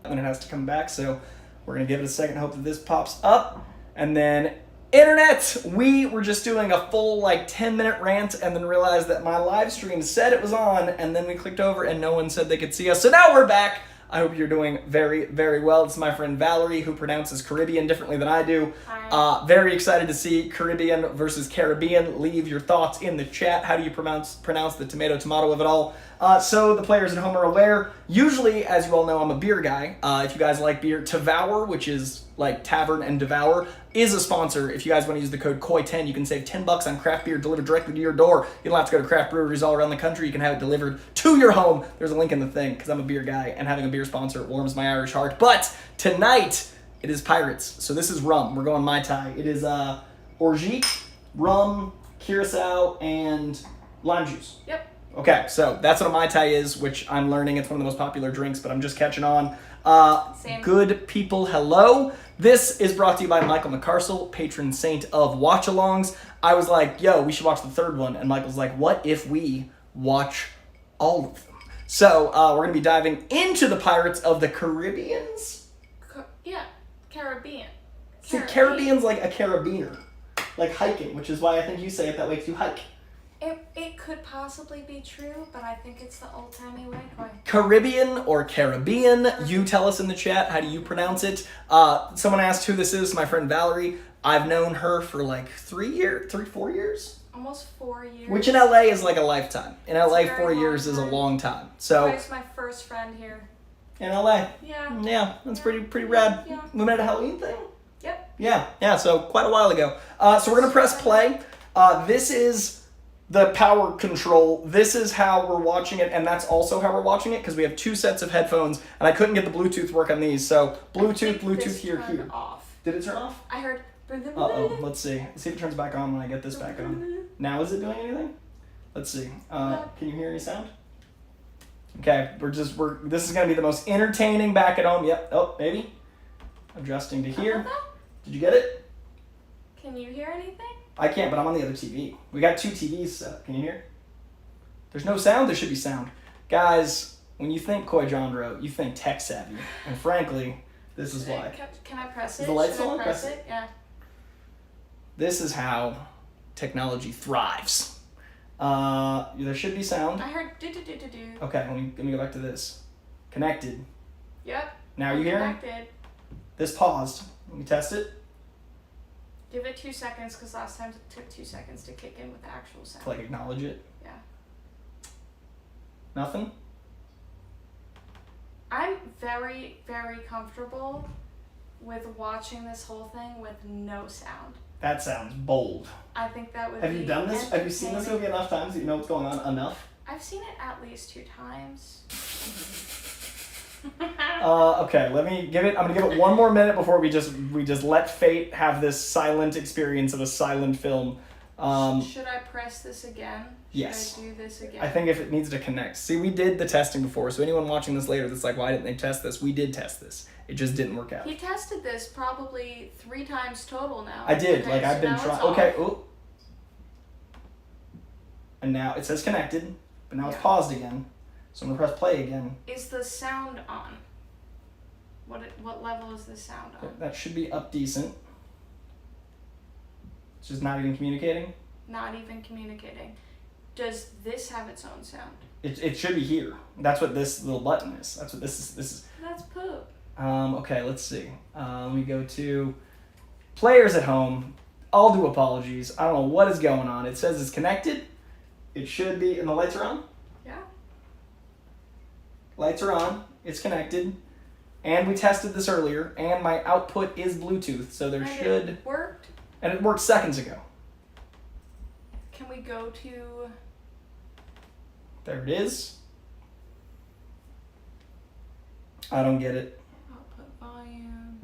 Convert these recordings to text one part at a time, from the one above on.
and it has to come back, so we're going to give it a second, hope that this pops up. And then, internet, we were just doing a full 10-minute rant and then realized that my live stream said it was on, and then we clicked over and no one said they could see us. So now we're back. I hope you're doing very, very well. It's my friend Valerie, who pronounces Caribbean differently than I do. Very excited to see Caribbean versus Caribbean. Leave your thoughts in the chat. How do you pronounce the tomato of it all? So the players at home are aware. Usually, as you all know, I'm a beer guy. If you guys like beer, Devour, which is like tavern and devour, is a sponsor. If you guys want to use the code KOI10, you can save $10 on craft beer delivered directly to your door. You don't have to go to craft breweries all around the country. You can have it delivered to your home. There's a link in the thing, because I'm a beer guy, and having a beer sponsor warms my Irish heart. But tonight, it is Pirates. So this is rum. We're going Mai Tai. It is orgeat, rum, curacao, and lime juice. Yep. Okay, so that's what a Mai Tai is, which I'm learning. It's one of the most popular drinks, but I'm just catching on. Same. Good people, hello. This is brought to you by Michael McCarstle, patron saint of Watchalongs. I was like, yo, we should watch the third one. And Michael's like, what if we watch all of them? So we're going to be diving into the Pirates of the Caribbeans. Caribbean. See, Caribbean's like a carabiner. Like hiking, which is why I think you say it that way, because you hike. It could possibly be true, but I think it's the old-timey way. Caribbean or Caribbean, you tell us in the chat, how do you pronounce it? Someone asked who this is, my friend Valerie. I've known her for 4 years? Almost 4 years. Which in LA is like a lifetime. In LA, It's a 4 very years long is a time. long time. So Coy's my first friend here. in LA. Yeah. Yeah, that's pretty rad. Yeah. We met at a Halloween thing? Yep. Yeah, so quite a while ago. So we're gonna press play. This is the power control. This is how we're watching it, and that's also how we're watching it, because we have two sets of headphones, and I couldn't get the Bluetooth work on these, so Bluetooth here. Off. Did it turn off? I heard. Uh-oh, let's see. Let's see if it turns back on when I get this back on. Now is it doing anything? Let's see. Can you hear any sound? Okay, this is gonna be the most entertaining back at home. Yep, oh, maybe. Adjusting to here. Did you get it? Can you hear anything? I can't, but I'm on the other TV. We got two TVs set. Can you hear? There's no sound? There should be sound. Guys, when you think Coy-Jandreau, you think tech savvy. And frankly, this is why. Can I press it? Is the light Should still I on? press it? Yeah. This is how technology thrives. There should be sound. I heard do. Okay, let me go back to this. Connected. Yep. Now you hear? Connected. This paused. Let me test it. Give it 2 seconds, because last time it took 2 seconds to kick in with the actual sound. To acknowledge it. Yeah. Nothing? I'm very, very comfortable with watching this whole thing with no sound. That sounds bold. I think that would Have be you done this? Have you seen this movie enough times that you know what's going on enough? I've seen it at least 2 times. Okay, I'm gonna give it one more minute before we just let fate have this silent experience of a silent film. Should I press this again? Yes. Should I do this again? I think if it needs to connect. See, we did the testing before, so anyone watching this later that's like, why didn't they test this? We did test this. It just didn't work out. He tested this probably 3 times total now. I did. Okay, I've so been now trying. it's Okay. off. Ooh. And now it says connected, but now it's Yeah. paused again. So I'm gonna press play again. Is the sound on? What level is the sound on? That should be up decent. It's just not even communicating. Not even communicating. Does this have its own sound? It should be here. That's what this little button is. That's what this is. That's poop. Okay, let's see. Let me go to players at home. I'll do apologies. I don't know what is going on. It says it's connected. It should be, and the lights are on? Yeah. Lights are on. It's connected. And we tested this earlier, and my output is Bluetooth, so there should... It worked. And it worked seconds ago. Can we go to... There it is. I don't get it. Output volume.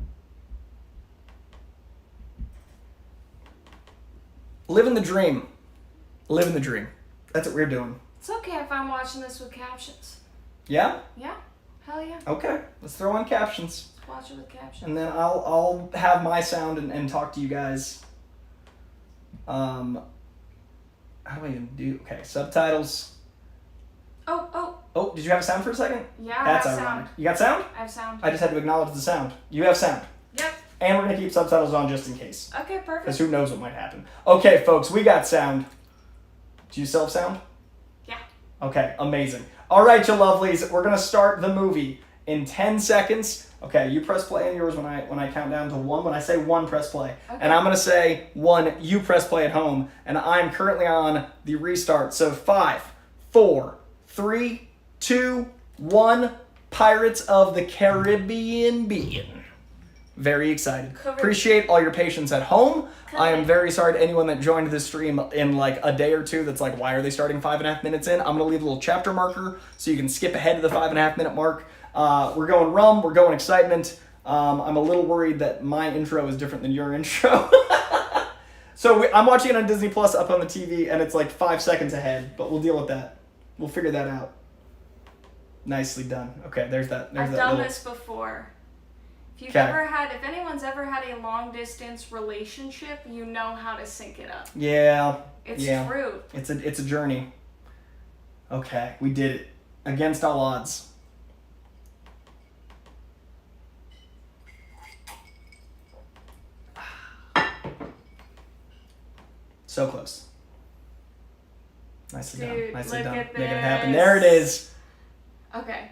Living the dream. Living the dream. That's what we're doing. It's okay if I'm watching this with captions. Yeah? Yeah. Hell yeah. Okay. Let's throw on captions. Let's watch it with captions. And then I'll have my sound and talk to you guys. How do I even do? Okay, subtitles. Oh, Oh, did you have sound for a second? Yeah, That's I have ironic. sound. You got sound? I have sound. I just had to acknowledge the sound. You have sound. Yep. And we're going to keep subtitles on just in case. Okay, Because perfect. who knows what might happen. Okay, folks, we got sound. Do you still have sound? Yeah. Okay, amazing. All right, you lovelies, we're going to start the movie in 10 seconds. Okay, you press play on yours when I count down to 1. When I say 1, press play. Okay. And I'm going to say 1, you press play at home. And I'm currently on the restart. So 5, 4, 3, 2, 1. Pirates of the Caribbean being. Very excited. Appreciate all your patience at home. I am very sorry to anyone that joined this stream in like a day or two that's like, why are they starting 5.5 minutes in? I'm going to leave a little chapter marker so you can skip ahead to the 5.5 minute mark. We're going rum. We're going excitement. I'm a little worried that my intro is different than your intro. So I'm watching it on Disney Plus up on the TV, and it's like 5 seconds ahead, but we'll deal with that. We'll figure that out. Nicely done. Okay, there's that. I've done this before. If anyone's ever had a long distance relationship, you know how to sync it up. Yeah. It's true. It's a journey. Okay, we did it. Against all odds. So close. Nicely done. Nicely done. Make it happen. There it is. Okay.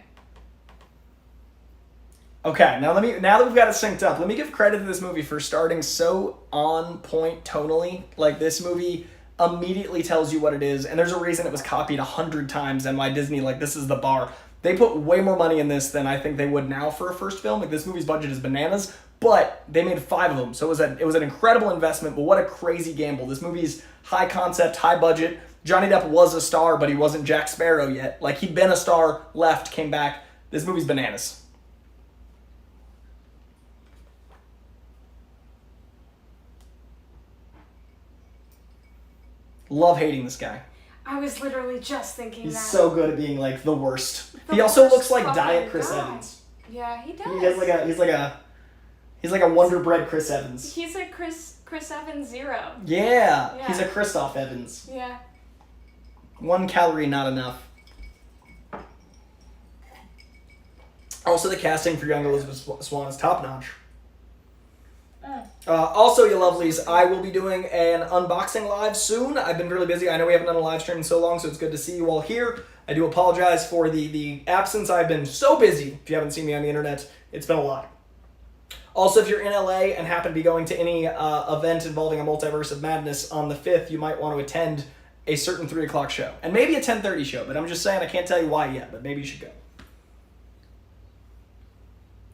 Okay, now that we've got it synced up, let me give credit to this movie for starting so on point tonally. Like, this movie immediately tells you what it is, and there's a reason it was copied 100 times and why Disney, like, this is the bar. They put way more money in this than I think they would now for a first film. Like, this movie's budget is bananas, but they made 5 of them, so it was an incredible investment, but what a crazy gamble. This movie's high concept, high budget. Johnny Depp was a star, but he wasn't Jack Sparrow yet. Like, he'd been a star, left, came back. This movie's bananas. Love hating this guy. I was literally just thinking He's that. so good at being like the worst. The He also worst looks like fucking Diet Chris guy. Evans. Yeah, he does. He's like a Wonder Bread Chris Evans. He's a Chris Evans 0. Yeah, Yeah. he's a Christoph Evans. Yeah. 1 calorie, not enough. Also, the casting for young Elizabeth Swann is top notch. Also, you lovelies, I will be doing an unboxing live soon. I've been really busy. I know we haven't done a live stream in so long, so it's good to see you all here. I do apologize for the absence. I've been so busy. If you haven't seen me on the internet, it's been a lot. Also, if you're in LA and happen to be going to any event involving a multiverse of madness on the 5th, you might want to attend a certain 3 o'clock show. And maybe a 10:30 show, but I'm just saying I can't tell you why yet, but maybe you should go.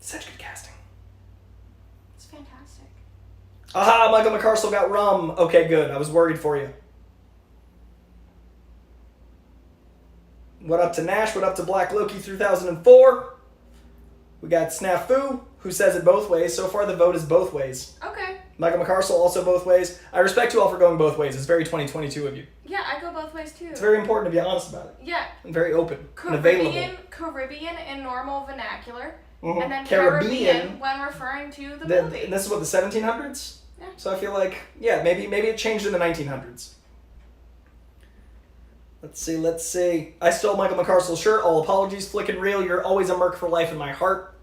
Such good casting. It's fantastic. Aha, Michael McCarstle got rum. Okay, good. I was worried for you. What up to Nash? What up to Black Loki 3004? We got Snafu, who says it both ways. So far, the vote is both ways. Okay. Michael McCarstle also both ways. I respect you all for going both ways. It's very 2022 of you. Yeah, I go both ways too. It's very important to be honest about it. Yeah. And very open and available. Caribbean in normal vernacular. Mhm. And then Caribbean when referring to the movie. And this is what, the 1700s? Yeah. So I feel like, yeah, maybe it changed in the 1900s. Let's see. I stole Michael McCarstle's shirt. All apologies, Flick and Real. You're always a merc for life in my heart.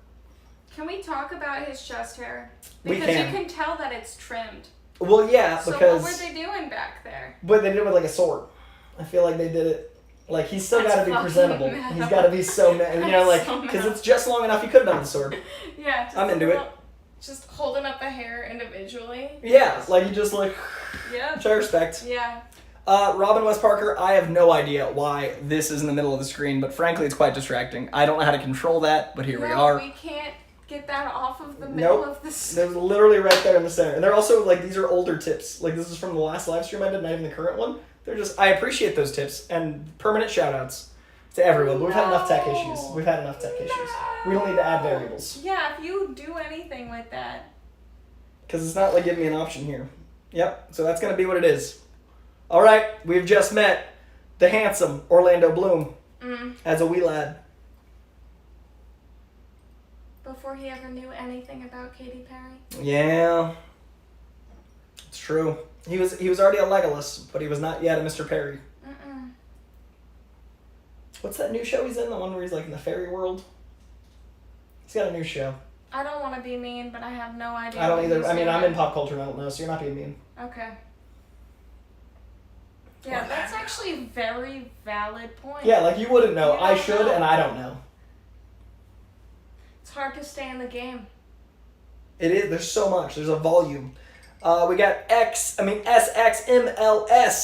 Can we talk about his chest hair? We Because can. you can tell that it's trimmed. Well, yeah, So because... what were they doing back there? But they did it with like a sword. I feel like they did it... Like, he's still That's got to be fucking presentable. metal. He's got to be so... You know, like... So Because metal. it's just long enough, he could have done the sword. Yeah. Just I'm into it. Just holding up the hair individually. Yeah, like you just like... Yeah. Which I respect. Yeah. Robin West Parker, I have no idea why this is in the middle of the screen, but frankly, it's quite distracting. I don't know how to control that, but here we are. We can't get that off of the middle of the They're literally right there in the center. And they're also, like, these are older tips. Like, this is from the last live stream I did, not even the current one. They're just... I appreciate those tips, and permanent shout-outs to everyone. But we've had enough tech issues. We've had enough tech issues. We don't need to add variables. Yeah, if you do anything with that. Because it's not, like, giving me an option here. Yep, so that's going to be what it is. All right, we've just met the handsome Orlando Bloom as a wee lad. Before he ever knew anything about Katy Perry. Yeah, it's true. He was already a Legolas, but he was not yet a Mr. Perry. What's that new show he's in? The one where he's like in the fairy world? He's got a new show. I don't want to be mean, but I have no idea. I don't either. I mean, I'm in pop culture and I don't know, so you're not being mean. Okay. Yeah, that's actually a very valid point. Yeah, like you wouldn't know. You I don't should, know. and I don't know. It's hard to stay in the game. It is. There's so much. There's a volume. We got SXMLS.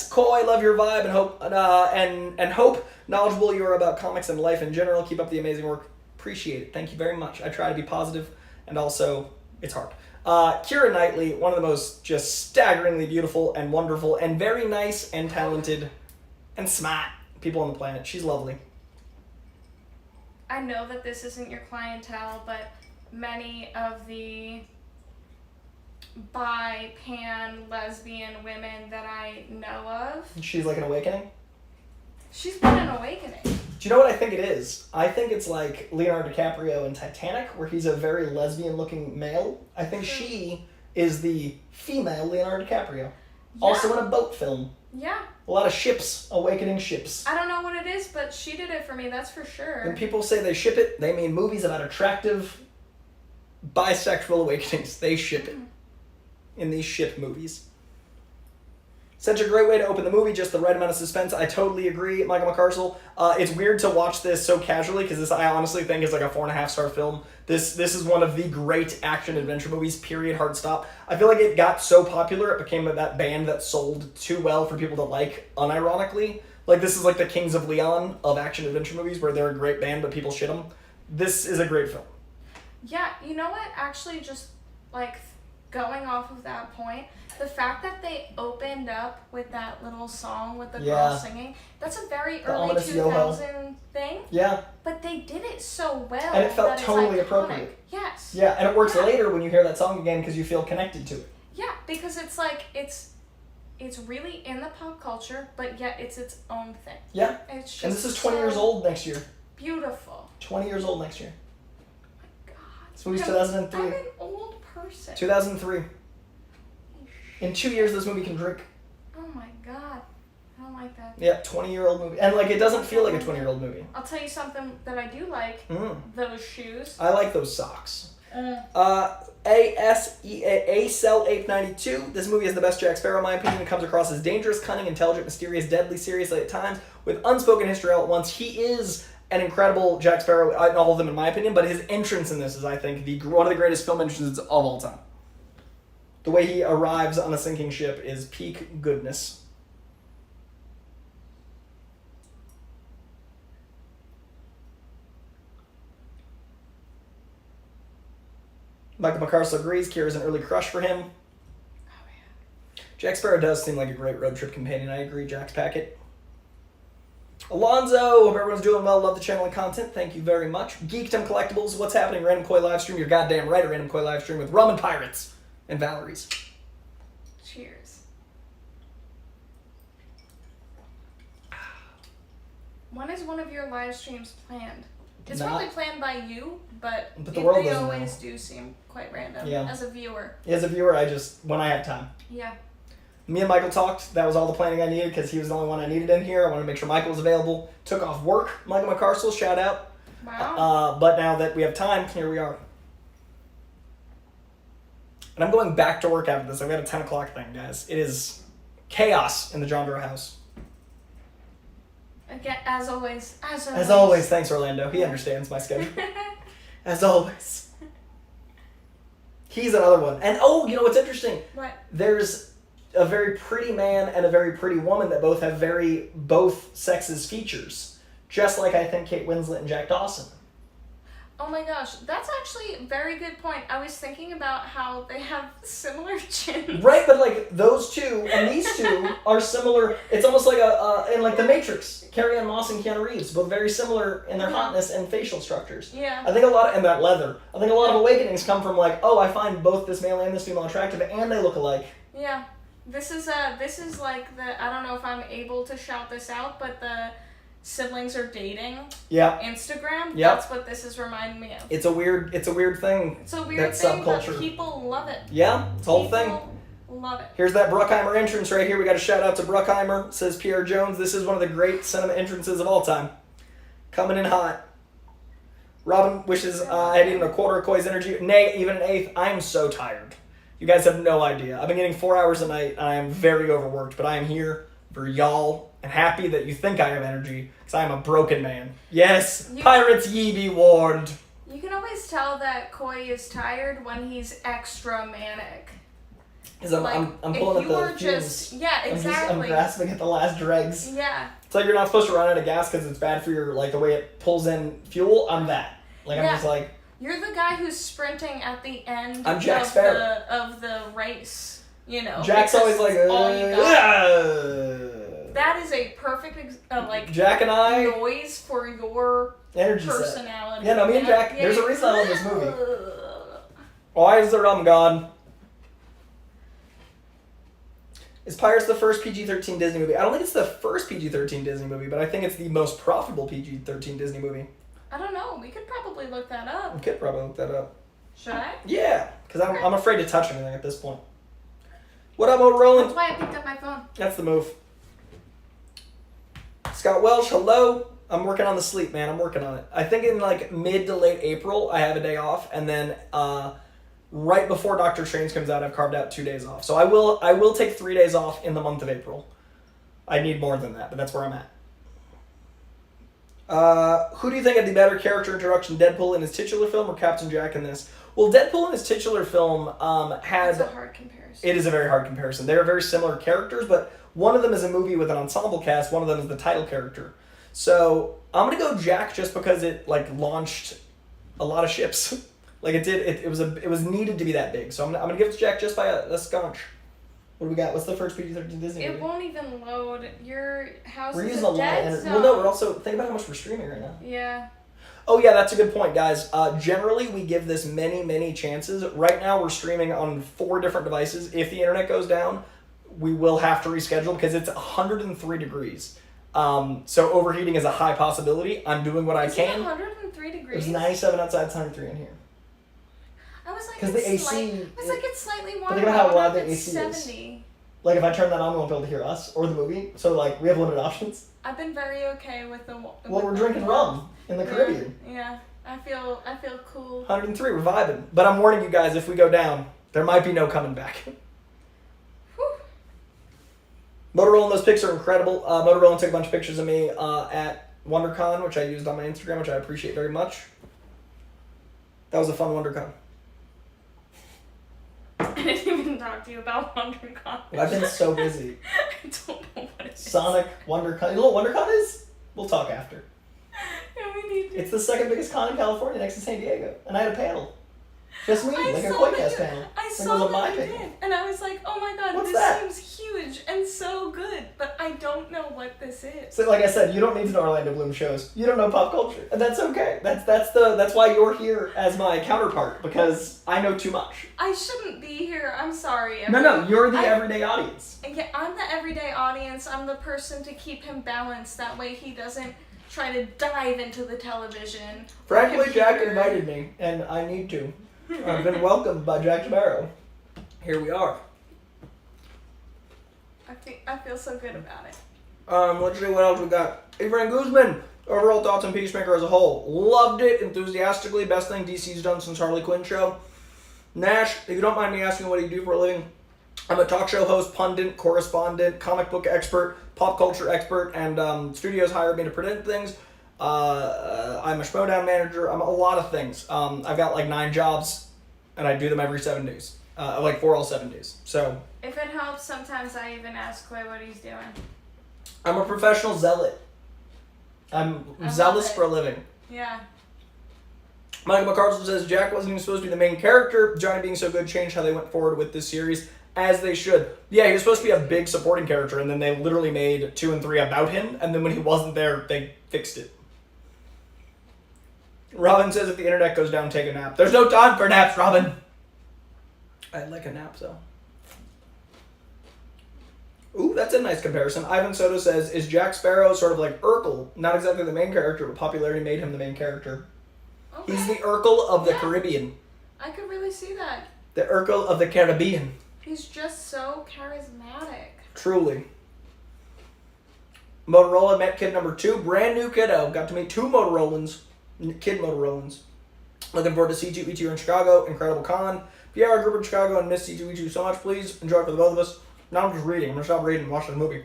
Coy, love your vibe and hope and hope knowledgeable you are about comics and life in general. Keep up the amazing work. Appreciate it. Thank you very much. I try to be positive, and also it's hard. Keira Knightley, one of the most just staggeringly beautiful and wonderful and very nice and talented and smart people on the planet. She's lovely. I know that this isn't your clientele, but many of the bi, pan, lesbian women that I know of. She's like an awakening? She's been an awakening. Do you know what I think it is? I think it's like Leonardo DiCaprio in Titanic, where he's a very lesbian-looking male. I think she is the female Leonardo DiCaprio. Yeah. Also in a boat film. Yeah. A lot of ships, awakening ships. I don't know what it is, but she did it for me, that's for sure. When people say they ship it, they mean movies about attractive bisexual awakenings. They ship it in these ship movies. Such a great way to open the movie, just the right amount of suspense. I totally agree, Michael McCarstle. It's weird to watch this so casually, because this I honestly think is like a 4.5-star film. This is one of the great action-adventure movies, period, hard stop. I feel like it got so popular, it became that band that sold too well for people to like, unironically. Like, this is like the Kings of Leon of action-adventure movies, where they're a great band, but people shit them. This is a great film. Yeah, you know what? Actually, just like going off of that point, the fact that they opened up with that little song with the girl singing, that's a very early 2000 thing. Yeah. But they did it so well. And it felt that totally it's iconic. appropriate. Yes. Yeah, and it works later when you hear that song again because you feel connected to it. Yeah, because it's like, it's really in the pop culture, but yet it's its own thing. Yeah. It's just and this is 20 years old next year. Beautiful. 20 years old next year. Oh my God. This movie's 2003. I'm an old person. 2003. In 2 years, this movie can drink. Oh my God. I don't like that. Yeah, 20-year-old movie. And, like, it doesn't feel like a 20-year-old movie. I'll tell you something that I do like. Those shoes. I like those socks. ACell892. This movie is the best Jack Sparrow, in my opinion. It comes across as dangerous, cunning, intelligent, mysterious, deadly, seriously at times, with unspoken history all at once. He is an incredible Jack Sparrow in all of them, in my opinion, but his entrance in this is, I think, one of the greatest film entrances of all time. The way he arrives on a sinking ship is peak goodness. Michael McCarstle agrees. Kira's an early crush for him. Oh, yeah. Jack Sparrow does seem like a great road trip companion. I agree, Jack's Packet. Alonzo, hope everyone's doing well. Love the channel and content. Thank you very much. Geekdom Collectibles, what's happening? Random Koi livestream. You're goddamn right. A Random Koi livestream with Rum and Pirates and Valerie's. Cheers. When is one of your live streams planned? It's probably planned by you, but the world they doesn't always know. do seem quite random Yeah. as a viewer. As a viewer, when I have time. Yeah. Me and Michael talked. That was all the planning I needed because he was the only one I needed in here. I wanted to make sure Michael was available. Took off work. Michael McCarstle, shout out. Wow. But now that we have time, here we are. And I'm going back to work after this. I've got a 10 o'clock thing, guys. It is chaos in the John Doe house. Again, as always. As always, thanks, Orlando. He understands my schedule. As always. He's another one. And, you know what's interesting? What? There's a very pretty man and a very pretty woman that both have both sexes features. Just like I think Kate Winslet and Jack Dawson. Oh my gosh, that's actually a very good point. I was thinking about how they have similar chins. Right, but like those two and these two are similar. It's almost like in like The Matrix, Carrie-Anne Moss and Keanu Reeves, both very similar in their hotness and facial structures. Yeah. I think and that leather. I think a lot of awakenings come from like, I find both this male and this female attractive, and they look alike. Yeah, this is like I don't know if I'm able to shout this out, but the siblings are dating. Yeah. Instagram. Yeah. That's what this is reminding me of. It's a weird thing. It's a weird thing, subculture. but people love it. Yeah, it's a whole thing. Love it. Here's that Bruckheimer entrance right here. We got a shout out to Bruckheimer. Says Pierre Jones. This is one of the great cinema entrances of all time. Coming in hot. Robin wishes I had even a quarter of Coy's energy. Nay, even an eighth. I am so tired. You guys have no idea. I've been getting 4 hours a night. I am very overworked, but I am here for y'all and happy that you think I have energy because I am a broken man. Yes, pirates ye be warned. You can always tell that Coy is tired when he's extra manic. Because I'm pulling at the fumes. Yeah, exactly. I'm grasping at the last dregs. Yeah. It's like you're not supposed to run out of gas because it's bad for your, like, the way it pulls in fuel. I'm that. Like, I'm just like... You're the guy who's sprinting at the end I'm Jack Sparrow. of the race, you know. Jack's always like... all you got. That is a perfect, Jack and I... noise for your energy personality. Set. Yeah, no, me and Jack... There's a reason I love this movie. Why is the rum gone? Is Pirates the first PG-13 Disney movie? I don't think it's the first PG-13 Disney movie, but I think it's the most profitable PG-13 Disney movie. I don't know. We could probably look that up. We could probably look that up. Should I? Yeah, because I'm afraid to touch anything at this point. What up, Motorola? That's why I picked up my phone. That's the move. Scott Welsh, hello. I'm working on the sleep, man. I'm working on it. I think in like mid to late April, I have a day off, and then right before Doctor Strange comes out, I've carved out 2 days off. So I will take 3 days off in the month of April. I need more than that, but that's where I'm at. Who do you think had the better character introduction, Deadpool in his titular film or Captain Jack in this? Well, Deadpool in his titular film has... It's a hard comparison. It is a very hard comparison. They are very similar characters, but one of them is a movie with an ensemble cast, one of them is the title character. So I'm going to go Jack just because it like launched a lot of ships. Like it did, it was needed to be that big. So I'm gonna give it to Jack just by a scotch. What do we got? What's the first PG-13 Disney movie? It won't even load. Your house we're is using a lot of energy. Well, no, we're also think about how much we're streaming right now. Yeah. Oh yeah, that's a good point, guys. Generally, we give this many chances. Right now, we're streaming on 4 different devices. If the internet goes down, we will have to reschedule because it's 103 degrees. So overheating is a high possibility. I'm doing what I can. Is it 103 degrees? It's 97 outside, it's 103 in here. I was like, because the AC. It's slightly warmer. But think about how loud the AC 70. is. Like if I turn that on, we won't be able to hear us or the movie. So like we have limited options. I've been very okay with the. Well, we're drinking rum in the Caribbean. Yeah, I feel cool. 103, we're vibing. But I'm warning you guys, if we go down, there might be no coming back. Motorola and those pics are incredible. Motorola took a bunch of pictures of me at WonderCon, which I used on my Instagram, which I appreciate very much. That was a fun WonderCon. I didn't even talk to you about WonderCon. I've been so busy. I don't know what it is. Sonic, WonderCon. You know what WonderCon is? We'll talk after. Yeah, we need to. It's the second biggest con in California next to San Diego. And I had a panel. Just me, like a Coy-Cast panel. I saw that you did. And I was like, oh my god, this seems huge and so good. But I don't know what this is. So like I said, you don't need to know Orlando Bloom shows. You don't know pop culture. And that's okay. That's why you're here as my counterpart, because I know too much. I shouldn't be here. I'm sorry. No, you're the everyday audience. Yeah, I'm the everyday audience. I'm the person to keep him balanced. That way he doesn't try to dive into the television. Frankly, Jack invited me, and I need to. I've been welcomed by Jack Sparrow. Here we are. I feel so good about it. Let's see what else we got. Efrain Guzman. Overall thoughts on Peacemaker as a whole. Loved it enthusiastically. Best thing DC's done since Harley Quinn show. Nash, if you don't mind me asking what do you do for a living? I'm a talk show host, pundit, correspondent, comic book expert, pop culture expert, and studios hire me to predict things. I'm a Schmodown manager. I'm a lot of things. I've got like 9 jobs, and I do them every 7 days. Like for all 7 days. So if it helps, sometimes I even ask Coy what he's doing. I'm a professional zealot. I'm zealous for a living. Yeah. Michael McCarstle says Jack wasn't even supposed to be the main character. Johnny being so good changed how they went forward with this series, as they should. Yeah, he was supposed to be a big supporting character, and then they literally made 2 and 3 about him, and then when he wasn't there, they fixed it. Robin says if the internet goes down, take a nap. There's no time for naps, Robin. I'd like a nap, though. Ooh, that's a nice comparison. Ivan Soto says, is Jack Sparrow sort of like Urkel? Not exactly the main character, but popularity made him the main character. Okay. He's the Urkel of the Caribbean. I could really see that. The Urkel of the Caribbean. He's just so charismatic. Truly. Motorola met kid number 2. Brand new kiddo. Got to meet 2 Motorolans. Kid Motorolans. Looking forward to C2E2 in Chicago. Incredible con. PR group in Chicago and miss C2E2 so much. Please enjoy it for the both of us. Now I'm just reading. I'm going to stop reading and watch the movie.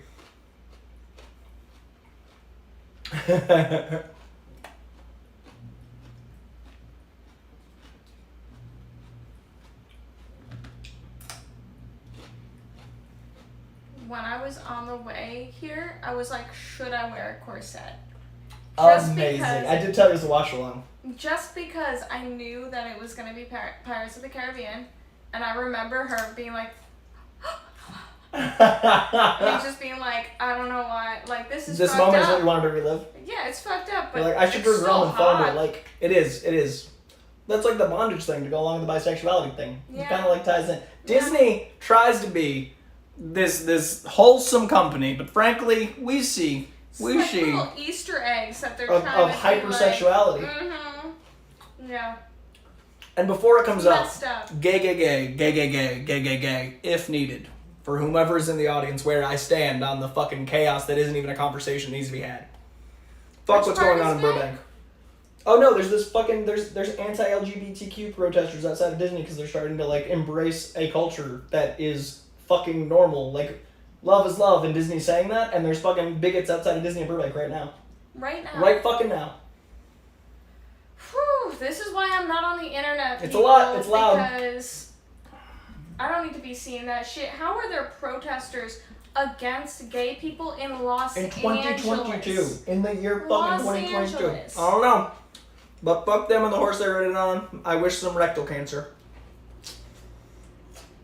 When I was on the way here, I was like, should I wear a corset? Amazing. I did tell you it was a watch-along. Just because I knew that it was going to be Pirates of the Caribbean, and I remember her being like, and just being like, I don't know why, like, this This fucked moment up. is what you wanted to relive? Yeah, it's fucked up, but You're like, I should it's go around and so phone it. hot. Like, it is. That's like the bondage thing to go along with the bisexuality thing. Yeah. It kind of like ties in. Disney tries to be this wholesome company, but frankly, we see little Easter eggs that they're of trying to hypersexuality. Like, mm-hmm. Yeah. And before it comes up, Messed up. gay, if needed, for whomever is in the audience, where I stand on the fucking chaos that isn't even a conversation that needs to be had. Fuck Which what's part going on in is Burbank. Oh no, there's this fucking there's anti-LGBTQ protesters outside of Disney because they're starting to like embrace a culture that is fucking normal. Like, love is love, and Disney's saying that, and there's fucking bigots outside of Disney in Burbank right now. Right now. Right fucking now. Whew, this is why I'm not on the internet. It's a lot. It's loud. Because I don't need to be seeing that shit. How are there protesters against gay people in Los Angeles? In 2022. In the year fucking Los 2022. Angeles. I don't know. But fuck them and the horse they rode it on. I wish them rectal cancer.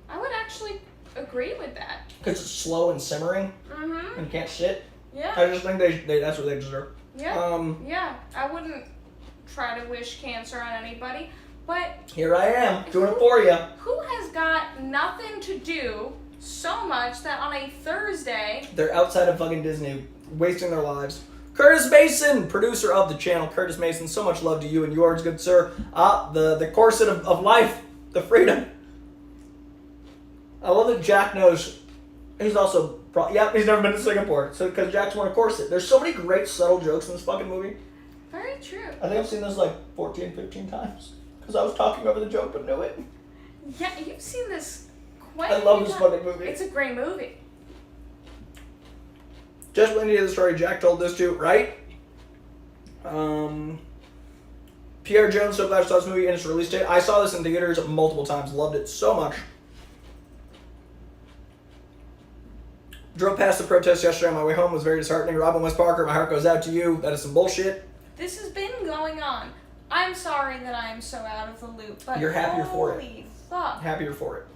I would actually agree with that. Because it's slow and simmering Mm-hmm. and can't shit. Yeah. I just think they that's what they deserve. Yeah. Yeah. I wouldn't try to wish cancer on anybody, but Here I am, doing it for you. who has got nothing to do so much that on a Thursday They're outside of fucking Disney, wasting their lives. Curtis Mason, producer of the channel. Curtis Mason, so much love to you and yours, good sir. The corset of life, the freedom. I love that Jack knows. He's also, he's never been to Singapore, so because Jack's worn a corset. There's so many great subtle jokes in this fucking movie. Very true. I think I've seen this like 14, 15 times. Because I was talking over the joke but knew it. Yeah, you've seen this quite I a love few this times. fucking movie. It's a great movie. Just when you hear the story, Jack told this too, right? Pierre Jones, so glad I saw this movie and its release date. I saw this in theaters multiple times. Loved it so much. Drove past the protest yesterday on my way home. Was very disheartening. Robin West Parker, my heart goes out to you. That is some bullshit. This has been going on. I'm sorry that I am so out of the loop, but You're happier for it. holy fuck. Happier for it.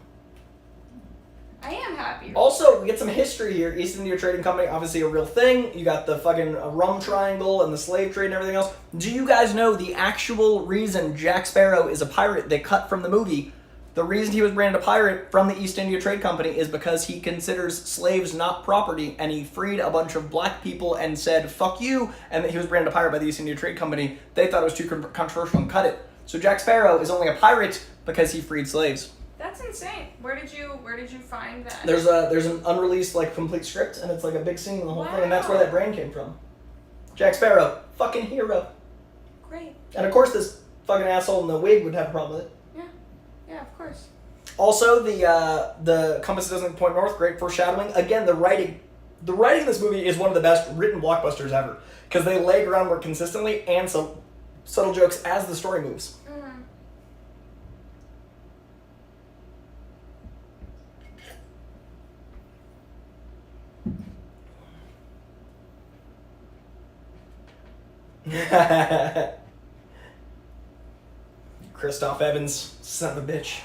I am happier. Also, we get some history here. East India Trading Company, obviously a real thing. You got the fucking rum triangle and the slave trade and everything else. Do you guys know the actual reason Jack Sparrow is a pirate they cut from the movie? The reason he was branded a pirate from the East India Trade Company is because he considers slaves not property, and he freed a bunch of black people and said, fuck you, and that he was branded a pirate by the East India Trade Company. They thought it was too controversial and cut it. So Jack Sparrow is only a pirate because he freed slaves. That's insane. Where did you find that? There's an unreleased like complete script, and it's like a big scene in the whole thing, and that's where that brand came from. Jack Sparrow, fucking hero. Great. And of course this fucking asshole in the wig would have a problem with it. Yeah, of course. Also, the compass doesn't point north. Great foreshadowing. Again, the writing in this movie is one of the best written blockbusters ever because they lay groundwork consistently and some subtle jokes as the story moves. Christoph Evans, son of a bitch.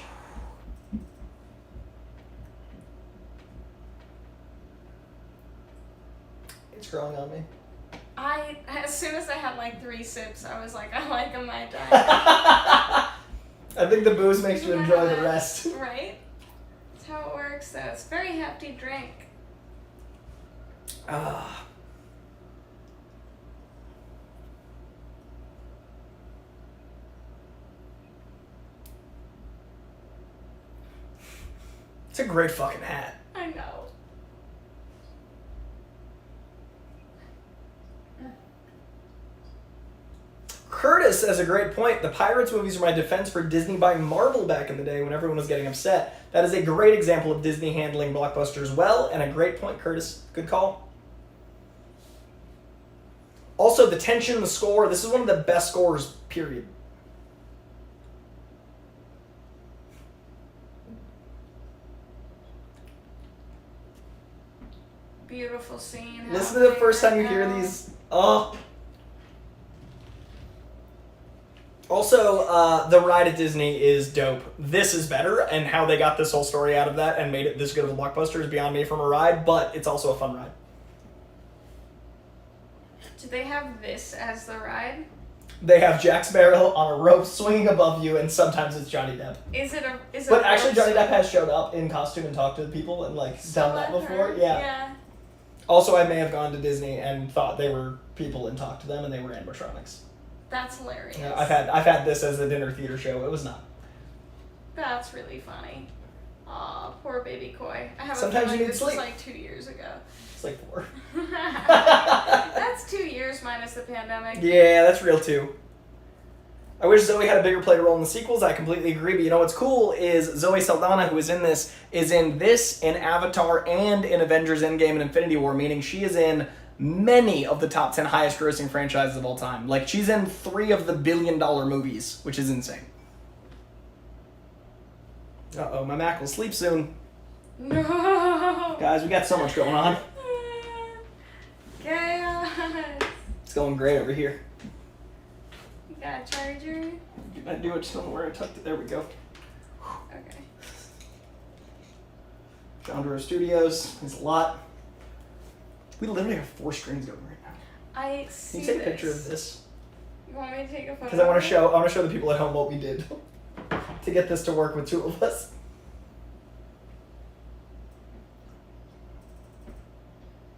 It's growing on me. As soon as I had like 3 sips, I was like, I like him, I die. I think the booze makes you enjoy the rest. Right? That's how it works, though. It's a very hefty drink. It's a great fucking hat. I know. Curtis has a great point. The Pirates movies were my defense for Disney buying Marvel back in the day when everyone was getting upset. That is a great example of Disney handling blockbusters well, and a great point, Curtis. Good call. Also, the tension, the score. This is one of the best scores, period. Beautiful scene. Listen to the first time you hear these. Oh. Also, the ride at Disney is dope. This is better, and how they got this whole story out of that and made it this good of a blockbuster is beyond me from a ride, but it's also a fun ride. Do they have this as the ride? They have Jack Sparrow on a rope swinging above you, and sometimes it's Johnny Depp. But actually, Johnny Depp has showed up in costume and talked to the people and done that before. Yeah. Also, I may have gone to Disney and thought they were people and talked to them, and they were animatronics. That's hilarious. Yeah, I've had this as a dinner theater show. It was not. That's really funny. Aw, poor baby Coy. I have Sometimes a feeling you need this sleep. was 2 years ago. It's 4. That's 2 years minus the pandemic. Yeah, that's real too. I wish Zoe had a bigger play role in the sequels. I completely agree. But you know what's cool is Zoe Saldana, who is in this, in Avatar, and in Avengers Endgame and Infinity War, meaning she is in many of the top 10 highest grossing franchises of all time. She's in 3 of the billion-dollar movies, which is insane. Uh-oh, my Mac will sleep soon. No. Guys, we got so much going on. Chaos. It's going great over here. You got a charger? I do it, just don't know where I tucked it. There we go. Okay. Coy-Jandreau Studios. There's a lot. We literally have 4 screens going right now. I see. Can you take a picture of this? You want me to take a photo? Because I want to show the people at home what we did to get this to work with 2 of us.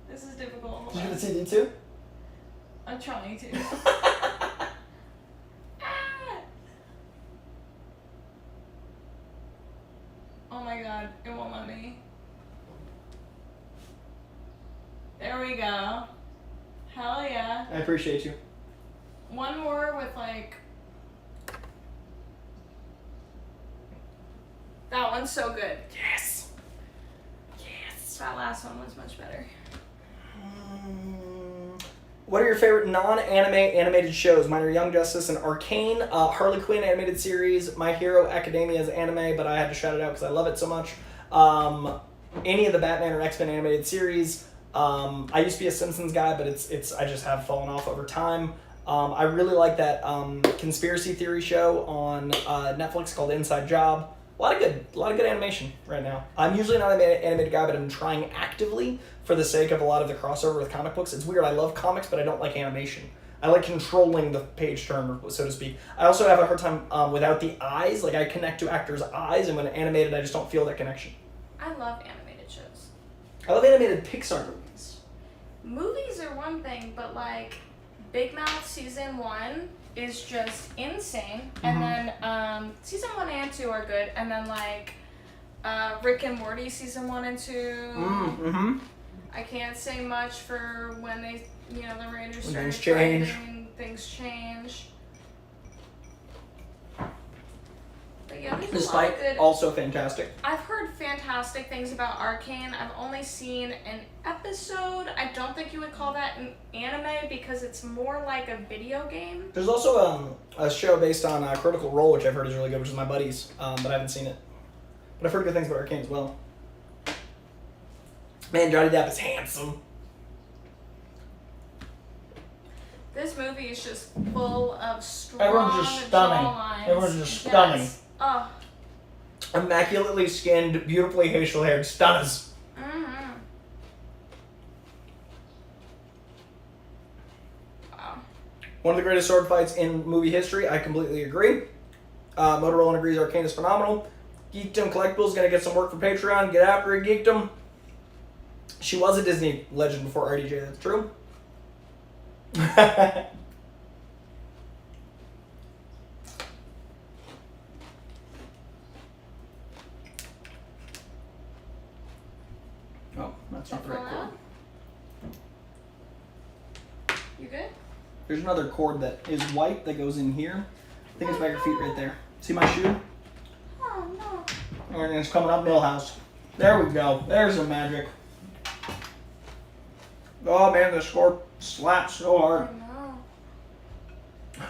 This is difficult. Did you get the CD too? I'm trying to. Oh my god, it won't let me. There we go. Hell yeah. I appreciate you. One more with that one's so good. Yes. Yes. That last one was much better. What are your favorite non-anime animated shows? Mine are Young Justice and Arcane. Harley Quinn animated series. My Hero Academia is anime, but I had to shout it out because I love it so much. Any of the Batman or X-Men animated series. I used to be a Simpsons guy, but it's I just have fallen off over time. I really like that conspiracy theory show on Netflix called Inside Job. A lot of good animation right now. I'm usually not an animated guy, but I'm trying actively for the sake of a lot of the crossover with comic books. It's weird. I love comics, but I don't like animation. I like controlling the page turn, so to speak. I also have a hard time without the eyes. I connect to actors' eyes, and when animated, I just don't feel that connection. I love animated shows. I love animated Pixar movies. Movies are one thing, but Big Mouth season 1 is just insane, and then season 1 and 2 are good, and then Rick and Morty season 1 and 2. I can't say much for when they, the writers started writing, things change. But yeah, there's a lot of good. Also fantastic. I've heard fantastic things about Arcane. I've only seen an episode. I don't think you would call that an anime because it's more like a video game. There's also a show based on Critical Role, which I've heard is really good, which is my buddy's, but I haven't seen it. But I've heard good things about Arcane as well. Man, Johnny Depp is handsome. This movie is just full of strong Everyone's just stunning. jawlines. Everyone's just stunning. Yes. Oh. Immaculately skinned, beautifully facial haired stunners. Wow. One of the greatest sword fights in movie history. I completely agree. Motorola agrees Arcane is phenomenal. Geekdom Collectibles gonna get some work for Patreon. Get after it, Geekdom. She was a Disney legend before RDJ. That's true. Oh, that's not the right quote. You good? There's another cord that is white that goes in here. I think it's by your feet right there. See my shoe? Oh, no. And it's coming up Millhouse. There we go. There's the magic. Oh man, the score slaps so hard.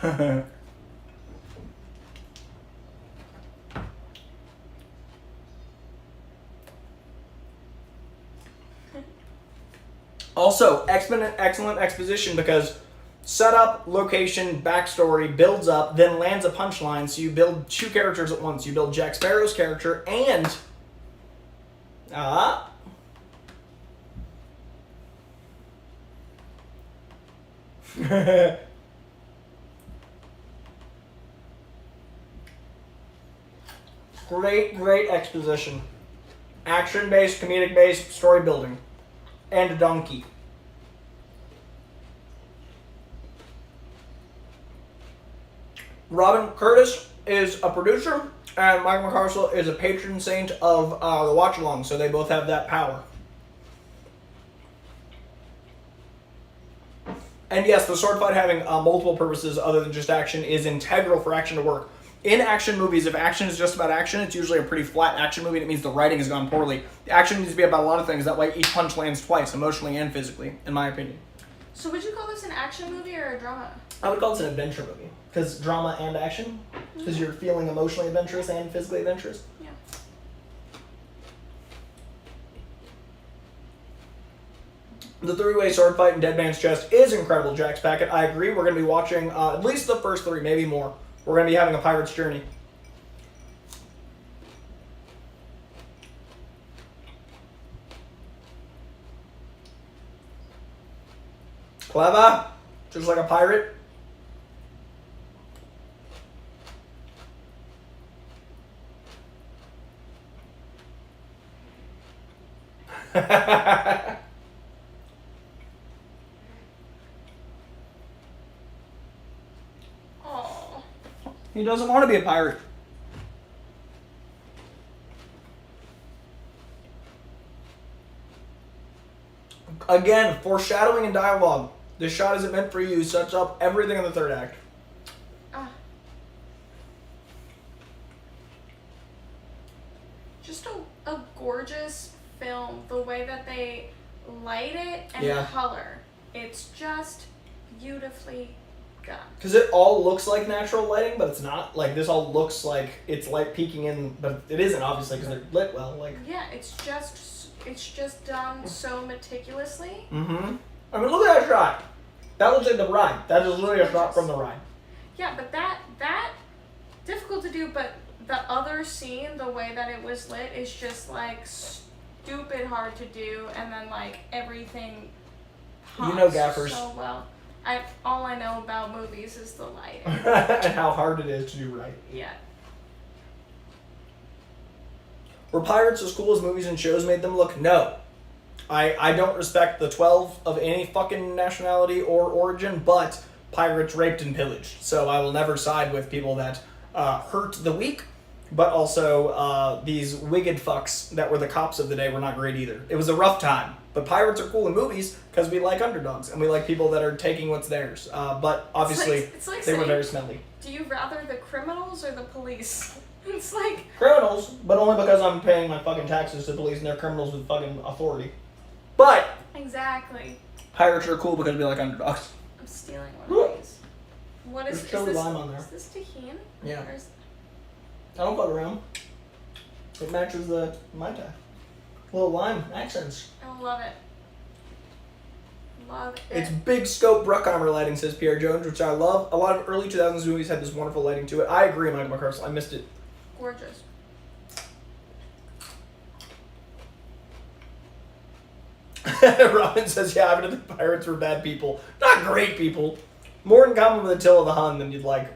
I know. Also, excellent exposition because setup, location, backstory builds up, then lands a punchline. So you build two characters at once. You build Jack Sparrow's character and great exposition. Action-based, comedic-based, story building. And a donkey. Robin Curtis is a producer, and Mike McCarstle is a patron saint of the Watchalong, so they both have that power. And yes, the sword fight having multiple purposes other than just action is integral for action to work. In action movies, if action is just about action, it's usually a pretty flat action movie, and it means the writing has gone poorly. The action needs to be about a lot of things, that way each punch lands twice, emotionally and physically, in my opinion. So would you call this an action movie or a drama? I would call this an adventure movie, because drama and action, because you're feeling emotionally adventurous and physically adventurous. Yeah. The three-way sword fight in Dead Man's Chest is incredible, Jack's Packet. I agree. We're going to be watching at least the first three, maybe more. We're going to be having a pirate's journey. Clever. Just like a pirate. Oh. He doesn't want to be a pirate. Again, foreshadowing and dialogue. This shot isn't meant for you. Sets up everything in the third act. Just a gorgeous film. The way that they light it and Yeah. color. It's just beautifully done. Because it all looks like natural lighting, but it's not. Like, this all looks like it's light peeking in, but it isn't, obviously, because they're lit well. Like. Yeah, it's just done so meticulously. Mm-hmm. I mean, look at that shot. That looks like the ride. That is literally a shot from the ride. Yeah, but that difficult to do, but the other scene, the way that it was lit, is just like stupid hard to do, and then like everything pops You know gaffers. so well. All I know about movies is the lighting. And how hard it is to do right. Yeah. Were pirates as cool as movies and shows made them look? No. I don't respect the 12 of any fucking nationality or origin, but pirates raped and pillaged. So I will never side with people that hurt the weak, but also these wicked fucks that were the cops of the day were not great either. It was a rough time. But pirates are cool in movies because we like underdogs and we like people that are taking what's theirs. But obviously, it's like they were saying, very smelly. Do you rather the criminals or the police? It's like... Criminals, but only because I'm paying my fucking taxes to police and they're criminals with fucking authority. But Exactly. pirates are cool because we like underdogs. I'm stealing one of these. What is There's chili this? lime on there. Is this tahini? Yeah. Or is, I don't fuck around. It matches the Mai Tai. Little lime accents. I love it. Love it. It's big scope Bruckheimer lighting, says Pierre Jones, which I love. A lot of early 2000s movies had this wonderful lighting to it. I agree, Mike McCarstle. I missed it. Gorgeous. Robin says, yeah, I would think pirates were bad people. Not great people. More in common with Attila the Hun than you'd like.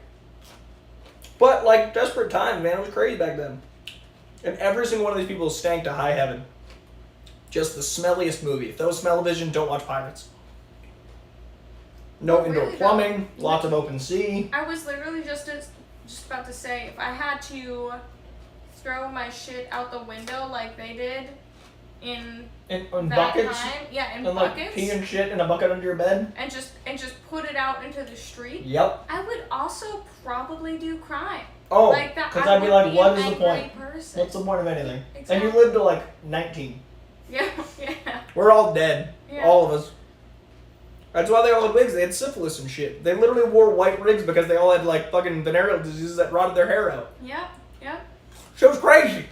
But, like, desperate times, man. It was crazy back then. And every single one of these people stank to high heaven. Just the smelliest movie. If that was smell-o-vision, don't watch Pirates. No indoor really plumbing, lots of open sea. I was literally just about to say, if I had to throw my shit out the window like they did, in that buckets? Time. Yeah, in buckets. Like pee and shit in a bucket under your bed. And just put it out into the street. Yep. I would also probably do crime. Oh, like that. Because I'd be like, what is the point? Person. What's the point of anything? Exactly. And you lived to like 19. Yeah. We're all dead. Yeah. All of us. That's why they all had wigs. They had syphilis and shit. They literally wore white wigs because they all had like fucking venereal diseases that rotted their hair out. Yep. Shit was crazy.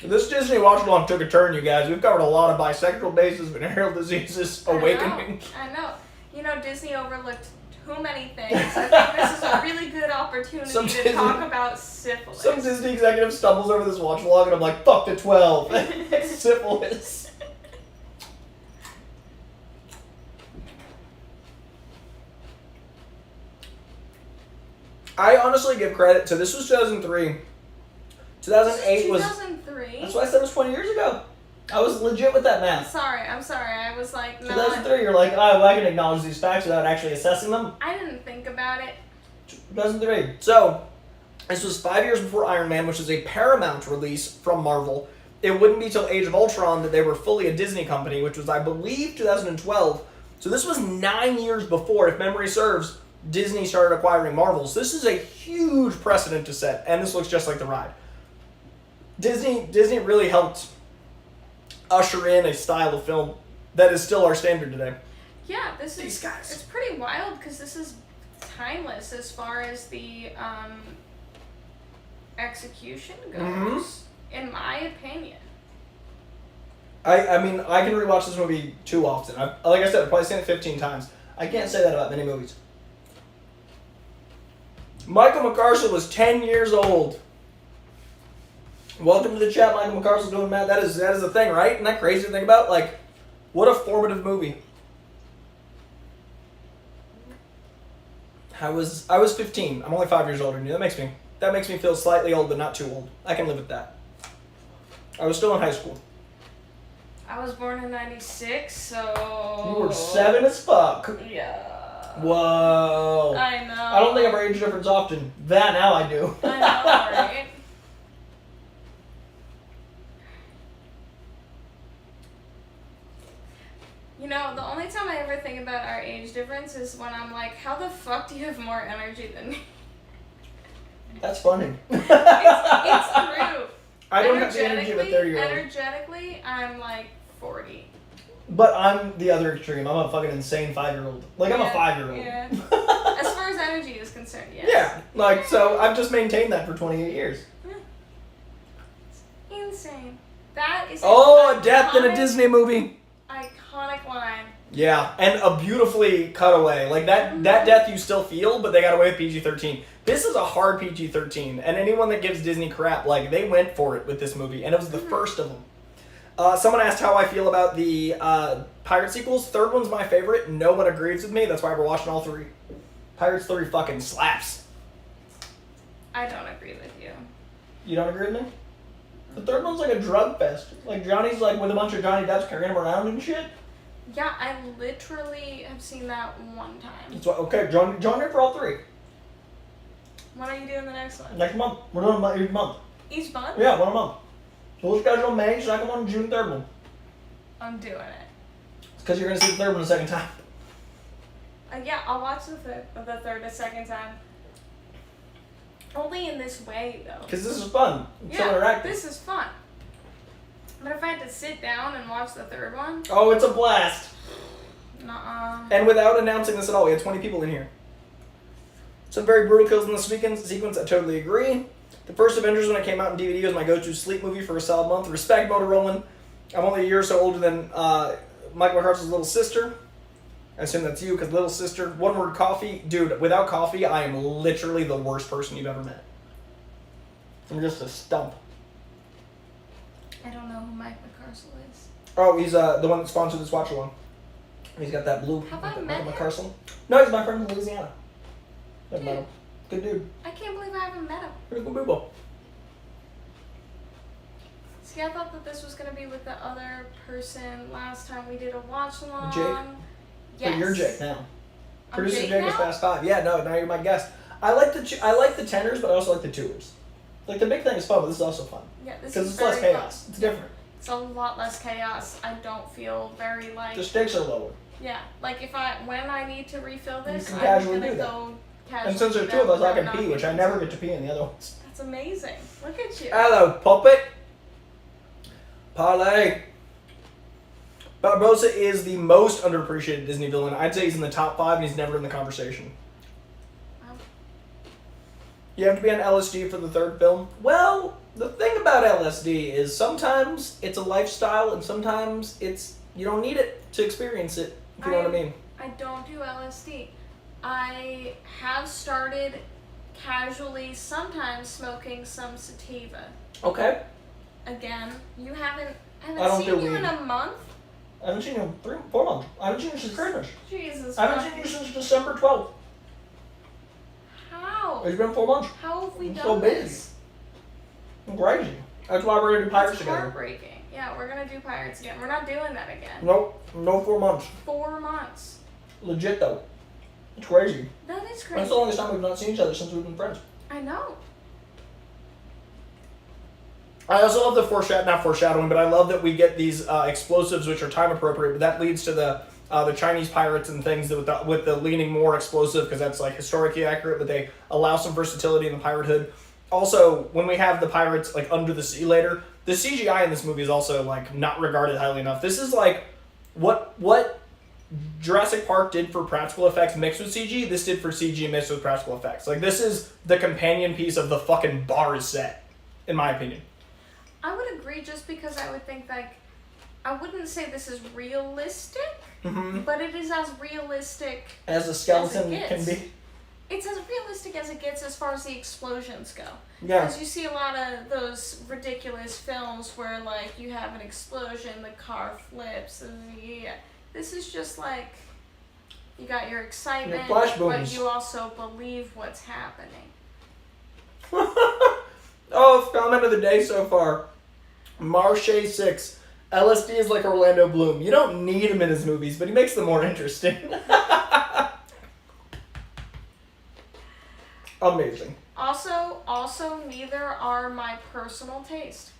This Disney watch-along took a turn, you guys. We've covered a lot of bisexual bases, venereal diseases, awakening. I know. You know, Disney overlooked too many things. I think this is a really good opportunity to talk about syphilis. Some Disney executive stumbles over this watch-along and I'm like, fuck the 12. Syphilis. I honestly give credit to, this was 2003. 2008 was... 2003? That's why I said it was 20 years ago. I was legit with that math. I'm sorry. I was like, no. 2003, you're like, oh, I can acknowledge these facts without actually assessing them. I didn't think about it. 2003. So, this was 5 years before Iron Man, which is a Paramount release from Marvel. It wouldn't be till Age of Ultron that they were fully a Disney company, which was, I believe, 2012. So this was 9 years before, if memory serves, Disney started acquiring Marvel. So this is a huge precedent to set, and this looks just like the ride. Disney really helped usher in a style of film that is still our standard today. Yeah, these guys. It's pretty wild because this is timeless as far as the execution goes, in my opinion. I mean, I can rewatch this movie too often. Like I said, I've probably seen it 15 times. I can't say that about many movies. Michael McCarstle was 10 years old. Welcome to the chat, Michael McCarstle doing math. That is the thing, right? Isn't that crazy to think about? Like, what a formative movie. I was 15. I'm only 5 years older than you. That makes me feel slightly old, but not too old. I can live with that. I was still in high school. I was born in 96, so... You were 7 as fuck. Yeah. Whoa. I know. I don't think of our age difference often. That now I do. I know, right? You know, the only time I ever think about our age difference is when I'm like, how the fuck do you have more energy than me? That's funny. It's true. I don't have the energy of a 30-year-old. Energetically, I'm like 40. But I'm the other extreme. I'm a fucking insane 5-year-old. Like, I'm a 5-year-old. Yeah. As far as energy is concerned, yes. Yeah. Like, so I've just maintained that for 28 years. Insane. That is a death in a Disney movie. Iconic line. Yeah, and a beautifully cutaway. Like, that death you still feel, but they got away with PG-13. This is a hard PG-13, and anyone that gives Disney crap, like, they went for it with this movie, and it was the first of them. Someone asked how I feel about the Pirate sequels. Third one's my favorite. No one agrees with me. That's why we're watching all 3. Pirates 3 fucking slaps. I don't agree with you. You don't agree with me? The third one's like a drug fest. Like, Johnny's like with a bunch of Johnny Depps carrying him around and shit. Yeah, I literally have seen that one time. That's why, okay, join me for all 3. When are you doing the next one? Next month. We're doing them each month. Each month? Yeah, one a month. So we'll schedule May, second one, June, third one. I'm doing it. It's because you're going to see the third one a second time. Yeah, I'll watch the third a second time. Only in this way, though. Because this is fun. It's so interactive. This is fun. But if I had to sit down and watch the third one... Oh, it's a blast. Nuh-uh. And without announcing this at all, we had 20 people in here. Some very brutal kills in the sequence, I totally agree. The first Avengers, when it came out in DVD, was my go-to sleep movie for a solid month. Respect Motorola. I'm only a year or so older than Mike McCartle's little sister. I assume that's you, because little sister. One word, coffee. Dude, without coffee, I am literally the worst person you've ever met. I'm just a stump. I don't know who Mike McCarstle is. Oh, he's the one that sponsored this watch-along. He's got that blue. Have I met him? McCarstle. No, he's my friend from Louisiana. I've met him. Good dude. I can't believe I haven't met him. Pretty cool people. See, I thought that this was going to be with the other person last time we did a watch-along. Jake? Yes. But you're Jake now. Producer Jake Jake is now? Fast 5. Yeah, no, now you're my guest. I like the tenors, but I also like the tours. Like, the big thing is fun, but this is also fun. Yeah, this is because it's less chaos. Fun. It's different. It's a lot less chaos. I don't feel very like... The stakes are lower. Yeah, like when I need to refill this, you can casually I'm gonna do that. go casually. And since there's two of us, I can pee, which I never get to pee in the other ones. That's amazing. Look at you. Hello, puppet. Parlay. Barbossa is the most underappreciated Disney villain. I'd say he's in the top 5, and he's never in the conversation. Wow. You have to be on LSD for the third film. Well, the thing about LSD is sometimes it's a lifestyle, and sometimes you don't need it to experience it, if you know what I mean. I don't do LSD. I have started casually sometimes smoking some sativa. Okay. Again, you haven't I don't seen do you weed. in a month. I haven't seen you in 4 months. I haven't seen you since Christmas. Jesus. I haven't seen you since December 12th. How? It's been 4 months. How have we I'm done so busy. this? I'm crazy. That's why we're gonna do Pirates It's together. heartbreaking. Yeah, we're gonna do Pirates again. We're not doing that again. Nope. No 4 months. 4 months. Legit though. It's crazy. That is crazy. That's the longest time we've not seen each other since we've been friends. I know. I also love the not foreshadowing, but I love that we get these explosives which are time appropriate. But that leads to the Chinese pirates and things that with the leaning more explosive because that's like historically accurate. But they allow some versatility in the pirate hood. Also, when we have the pirates like under the sea later, the CGI in this movie is also like not regarded highly enough. This is like what Jurassic Park did for practical effects mixed with CG. This did for CG mixed with practical effects. Like this is the companion piece of the fucking bars set, in my opinion. I would agree just because I would think like, I wouldn't say this is realistic, but it is as realistic as a skeleton as can be. It's as realistic as it gets as far as the explosions go. Yeah. Because you see a lot of those ridiculous films where like you have an explosion, the car flips, and yeah. This is just like, you got your excitement, but you also believe what's happening. Oh, comment of the day so far. Marche 6. LSD is like Orlando Bloom. You don't need him in his movies, but he makes them more interesting. Amazing. Also, neither are my personal taste.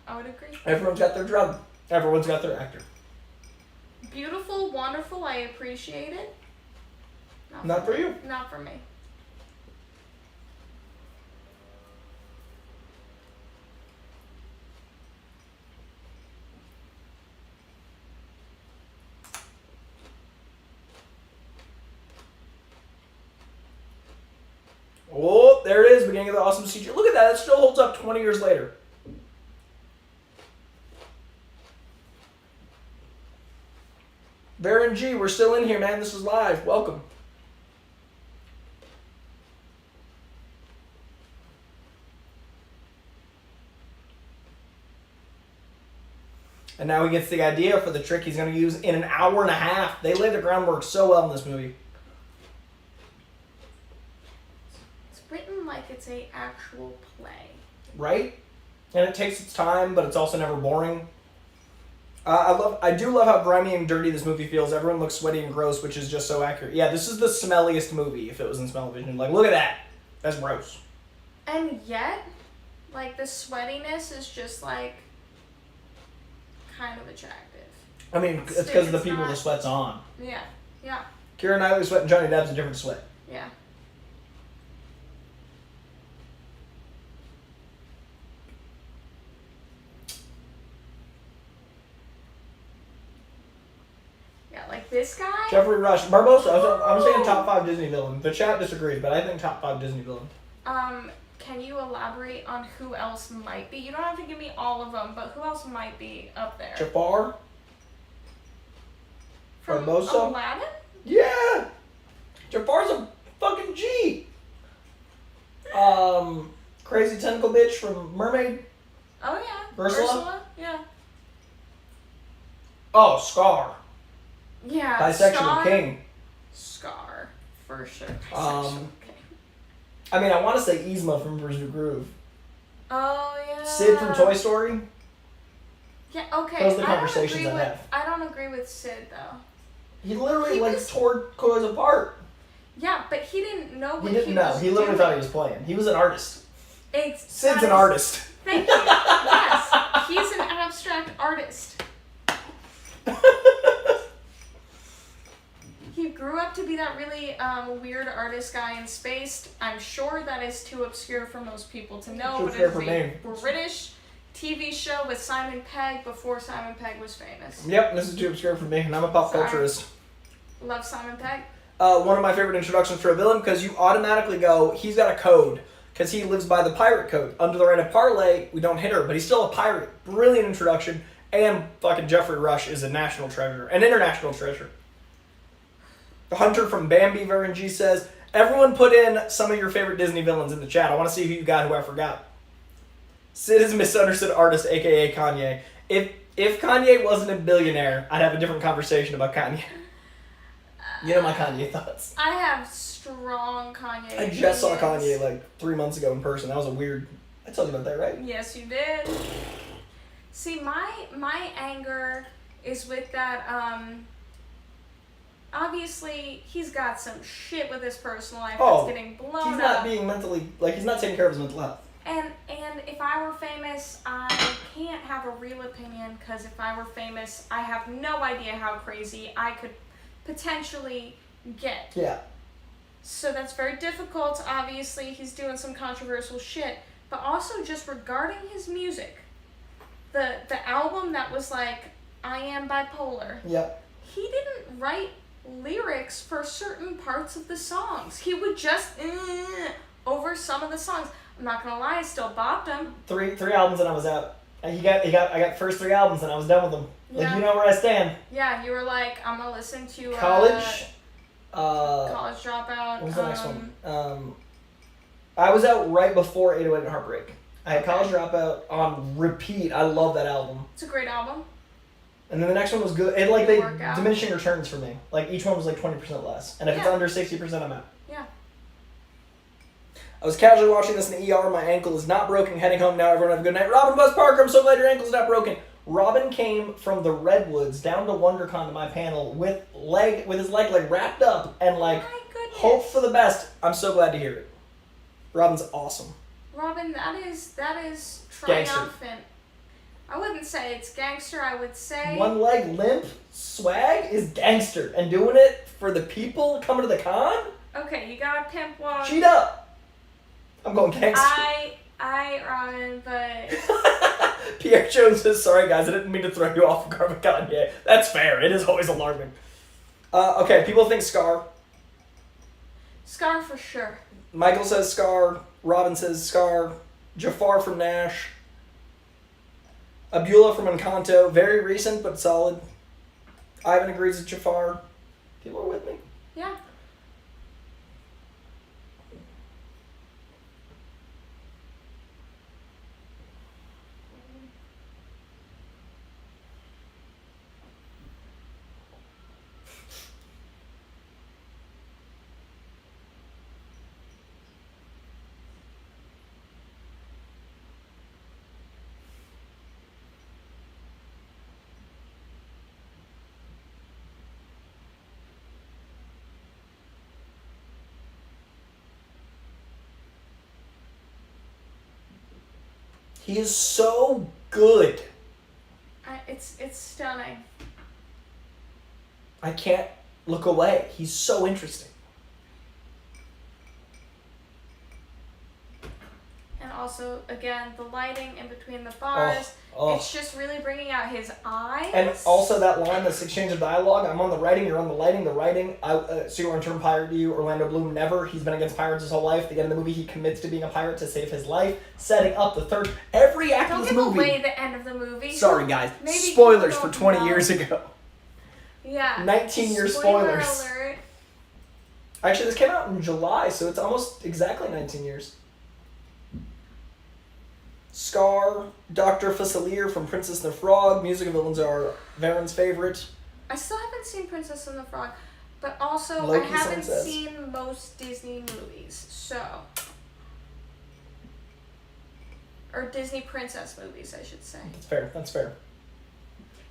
I would agree. Everyone's got their drug. Everyone's got their actor. Beautiful, wonderful, I appreciate it. Not for you. Not for me. Oh, there it is. Beginning of the awesome CG. Look at that. It still holds up 20 years later. Baron G, we're still in here, man. This is live. Welcome. And now he gets the idea for the trick he's going to use in an hour and a half. They laid the groundwork so well in this movie. It's written like it's a actual play. Right? And it takes its time, but it's also never boring. I do love how grimy and dirty this movie feels. Everyone looks sweaty and gross, which is just so accurate. Yeah, this is the smelliest movie if it was in smell-o-vision. Like, look at that. That's gross. And yet, like, the sweatiness is just, like, kind of attractive. I mean, it's because of the people the sweat's on. Yeah, yeah. Keira Knightley's sweat and Johnny Depp's a different sweat. Yeah. Like this guy? Jeffrey Rush. Barbossa. I'm saying top 5 Disney villain. The chat disagrees, but I think top 5 Disney villain. Can you elaborate on who else might be? You don't have to give me all of them, but who else might be up there? Jafar? From Barbossa? Aladdin? Yeah! Jafar's a fucking G! Crazy tentacle bitch from Mermaid? Oh yeah. Ursula? Yeah. Oh, Scar. Yeah. Bisexual King. Scar. For sure. Bisexual King. I mean, I want to say Yzma from Bruce the Groove. Oh, yeah. Sid from Toy Story? Yeah, okay. Those are the conversations I have. I don't agree with Sid, though. He literally, tore toys apart. Yeah, but he didn't know what he didn't know. He literally thought he was playing. He was an artist. Sid's an artist. Thank you. Yes, he's an abstract artist. He grew up to be that really weird artist guy in Spaced. I'm sure that is too obscure for most people to know, but it's a British TV show with Simon Pegg before Simon Pegg was famous. Yep, this is too obscure for me, and I'm a pop culturist. Love Simon Pegg. One of my favorite introductions for a villain, because you automatically go, he's got a code, because he lives by the pirate code. Under the right of parlay, we don't hit her, but he's still a pirate. Brilliant introduction, and fucking Jeffrey Rush is a national treasure, an international treasure. The Hunter from Bambi, Varen G says, everyone put in some of your favorite Disney villains in the chat. I want to see who you got, who I forgot. Sid is a misunderstood artist, a.k.a. Kanye. If Kanye wasn't a billionaire, I'd have a different conversation about Kanye. You know my Kanye thoughts. I have strong Kanye I just saw Kanye like 3 months ago in person. That was a weird... I told you about that, right? Yes, you did. See, my anger is with that... Obviously, he's got some shit with his personal life that's getting blown up. He's not being mentally... Like, he's not taking care of his mental health. And if I were famous, I can't have a real opinion, because if I were famous, I have no idea how crazy I could potentially get. Yeah. So that's very difficult. Obviously, he's doing some controversial shit. But also, just regarding his music, the album that was like, I Am Bipolar. Yep. He didn't write lyrics for certain parts of the songs. He would just over some of the songs. I'm not gonna lie, I still bopped him. Three albums and I was out. I got first 3 albums and I was done with them. Yeah. Like, you know where I stand. Yeah, you were like, I'm gonna listen to College. College Dropout. What was the next one? I was out right before 808 and Heartbreak. I had College Dropout on repeat. I love that album. It's a great album. And then the next one was good. It they diminishing returns for me. Like, each one was like 20% less. And if it's under 60%, I'm out. Yeah. I was casually watching this in the ER. My ankle is not broken. Heading home now. Everyone have a good night. Robin Buzz Parker, I'm so glad your ankle's not broken. Robin came from the Redwoods down to WonderCon to my panel with his leg like wrapped up and like hope for the best. I'm so glad to hear it. Robin's awesome. Robin, that is triumphant. Gangster. I wouldn't say it's gangster. I would say one leg limp swag is gangster, and doing it for the people coming to the con. Okay, you got a pimp walk. Cheat up. I'm going gangster. Robin, but Pierre Jones says, sorry guys, I didn't mean to throw you off guard with Kanye. That's fair. It is always alarming. Okay, people think Scar. Scar for sure. Michael says Scar. Robin says Scar. Jafar from Nash. Abula from Encanto. Very recent, but solid. Ivan agrees with Jafar. People are with me. Yeah. He is so good. It's stunning. I can't look away. He's so interesting. And also, again, the lighting in between the bars. It's just really bringing out his eyes. And also that line, this exchange of dialogue. I'm on the writing, you're on the lighting. The writing, so you want to turn pirate to you. Orlando Bloom, never. He's been against pirates his whole life. At the end of the movie, he commits to being a pirate to save his life. Setting up the third. Every act of this movie. Don't give away the end of the movie. Sorry, guys. Spoilers for 20 years ago. Yeah. 19-year Spoiler spoilers. alert. Actually, this came out in July, so it's almost exactly 19 years. Scar, Dr. Facilier from Princess and the Frog. Music villains are Varen's favorite. I still haven't seen Princess and the Frog, but also Loki, I haven't seen most Disney movies, so... Or Disney princess movies, I should say. That's fair, that's fair.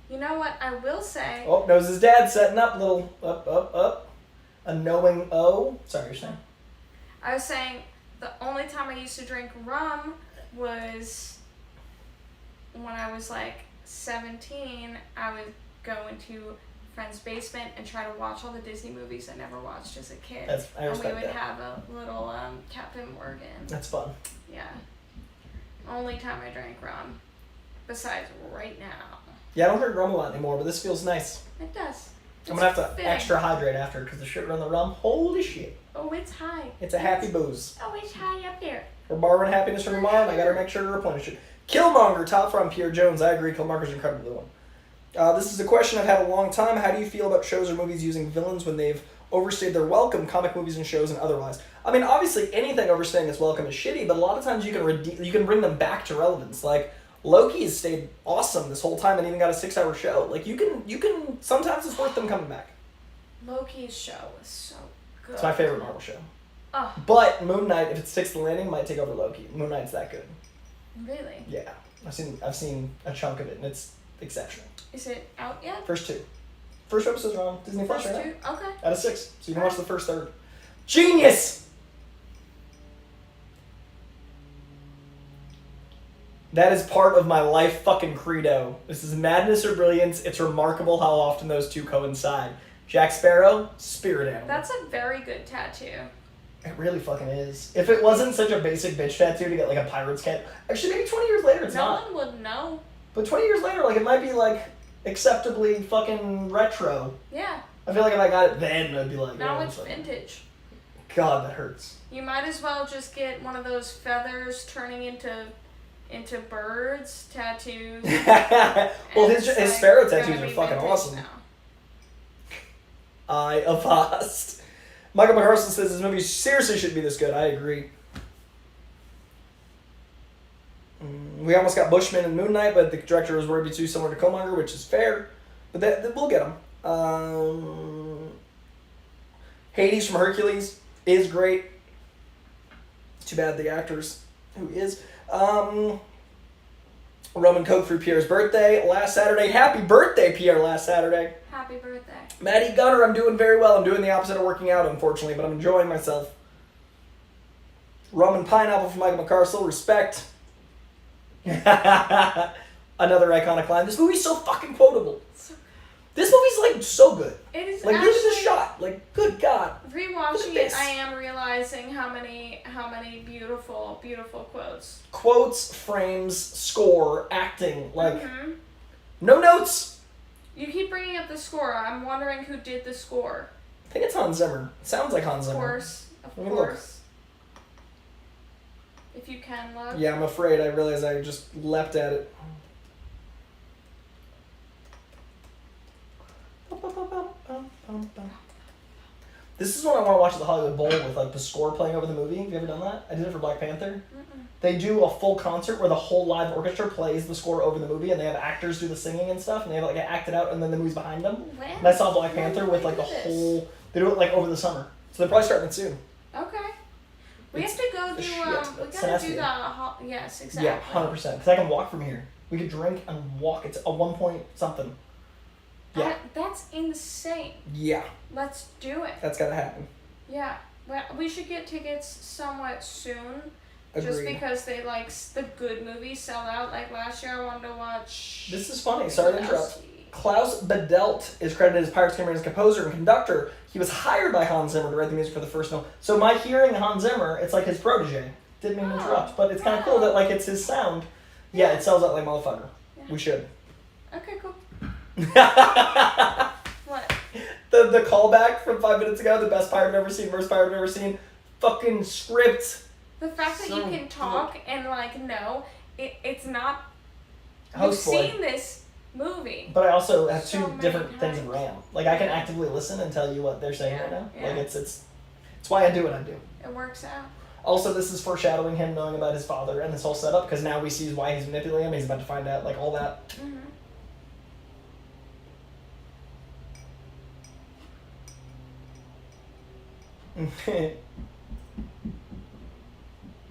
You know what I will say? Oh, knows his dad setting up, little up. A knowing O. Sorry, you're saying? I was saying, the only time I I used to drink rum was when I was like 17. I would go into a friend's basement and try to watch all the Disney movies I never watched as a kid. I respect and we would that. have a little Captain Morgan. That's fun. Yeah. Only time I drank rum. Besides right now. Yeah, I don't drink rum a lot anymore, but this feels nice. It does. I'm gonna have to extra hydrate after because the sugar on the rum, holy shit. Oh, it's high. It's a happy booze. Oh, it's high up there. We're borrowing happiness from your mom. I gotta make sure to replenish it. Killmonger, top from Pierre Jones. I agree. Killmonger's incredibly one. This is a question I've had a long time. How do you feel about shows or movies using villains when they've overstayed their welcome, comic movies and shows and otherwise? I mean, obviously anything overstaying its welcome is shitty, but a lot of times you can bring them back to relevance. Like Loki has stayed awesome this whole time and even got a 6-hour show. Like you can sometimes it's worth them coming back. Loki's show was so good. It's my favorite Marvel show. Oh. But Moon Knight, if it sticks to the landing, might take over Loki. Moon Knight's that good. Really? Yeah, I've seen a chunk of it and it's exceptional. Is it out yet? First 2. First episodes are on Disney Plus right now. First 2? Okay. Out of 6, so you can watch the first third. Genius! That is part of my life fucking credo. This is madness or brilliance. It's remarkable how often those two coincide. Jack Sparrow, spirit animal. That's a very good tattoo. It really fucking is. If it wasn't such a basic bitch tattoo to get like a pirate's cat, actually maybe 20 years later it's not. No one would know. But 20 years later, like it might be like acceptably fucking retro. Yeah. I feel like if I got it then, I'd be like, Now yeah, it's fucking... vintage. God, that hurts. You might as well just get one of those feathers turning into birds tattoos. Well, his like, sparrow tattoos gonna are be fucking vintage awesome. now. I avast. Michael McCarstle says this movie seriously should be this good. I agree. We almost got Bushman and Moon Knight, but the director was worried to be too similar to Killmonger, which is fair. But we'll get them. Hades from Hercules is great. Too bad the actors who is. Roman Coke for Pierre's birthday last Saturday. Happy birthday, Pierre, last Saturday. Happy birthday. Maddie Gunner, I'm doing very well. I'm doing the opposite of working out, unfortunately, but I'm enjoying myself. Rum and Pineapple from Michael McCarstle, respect. Another iconic line. This movie's so fucking quotable. This movie's like so good. It is like actually, this is a shot. Like good God. Rewatching it, I am realizing how many beautiful quotes. Quotes, frames, score, acting. Like no notes. You keep bringing up the score. I'm wondering who did the score. I think it's Hans Zimmer. It sounds like Hans Zimmer. Of Let me course. If you can look. Yeah, I'm afraid. I realized I just leapt at it. This is what I want to watch at the Hollywood Bowl with like the score playing over the movie. Have you ever done that? I did it for Black Panther. They do a full concert where the whole live orchestra plays the score over the movie, and they have actors do the singing and stuff, and they have like act it out, and then the movie's behind them. When? And I saw Black Panther with like the whole. They do it like over the summer, so they're probably starting it soon. Okay. We have to go do. We gotta do the. Yes, exactly. Yeah, 100%. Because I can walk from here. We could drink and walk. It's a 1 point something. Yeah. That's insane. Yeah. Let's do it. That's gotta happen. Yeah. Well, we should get tickets somewhat soon. Agreed. Just because they like the good movies sell out. Like last year, I wanted to watch. This is funny. Sorry to interrupt. Klaus Badelt is credited as Pirates Caribbean's composer and conductor. He was hired by Hans Zimmer to write the music for the first film. So my hearing Hans Zimmer, it's like his protege. Didn't mean to interrupt, but it's kind of cool that like it's his sound. Yeah, it sells out like motherfucker. Yeah. We should. Okay, cool. What? The callback from 5 minutes ago, the best pirate I've ever seen, worst pirate I've ever seen. Fucking script. The fact that you can talk and like know it's not. Host You've boy. seen this movie. But I also have so two different times. things of RAM. Like I can actively listen and tell you what they're saying right now. Yeah. Like it's why I do what I do. It works out. Also, this is foreshadowing him knowing about his father and this whole setup because now we see why he's manipulating him. He's about to find out like all that.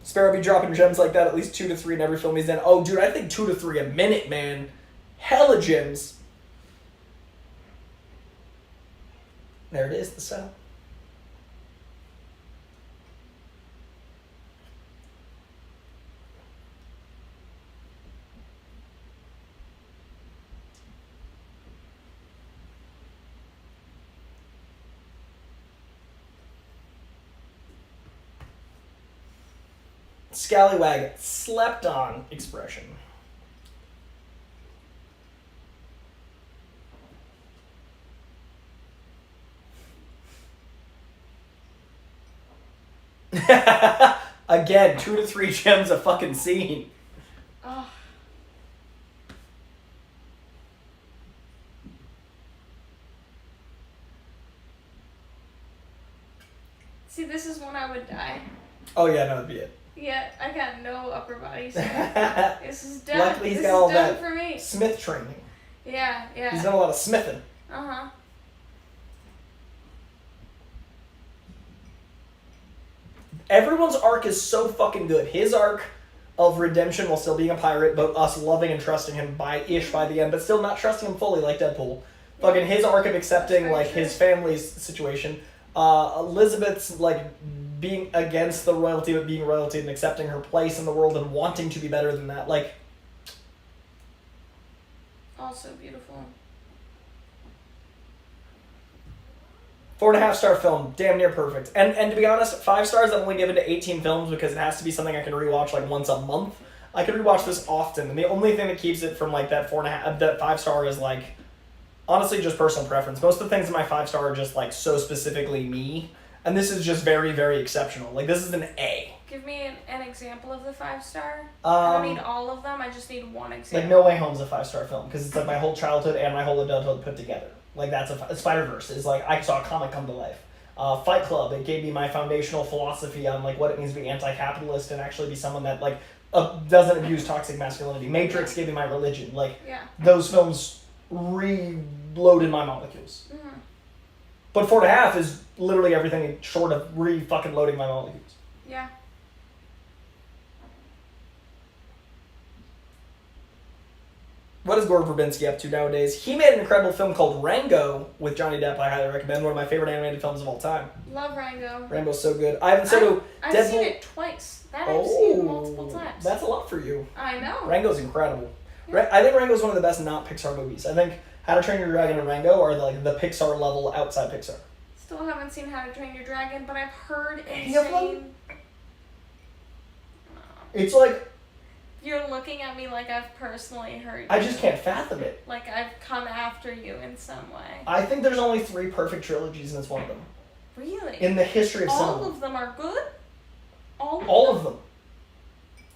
Sparrow be dropping gems like that, at least 2 to 3 in every film he's in. Oh, dude, I think 2 to 3 a minute, man. Hella gems. There it is, the setup. scallywag, slept on expression. Again, 2 to 3 gems a fucking scene. Oh. See, this is when I would die. Oh yeah, no, that'd be it. Yeah, I got no upper body strength. This is done. Luckily he's this got all is done that for me. Smith training. Yeah. He's done a lot of smithing. Uh-huh. Everyone's arc is so fucking good. His arc of redemption while still being a pirate, but us loving and trusting him by the end, but still not trusting him fully like Deadpool. Fucking his arc of accepting like his family's situation. Elizabeth's like being against the royalty but being royalty and accepting her place in the world and wanting to be better than that. Like, also beautiful. 4.5-star film, damn near perfect. And to be honest, 5 stars I've only given to 18 films because it has to be something I can rewatch like once a month. I can rewatch this often, and the only thing that keeps it from like that 5-star is like honestly just personal preference. Most of the things in my 5-star are just like so specifically me, and this is just very, very exceptional. Like this is an A. Give me an example of the 5-star. I don't need all of them. I just need one example. Like No Way Home's a 5-star film because it's like my whole childhood and my whole adulthood put together. Like that's Spider-Verse is like I saw a comic come to life. Fight Club, it gave me my foundational philosophy on like what it means to be anti-capitalist and actually be someone that like doesn't abuse toxic masculinity. Matrix gave me my religion. Like those films reloaded my molecules. Mm-hmm. But 4.5 is literally everything short of fucking loading my molecules. Yeah. What is Gore Verbinski up to nowadays? He made an incredible film called Rango with Johnny Depp. I highly recommend. One of my favorite animated films of all time. Love Rango. Rango's so good. I've seen it twice. I've seen multiple times. That's a lot for you. I know. Rango's incredible. Yeah. I think Rango's one of the best not Pixar movies. I think How to Train Your Dragon and Rango are like the Pixar level outside Pixar. Still haven't seen How to Train Your Dragon, but I've heard Any of them? insane. It's like you're looking at me like I've personally hurt you. I just can't fathom it. Like I've come after you in some way. I think there's only 3 perfect trilogies and it's one of them. Really? In the history of cinema. All of them are good? All of them.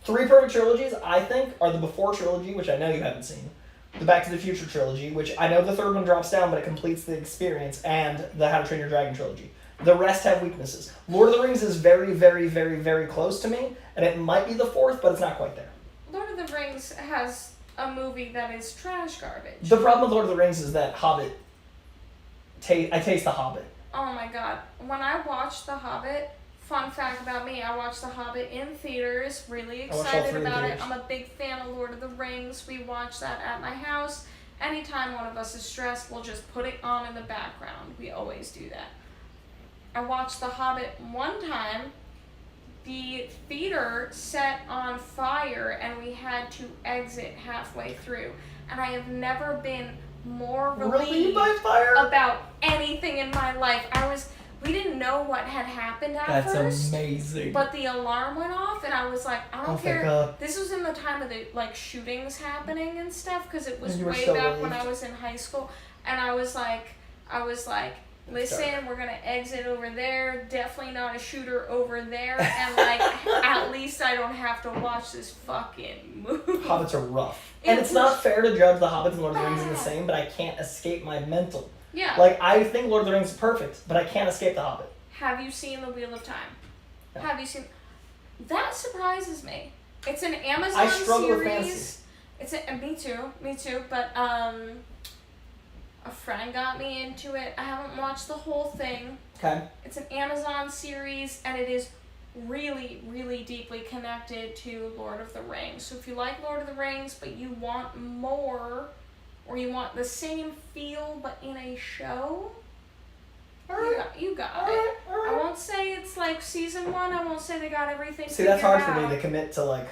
3 perfect trilogies, I think, are the Before trilogy, which I know you haven't seen. The Back to the Future trilogy, which I know the 3rd one drops down, but it completes the experience, and the How to Train Your Dragon trilogy. The rest have weaknesses. Lord of the Rings is very, very, very, very close to me, and it might be the 4th, but it's not quite there. Lord of the Rings has a movie that is trash garbage. The problem with Lord of the Rings is that Hobbit... I taste the Hobbit. Oh my god. When I watched The Hobbit, fun fact about me, I watched The Hobbit in theaters, really excited about it. I'm a big fan of Lord of the Rings. We watch that at my house. Anytime one of us is stressed, we'll just put it on in the background. We always do that. I watched The Hobbit one time. The theater set on fire and we had to exit halfway through. And I have never been more relieved by fire? About anything in my life. We didn't know what had happened at first. That's amazing. But the alarm went off and I was like, I don't care. God. This was in the time of the shootings happening and stuff because it was way so back relieved. when I was in high school. And I was like, listen, we're gonna exit over there. Definitely not a shooter over there. And at least I don't have to watch this fucking movie. Hobbits are rough. And it's not fair to judge the Hobbits and Lord of the Rings in the same, but I can't escape my mental. Yeah. I think Lord of the Rings is perfect, but I can't escape the Hobbit. Have you seen The Wheel of Time? No. Have you seen... That surprises me. It's an Amazon I struggle series. with fantasy. Me too, but a friend got me into it. I haven't watched the whole thing. Okay. It's an Amazon series, and it is really, really deeply connected to Lord of the Rings. So if you like Lord of the Rings, but you want more, or you want the same feel, but in a show, you got it. I won't say it's like season 1. I won't say they got everything See, that's hard for out. me to commit to,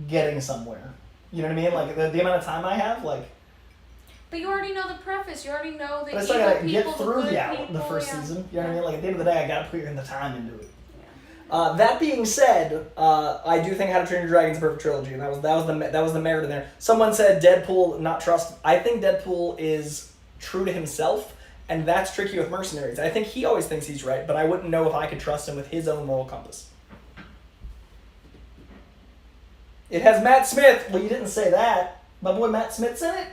getting somewhere. You know what I mean? The amount of time I have, But you already know the preface. You already know the But I evil still gotta people, get through the good people. the first season. You know what I mean? At the end of the day, I gotta put in the time into it. That being said, I do think How to Train Your Dragon is a perfect trilogy, and that was the merit in there. Someone said Deadpool not trust. I think Deadpool is true to himself, and that's tricky with Mercenaries. I think he always thinks he's right, but I wouldn't know if I could trust him with his own moral compass. It has Matt Smith. Well, you didn't say that. My boy Matt Smith's in it.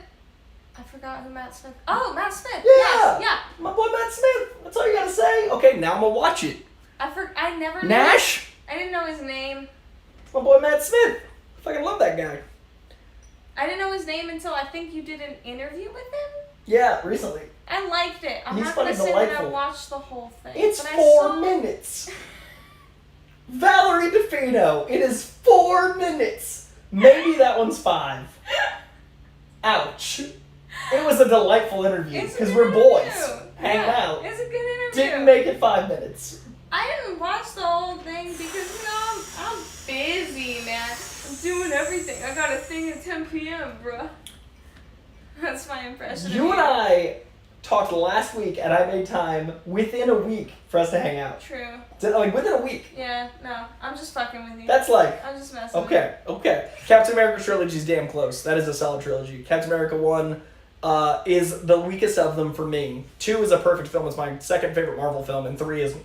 I forgot who Matt Smith. Oh, Matt Smith. Yeah, yes, yeah. My boy Matt Smith. That's all you gotta say. Okay, now I'm gonna watch it. I never knew. Nash. I didn't know his name. My boy Matt Smith. I fucking love that guy. I didn't know his name until I think you did an interview with him. Yeah, recently. I liked it. I'm He's not gonna say delightful. that I watched the whole thing. It's but 4 minutes. Valerie DeFino. It is 4 minutes. Maybe that one's 5. Ouch. It was a delightful interview because we're boys hanging out. It's a good interview. Didn't make it 5 minutes. I didn't watch the whole thing because I'm busy, man. I'm doing everything. I got a thing at 10 p.m., bruh. That's my impression. You and I talked last week, and I made time within a week for us to hang out. True. Like within a week. Yeah, no, I'm just fucking with you. That's like. I'm just messing with you. Okay. Captain America trilogy is damn close. That is a solid trilogy. Captain America 1 is the weakest of them for me. 2 is a perfect film. It's my second favorite Marvel film, and 3 is.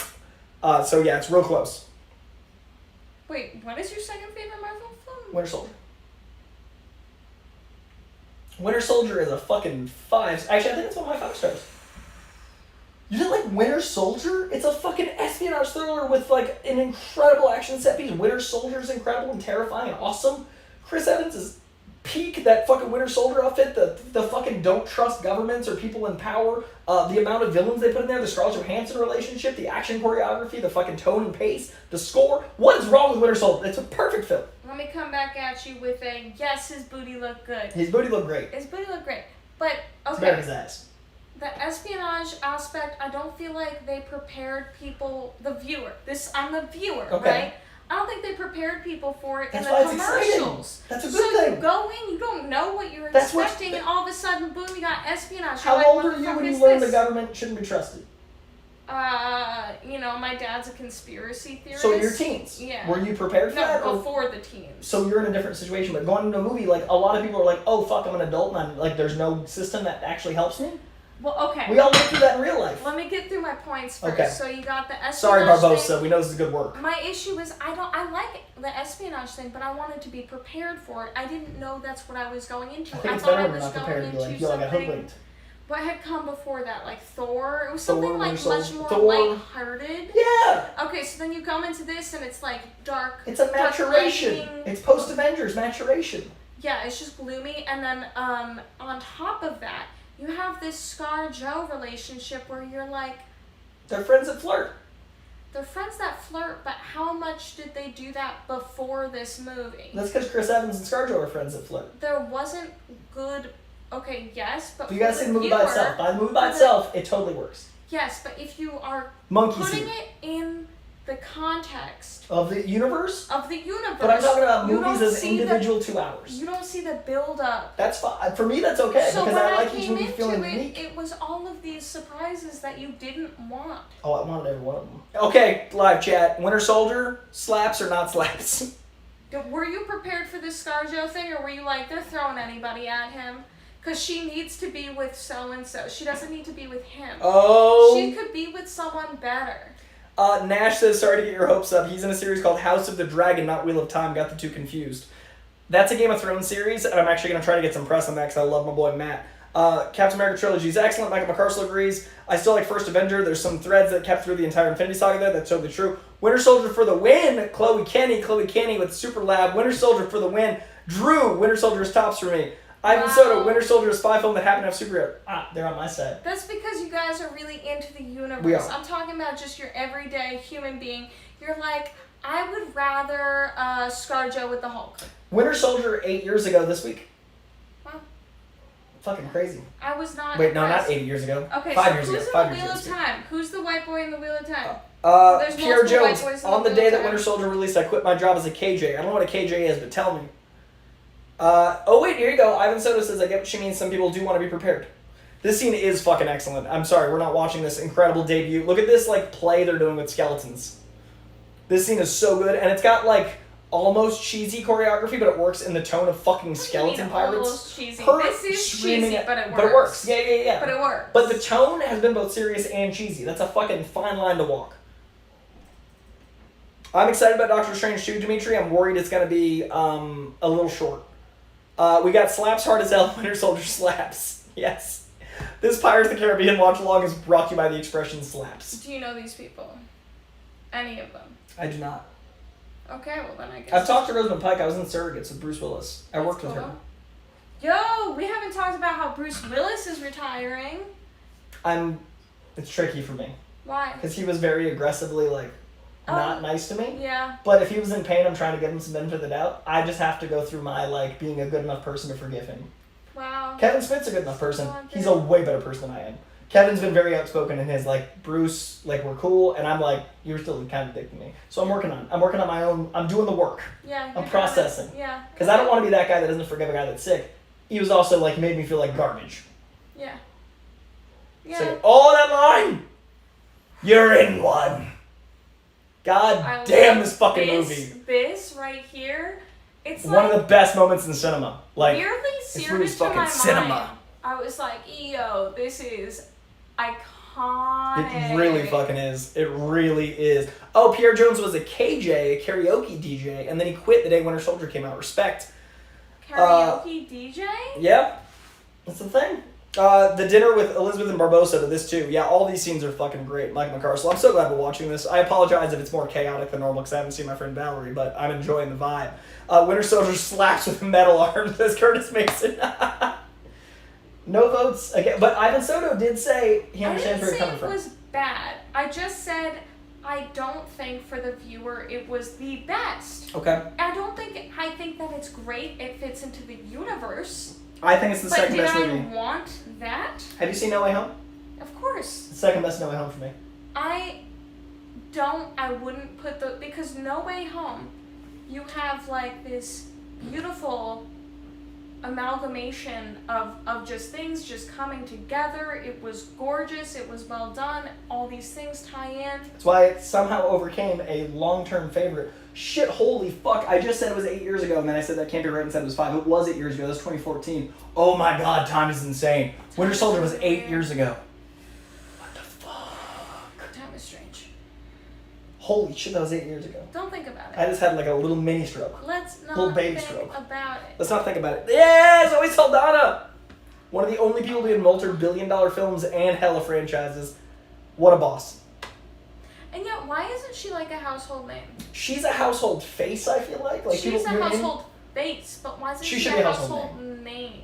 So yeah, it's real close. Wait, what is your second favorite Marvel film? Winter Soldier. Winter Soldier is a fucking 5. Actually, I think it's one of my 5 stars. You didn't like Winter Soldier? It's a fucking espionage thriller with like an incredible action set piece. Winter Soldier is incredible and terrifying and awesome. Chris Evans is peak that fucking Winter Soldier outfit. The fucking don't trust governments or people in power. The amount of villains they put in there. The Scarlett Johansson relationship. The action choreography. The fucking tone and pace. The score. What is wrong with Winter Soldier? It's a perfect film. Let me come back at you with a yes, his booty looked good. His booty looked great. His booty looked great. But, okay. It's better than his ass. The espionage aspect, I don't feel like they prepared people, the viewer. I'm the viewer, right? I don't think they prepared people for it in the commercials. That's a good thing. You go in, you don't know what you're expecting, and all of a sudden, boom, you got espionage. How old are you when you learn the government shouldn't be trusted? My dad's a conspiracy theorist. So you're teens. Yeah. Were you prepared for that? No, before the teens. So you're in a different situation, but going into a movie, like, a lot of people are like, oh, fuck, I'm an adult, and I'm, like, there's no system that actually helps me? Well, okay. We all went through that in real life. Let me get through my points first. Okay. So you got the espionage Sorry, Barbosa. thing. We know this is good work. My issue is I like the espionage thing, but I wanted to be prepared for it. I didn't know that's what I was going into. I think it's thought better I when was you're not going prepared. into You feel like I something. hoodwinked. What had come before that? Like Thor? It was Thor, something like much more Thor. lighthearted. Yeah. Okay, so then you come into this and it's like dark. It's a maturation. lightning. It's post-Avengers maturation. Yeah, it's just gloomy. And then on top of that, you have this Scar-Joe relationship where you're like... They're friends that flirt. They're friends that flirt, but how much did they do that before this movie? That's because Chris Evans and ScarJo are friends that flirt. There wasn't good... Okay, yes, but... But you gotta see the movie by itself. By the movie by itself, it totally works. Yes, but if you are Monkey putting suit. it in the context... Of the universe? Of the universe. But I'm talking about you movies don't as see individual 2 hours. You don't see the build-up. That's fine. For me, that's okay. So because when I like came each movie feeling into unique. it was all of these surprises that you didn't want. Oh, I wanted every one of them. Okay, live chat. Winter Soldier, slaps or not slaps? Were you prepared for this ScarJo thing, or were you like, they're throwing anybody at him? Because she needs to be with so-and-so. She doesn't need to be with him. Oh. She could be with someone better. Nash says, sorry to get your hopes up. He's in a series called House of the Dragon, not Wheel of Time. Got the two confused. That's a Game of Thrones series, and I'm actually going to try to get some press on that because I love my boy Matt. Captain America Trilogy is excellent. Michael McCarstle agrees. I still like First Avenger. There's some threads that kept through the entire Infinity Saga there. That's totally true. Winter Soldier for the win. Chloe Kenny with Super Lab. Winter Soldier for the win. Drew, Winter Soldier is tops for me. Ivan Soto, Winter Soldier, a spy film that happened to have superhero. They're on my side. That's because you guys are really into the universe. We are. I'm talking about just your everyday human being. You're like, I would rather ScarJo with the Hulk. Winter Soldier 8 years ago this week. Wow. Fucking crazy. I was not Wait, no, impressed. not 8 years ago. Okay, 5 so years who's ago. in 5 the years Wheel ago. of Time? Who's the white boy in the Wheel of Time? There's Pierre multiple white Jones. boys in On the Wheel day of that Time. Winter Soldier released, I quit my job as a KJ. I don't know what a KJ is, but tell me. Oh wait, here you go. Ivan Soto says, I get what she means. Some people do want to be prepared. This scene is fucking excellent. I'm sorry, we're not watching this incredible debut. Look at this like play they're doing with skeletons. This scene is so good, and it's got like almost cheesy choreography, but it works in the tone of fucking skeleton pirates. Almost cheesy. Her this is cheesy, but it works. But it works. Yeah. But it works. But the tone has been both serious and cheesy. That's a fucking fine line to walk. I'm excited about Doctor Strange 2, Dimitri. I'm worried it's going to be a little short. We got Slaps Hard as Hell, Winter Soldier Slaps. Yes. This Pirates of the Caribbean watch-along is brought to you by the expression slaps. Do you know these people? Any of them? I do not. Okay, well then I guess. I've talked to Rosamund Pike. I was in Surrogates with Bruce Willis. I worked with her. Yo, we haven't talked about how Bruce Willis is retiring. It's tricky for me. Why? Because he was very aggressively, not nice to me. Yeah. But if he was in pain, I'm trying to give him some benefit of the doubt. I just have to go through my, being a good enough person to forgive him. Wow. Kevin Smith's a good enough person. He's a way better person than I am. Kevin's been very outspoken in his, Bruce, we're cool, and I'm you were still kind of a dick to me. So I'm working on my own, I'm doing the work. Yeah. I'm processing. Yeah. Because I don't want to be that guy that doesn't forgive a guy that's sick. He was also, made me feel like garbage. Yeah. Yeah. So, that line! You're in one! God damn this fucking movie. This right here, it's one of the best moments in cinema. Weirdly seared into my cinema. mind. I was like, yo, this is iconic. It really fucking is. It really is. Oh, Pierre Jones was a KJ, a karaoke DJ, and then he quit the day Winter Soldier came out. Respect. Karaoke DJ? Yeah. That's the thing. The dinner with Elizabeth and Barbosa to this too. Yeah, all these scenes are fucking great. Mike McCarstle. I'm so glad we're watching this. I apologize if it's more chaotic than normal because I haven't seen my friend Valerie, but I'm enjoying the vibe. Winter Soldier slaps with metal arms as Curtis Mason. No votes again, but Ivan Soto did say he understands where you're coming from. I didn't say it was bad. I just said I don't think for the viewer it was the best. Okay. I think that it's great. It fits into the universe. I think it's the second best movie. But did I want that? Have you seen No Way Home? Of course. The second best No Way Home for me. I wouldn't put because No Way Home, you have this beautiful amalgamation of just things just coming together. It was gorgeous. It was well done. All these things tie in. That's why it somehow overcame a long-term favorite. Shit, holy fuck. I just said it was 8 years ago, and then I said that can't be right and said it was 5. It was 8 years ago. That's 2014. Oh my god, time is insane. Winter Soldier was 8 years ago. What the fuck? Time is strange. Holy shit, that was 8 years ago. Don't think about it. I just had a little mini stroke. Let's not little baby think stroke. about it. Let's not think about it. Yeah, Zoe Saldana! One of the only people to be in multi-billion-dollar films and hella franchises. What a boss. And yet, why isn't she a household name? She's a household face, I feel like. She's a household face, but why isn't she a household name?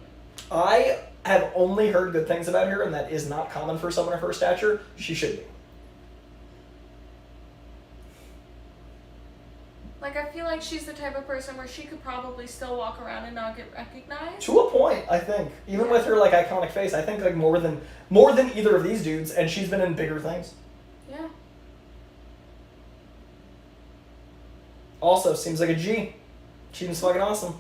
I have only heard good things about her, and that is not common for someone of her stature. She should be. I feel like she's the type of person where she could probably still walk around and not get recognized. To a point, I think. Even with her iconic face, I think more than either of these dudes, and she's been in bigger things. Yeah. Also, seems like a G. Seems fucking awesome.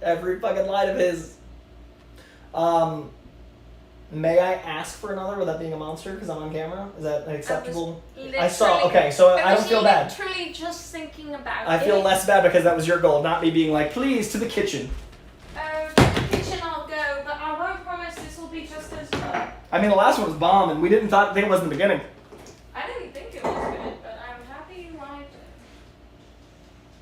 Every fucking line of his. May I ask for another without being a monster because I'm on camera? Is that acceptable? I saw. Okay, so I don't feel bad. Literally just thinking about it. I feel less bad because that was your goal, not me being please, to the kitchen. To the kitchen I'll go, but I won't promise this will be just as good. I mean, the last one was bomb, and we didn't think it was in the beginning. I didn't think it was good, but I'm happy you liked it.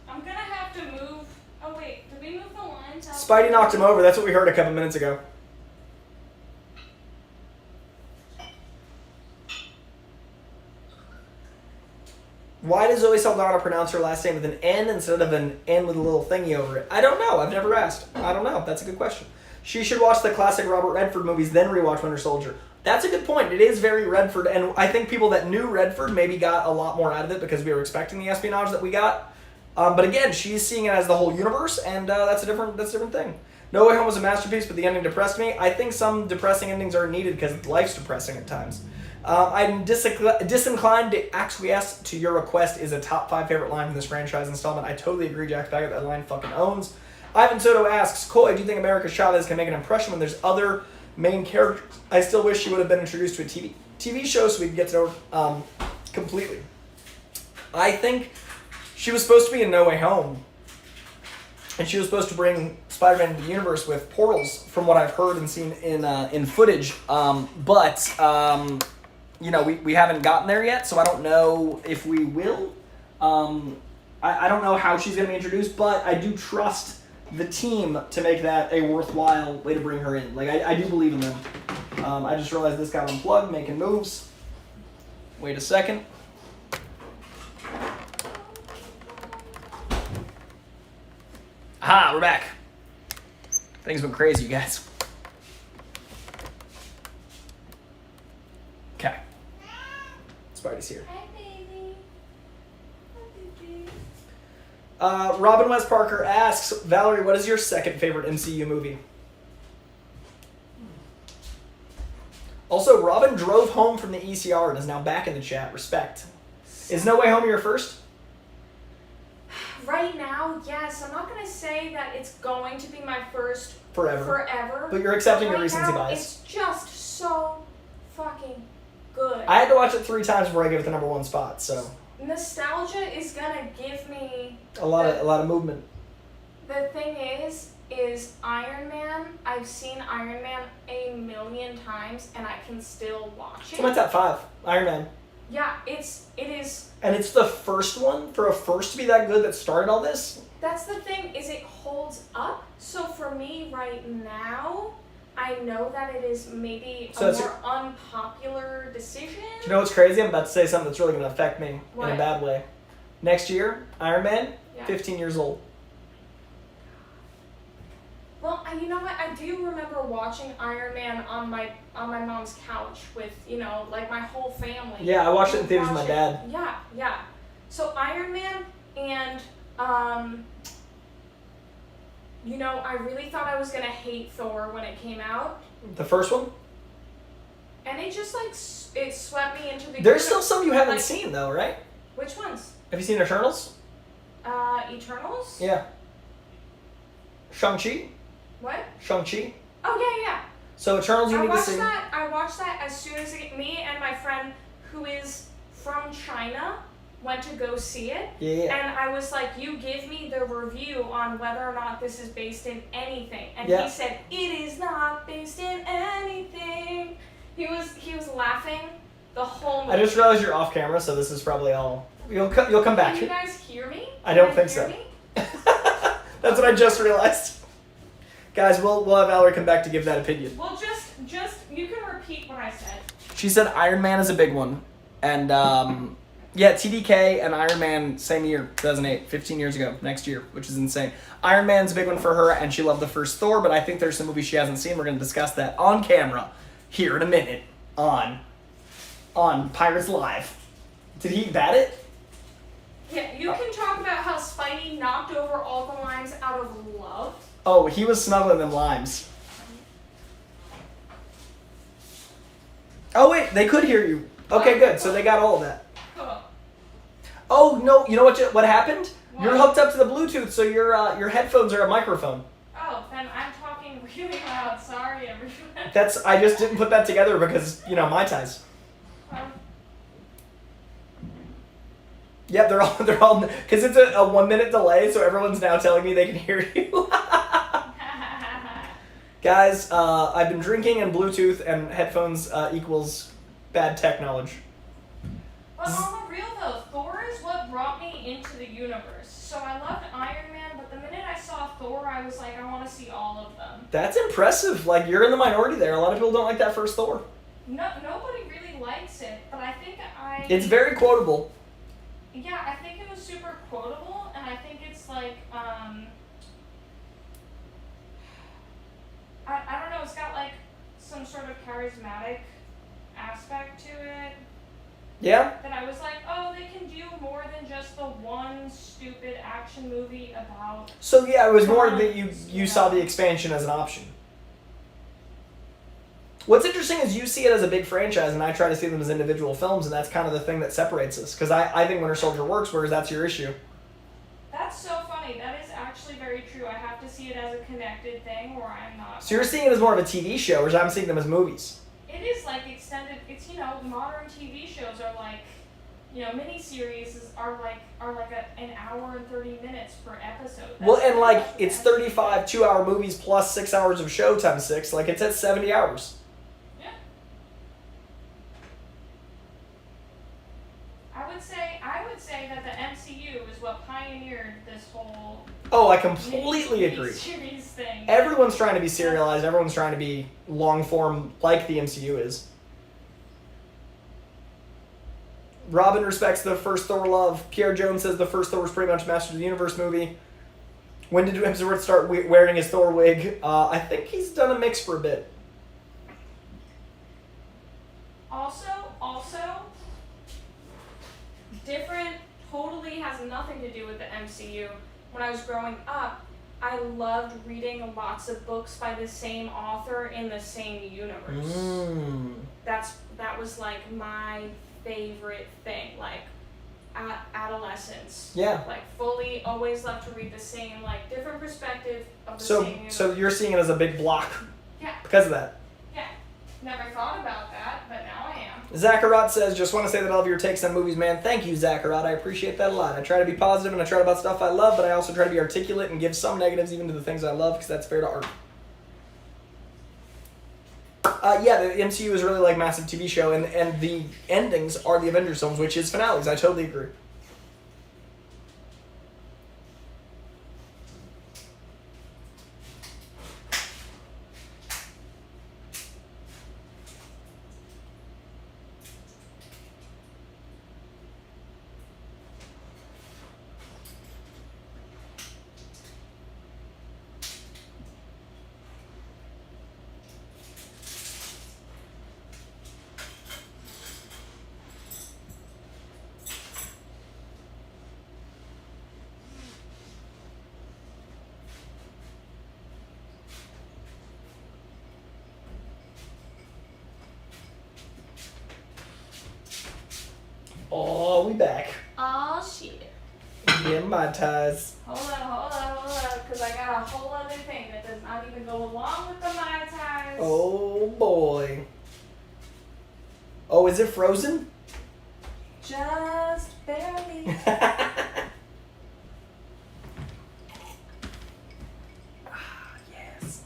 I'm gonna have to move. Oh wait, did we move the lines out? Spidey knocked him over. That's what we heard a couple minutes ago. Why does Zoe Saldana pronounce her last name with an N instead of an N with a little thingy over it? I don't know. I've never asked. I don't know. That's a good question. She should watch the classic Robert Redford movies, then rewatch Winter Soldier. That's a good point. It is very Redford, and I think people that knew Redford maybe got a lot more out of it because we were expecting the espionage that we got. But again, she's seeing it as the whole universe, and that's a different thing. No Way Home was a masterpiece, but the ending depressed me. I think some depressing endings are needed because life's depressing at times. I'm disinclined to acquiesce to your request is a top 5 favorite line from this franchise installment. I totally agree, Jack Baggett. That line fucking owns. Ivan Soto asks, Coy, do you think America Chavez can make an impression when there's other main characters? I still wish she would have been introduced to a TV. TV show so we can get to know her completely. I think she was supposed to be in No Way Home. And she was supposed to bring Spider-Man into the universe with portals, from what I've heard and seen in footage. But we haven't gotten there yet, so I don't know if we will. I don't know how she's going to be introduced, but I do trust the team to make that a worthwhile way to bring her in. Like, I do believe in them. I just realized this got unplugged, making moves. Wait a second. Aha, we're back. Things went crazy, you guys. Okay. Spidey's here. Hi, baby. Hi, baby. Robin West Parker asks, Valerie, what is your second favorite MCU movie? Also, Robin drove home from the ECR and is now back in the chat. Respect. Is No Way Home your first? Right now, yes. I'm not going to say that it's going to be my first forever. But you're accepting your right recency now, bias. It's just so fucking good. I had to watch it 3 times before I gave it the number 1 spot, so. Nostalgia is going to give me... A lot of movement. The thing is Iron Man, I've seen Iron Man a million times, and I can still watch it. It's my top 5. Iron Man. Yeah, it is. And it's the first one, for a first to be that good that started all this? That's the thing, is it holds up. So for me right now, I know that it is maybe a more unpopular decision. Do you know what's crazy? I'm about to say something that's really going to affect me What? in a bad way. Next year, Iron Man, Yeah. 15 years old. Well, you know what? I do remember watching Iron Man on my mom's couch with, like my whole family. Yeah, I watched it in theaters with my dad. Yeah. So Iron Man and, I really thought I was going to hate Thor when it came out. The first one? And it just, it swept me into the... There's still some you haven't seen, though, right? Which ones? Have you seen Eternals? Eternals? Yeah. Shang-Chi? What? Shang-Chi? Oh, yeah. So Eternals you need to see. I watched that as soon as me and my friend who is from China went to go see it. Yeah. And I was like, you give me the review on whether or not this is based in anything. And he said, it is not based in anything. He was laughing the whole movie. I just realized you're off camera, so this is probably all... You'll come back. Can you guys hear me? I don't think so. That's what I just realized. Guys, we'll have Valerie come back to give that opinion. Well, just you can repeat what I said. She said Iron Man is a big one. And, TDK and Iron Man, same year, 2008, 15 years ago, next year, which is insane. Iron Man's a big one for her, and she loved the first Thor, but I think there's some movies she hasn't seen. We're going to discuss that on camera here in a minute on Pirates Live. Did he bat it? Yeah, you can talk about how Spidey knocked over all the limes out of love. Oh, he was snuggling them limes. Oh, wait, they could hear you. Okay, good. So they got all of that. Cool. Oh, no, you know what happened? What? You're hooked up to the Bluetooth, so your headphones are a microphone. Oh, then I'm talking really loud. Sorry, everyone. I just didn't put that together because, my ties. Yep, they're all, because it's a 1 minute delay, so everyone's now telling me they can hear you. Guys, I've been drinking and Bluetooth and headphones equals bad tech knowledge. But on the real though, Thor is what brought me into the universe. So I loved Iron Man, but the minute I saw Thor, I was like, I want to see all of them. That's impressive. Like, you're in the minority there. A lot of people don't like that first Thor. No, nobody really likes it, but I think It's very quotable. Yeah, I think it was super quotable, and I think it's like, I don't know, it's got like some sort of charismatic aspect to it. Yeah? That I was like, oh, they can do more than just the one stupid action movie about... So yeah, it was more that you saw the expansion as an option. What's interesting is you see it as a big franchise, and I try to see them as individual films, and that's kind of the thing that separates us. Because I think Winter Soldier works, whereas that's your issue. That's so funny. That is actually very true. I have to see it as a connected thing, or I'm not. So you're seeing it as more of a TV show, whereas I'm seeing them as movies. It it is like extended. It's modern TV shows are like, miniseries are like an hour and 30 minutes per episode. Well, and like it's 35 2-hour movies plus 6 hours of show times 6. Like it's at 70 hours. Yeah. I would say that the MCU is what pioneered this whole. Oh, I completely agree. Series thing. Everyone's trying to be serialized. Everyone's trying to be long form like the MCU is. Robin respects the first Thor love. Pierre Jones says the first Thor was pretty much Master of the Universe movie. When did Hemsworth start wearing his Thor wig? I think he's done a mix for a bit. Also, different, totally has nothing to do with the MCU. When I was growing up, I loved reading lots of books by the same author in the same universe. That was like my favorite thing, like adolescence. Yeah. Like fully always loved to read the same, like different perspective of the same universe. So you're seeing it as a big block. Yeah. Because of that. Yeah. Never thought about that, but now I am. Zacharat says, just want to say that I love your takes on movies, man. Thank you, Zacharat. I appreciate that a lot. I try to be positive and I try about stuff I love, but I also try to be articulate and give some negatives even to the things I love because that's fair to art. Yeah, the MCU is really like massive TV show, and the endings are the Avengers films, which is finales. I totally agree. Oh, we back. Oh, shit. Yeah, my ties. Hold on, because I got a whole other thing that does not even go along with the Mai Tais. Oh, boy. Oh, is it frozen? Just barely. Yes.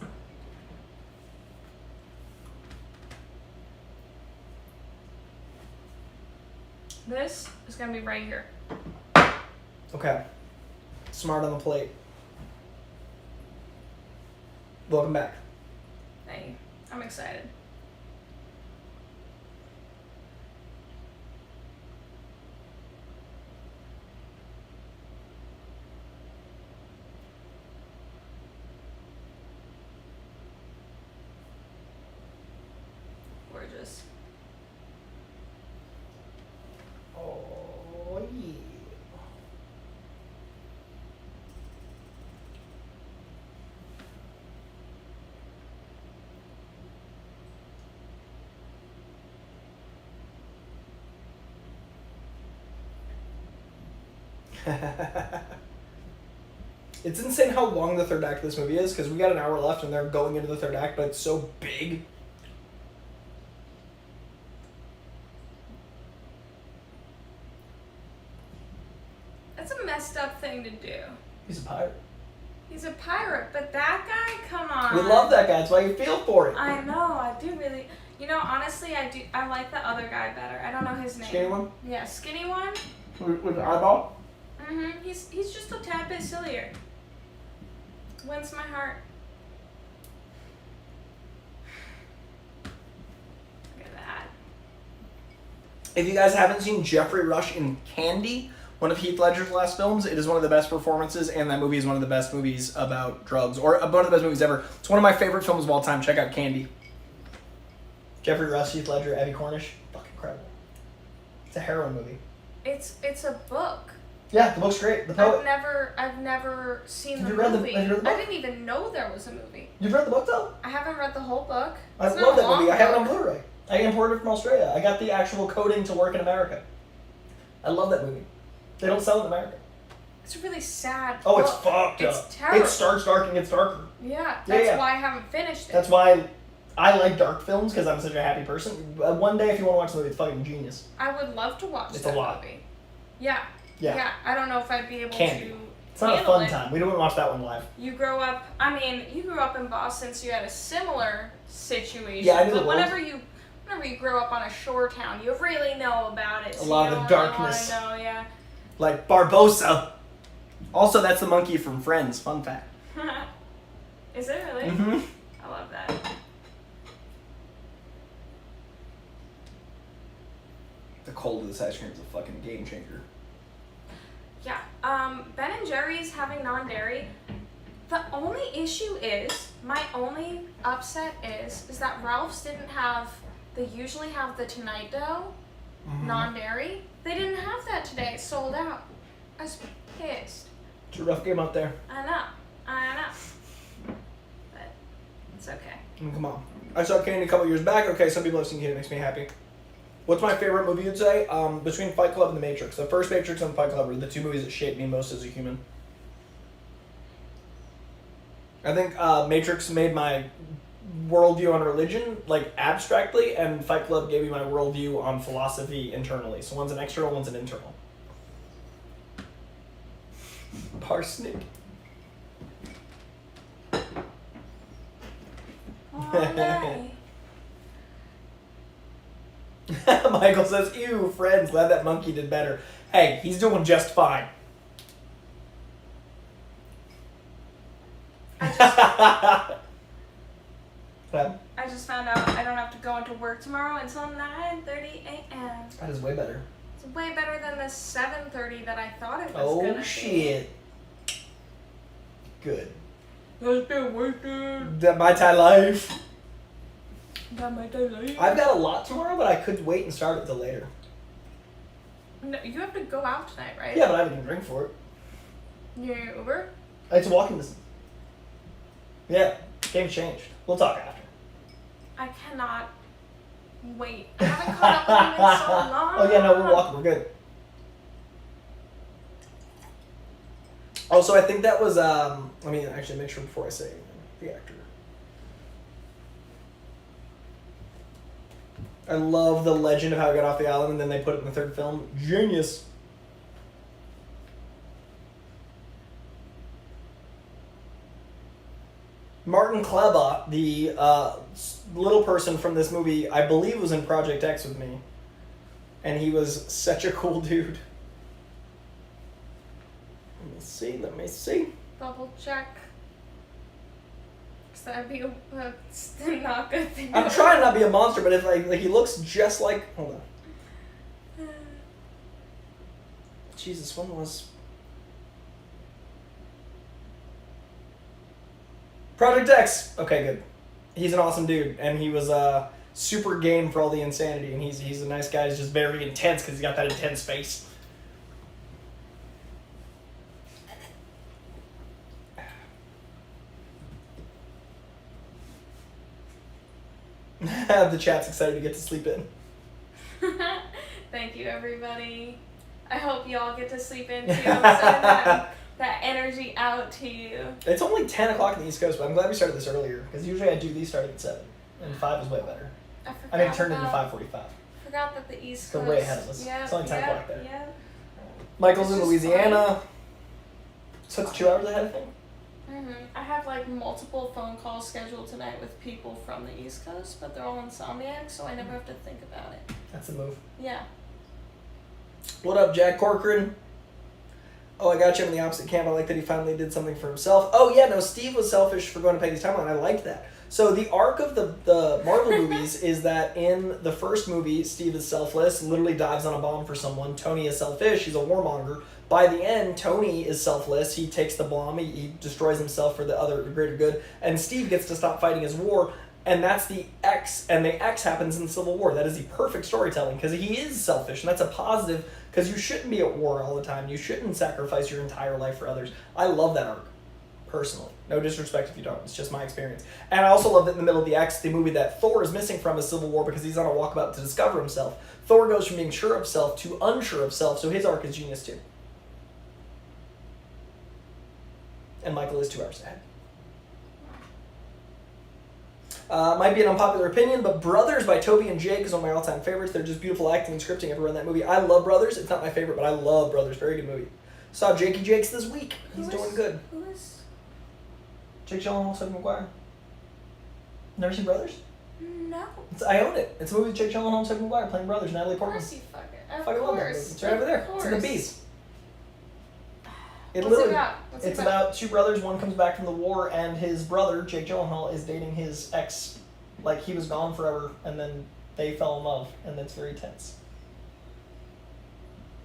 This is going to be right here. Okay. Smart on the plate. Welcome back. Hey, I'm excited. Gorgeous. Oh, yeah. It's insane how long the third act of this movie is, because we got an hour left and they're going into the third act, but it's so big. That's a messed up thing to do. He's a pirate. He's a pirate, but that guy, come on. We love that guy, that's why you feel for it. I know, I do really. Honestly, I like the other guy better. I don't know his name. Skinny one? Yeah, skinny one. With the eyeball? Mm-hmm. He's just a tad bit sillier. Wins my heart. Look at that. If you guys haven't seen Jeffrey Rush in Candy, one of Heath Ledger's last films, it is one of the best performances, and that movie is one of the best movies about drugs, or one of the best movies ever. It's one of my favorite films of all time. Check out Candy. Jeffrey Rush, Heath Ledger, Abby Cornish. Fucking incredible. It's a heroin movie. It's a book. Yeah, the book's great. The poet. I've never seen Have the you read movie. have you read the book? I didn't even know there was a movie. You've read the book though? I haven't read the whole book. I It's love not a that long movie. I have it on book. Blu-ray. I imported it from Australia. I got the actual coding to work in America. I love that movie. They don't sell it in America. It's a really sad Oh, book. it's fucked up. It's terrible. It starts dark and gets darker. Yeah, Yeah, that's yeah. why I haven't finished it. That's why I like dark films because I'm such a happy person. One day, if you want to watch the movie, it's fucking genius. I would love to watch it's that a lot. movie. Yeah. I don't know if I'd be able to. It's not a fun time. We don't watch that one live. You grew up in Boston, so you had a similar situation. Yeah, I knew but whenever you grow up on a shore town, you really know about it. So a lot of the darkness. Really know, yeah. Like Barbosa. Also, that's the monkey from Friends. Fun fact. Is it really? Mm-hmm. I love that. The cold of this ice cream is a fucking game changer. Yeah. Ben and Jerry's having non-dairy. The only issue is, my only upset is that Ralph's didn't have, they usually have the Tonight Dough, non-dairy. They didn't have that today. It sold out. I was pissed. It's a rough game out there. I know. But it's okay. I mean, come on. I saw Candy a couple years back. Okay, some people have seen Candy. It makes me happy. What's my favorite movie, you'd say? Between Fight Club and The Matrix. The first Matrix and Fight Club are the two movies that shaped me most as a human. I think Matrix made my worldview on religion, like, abstractly, and Fight Club gave me my worldview on philosophy internally. So one's an external, one's an internal. Parsnip. Oh, no. Michael says, ew, Friends, glad that monkey did better. Hey, he's doing just fine. I just found out I don't have to go into work tomorrow until 9:30 a.m. That is way better. It's way better than the 7:30 that I thought it was gonna be. Oh, shit. Good. That's been working. That my Thai life. That my Thai life. I've got a lot tomorrow, but I could wait and start it till later. No, you have to go out tonight, right? Yeah, but I haven't even drink for it. You're in your Uber? It's walking distance. Yeah, game's changed. We'll talk after. I cannot wait. I haven't caught up with you in so long. Oh yeah, no, we're walking. We're good. Also, I think that was, let me actually make sure before I say anything. The actor. I love the legend of how he got off the island and then they put it in the third film. Genius. Martin Kleba, the little person from this movie, I believe was in Project X with me. And he was such a cool dude. Let me see. Double check. Cause that'd be not good thing. I'm trying not to be a monster, but if like he looks just like, hold on. Jesus, when was Project X? Okay, good. He's an awesome dude, and he was super game for all the insanity, and he's a nice guy. He's just very intense because he's got that intense face. The chat's excited to get to sleep in. Thank you, everybody. I hope you all get to sleep in too. I'm sending that energy out to you. It's only 10 o'clock in the East Coast, but I'm glad we started this earlier because usually I do these starting at 7, and 5 is way better. I mean, it turned into 5:45. Forgot that the East They're Coast. way ahead of us. Yeah, it's only 10 o'clock there. Yeah. Michael's in Louisiana, so it's 2 hours ahead, I think. I have like multiple phone calls scheduled tonight with people from the East Coast, but they're all insomniacs, so I never have to think about it. That's the move. Yeah. What up, Jack Corcoran? Oh, I got you in the opposite camp. I like that he finally did something for himself. Oh, yeah, no, Steve was selfish for going to Peggy's timeline. I like that. So the arc of the Marvel movies is that in the first movie, Steve is selfless, literally dives on a bomb for someone. Tony is selfish. He's a warmonger. By the end, Tony is selfless. He takes the bomb. He destroys himself for the greater good. And Steve gets to stop fighting his war. And that's the X. And the X happens in Civil War. That is the perfect storytelling because he is selfish. And that's a positive because you shouldn't be at war all the time. You shouldn't sacrifice your entire life for others. I love that arc, personally. No disrespect if you don't. It's just my experience. And I also love that in the middle of the X, the movie that Thor is missing from is Civil War because he's on a walkabout to discover himself. Thor goes from being sure of self to unsure of self. So his arc is genius too. And Michael is 2 hours ahead. Might be an unpopular opinion, but Brothers by Toby and Jake is one of my all-time favorites. They're just beautiful acting and scripting everywhere in that movie. I love Brothers. It's not my favorite, but I love Brothers. Very good movie. Saw Jakey Jakes this week. He's doing good. Who is? Jake Gyllenhaal, Tobey Maguire. Never seen Brothers? No. I own it. It's a movie with Jake Gyllenhaal and Tobey Maguire playing brothers. Natalie Of Portman. course you fucking. I fucking love that movie. It's right over there. It's in the Bees. What's it about? It's about two brothers. One comes back from the war, and his brother, Jake Gyllenhaal, is dating his ex. Like, he was gone forever, and then they fell in love, and it's very tense.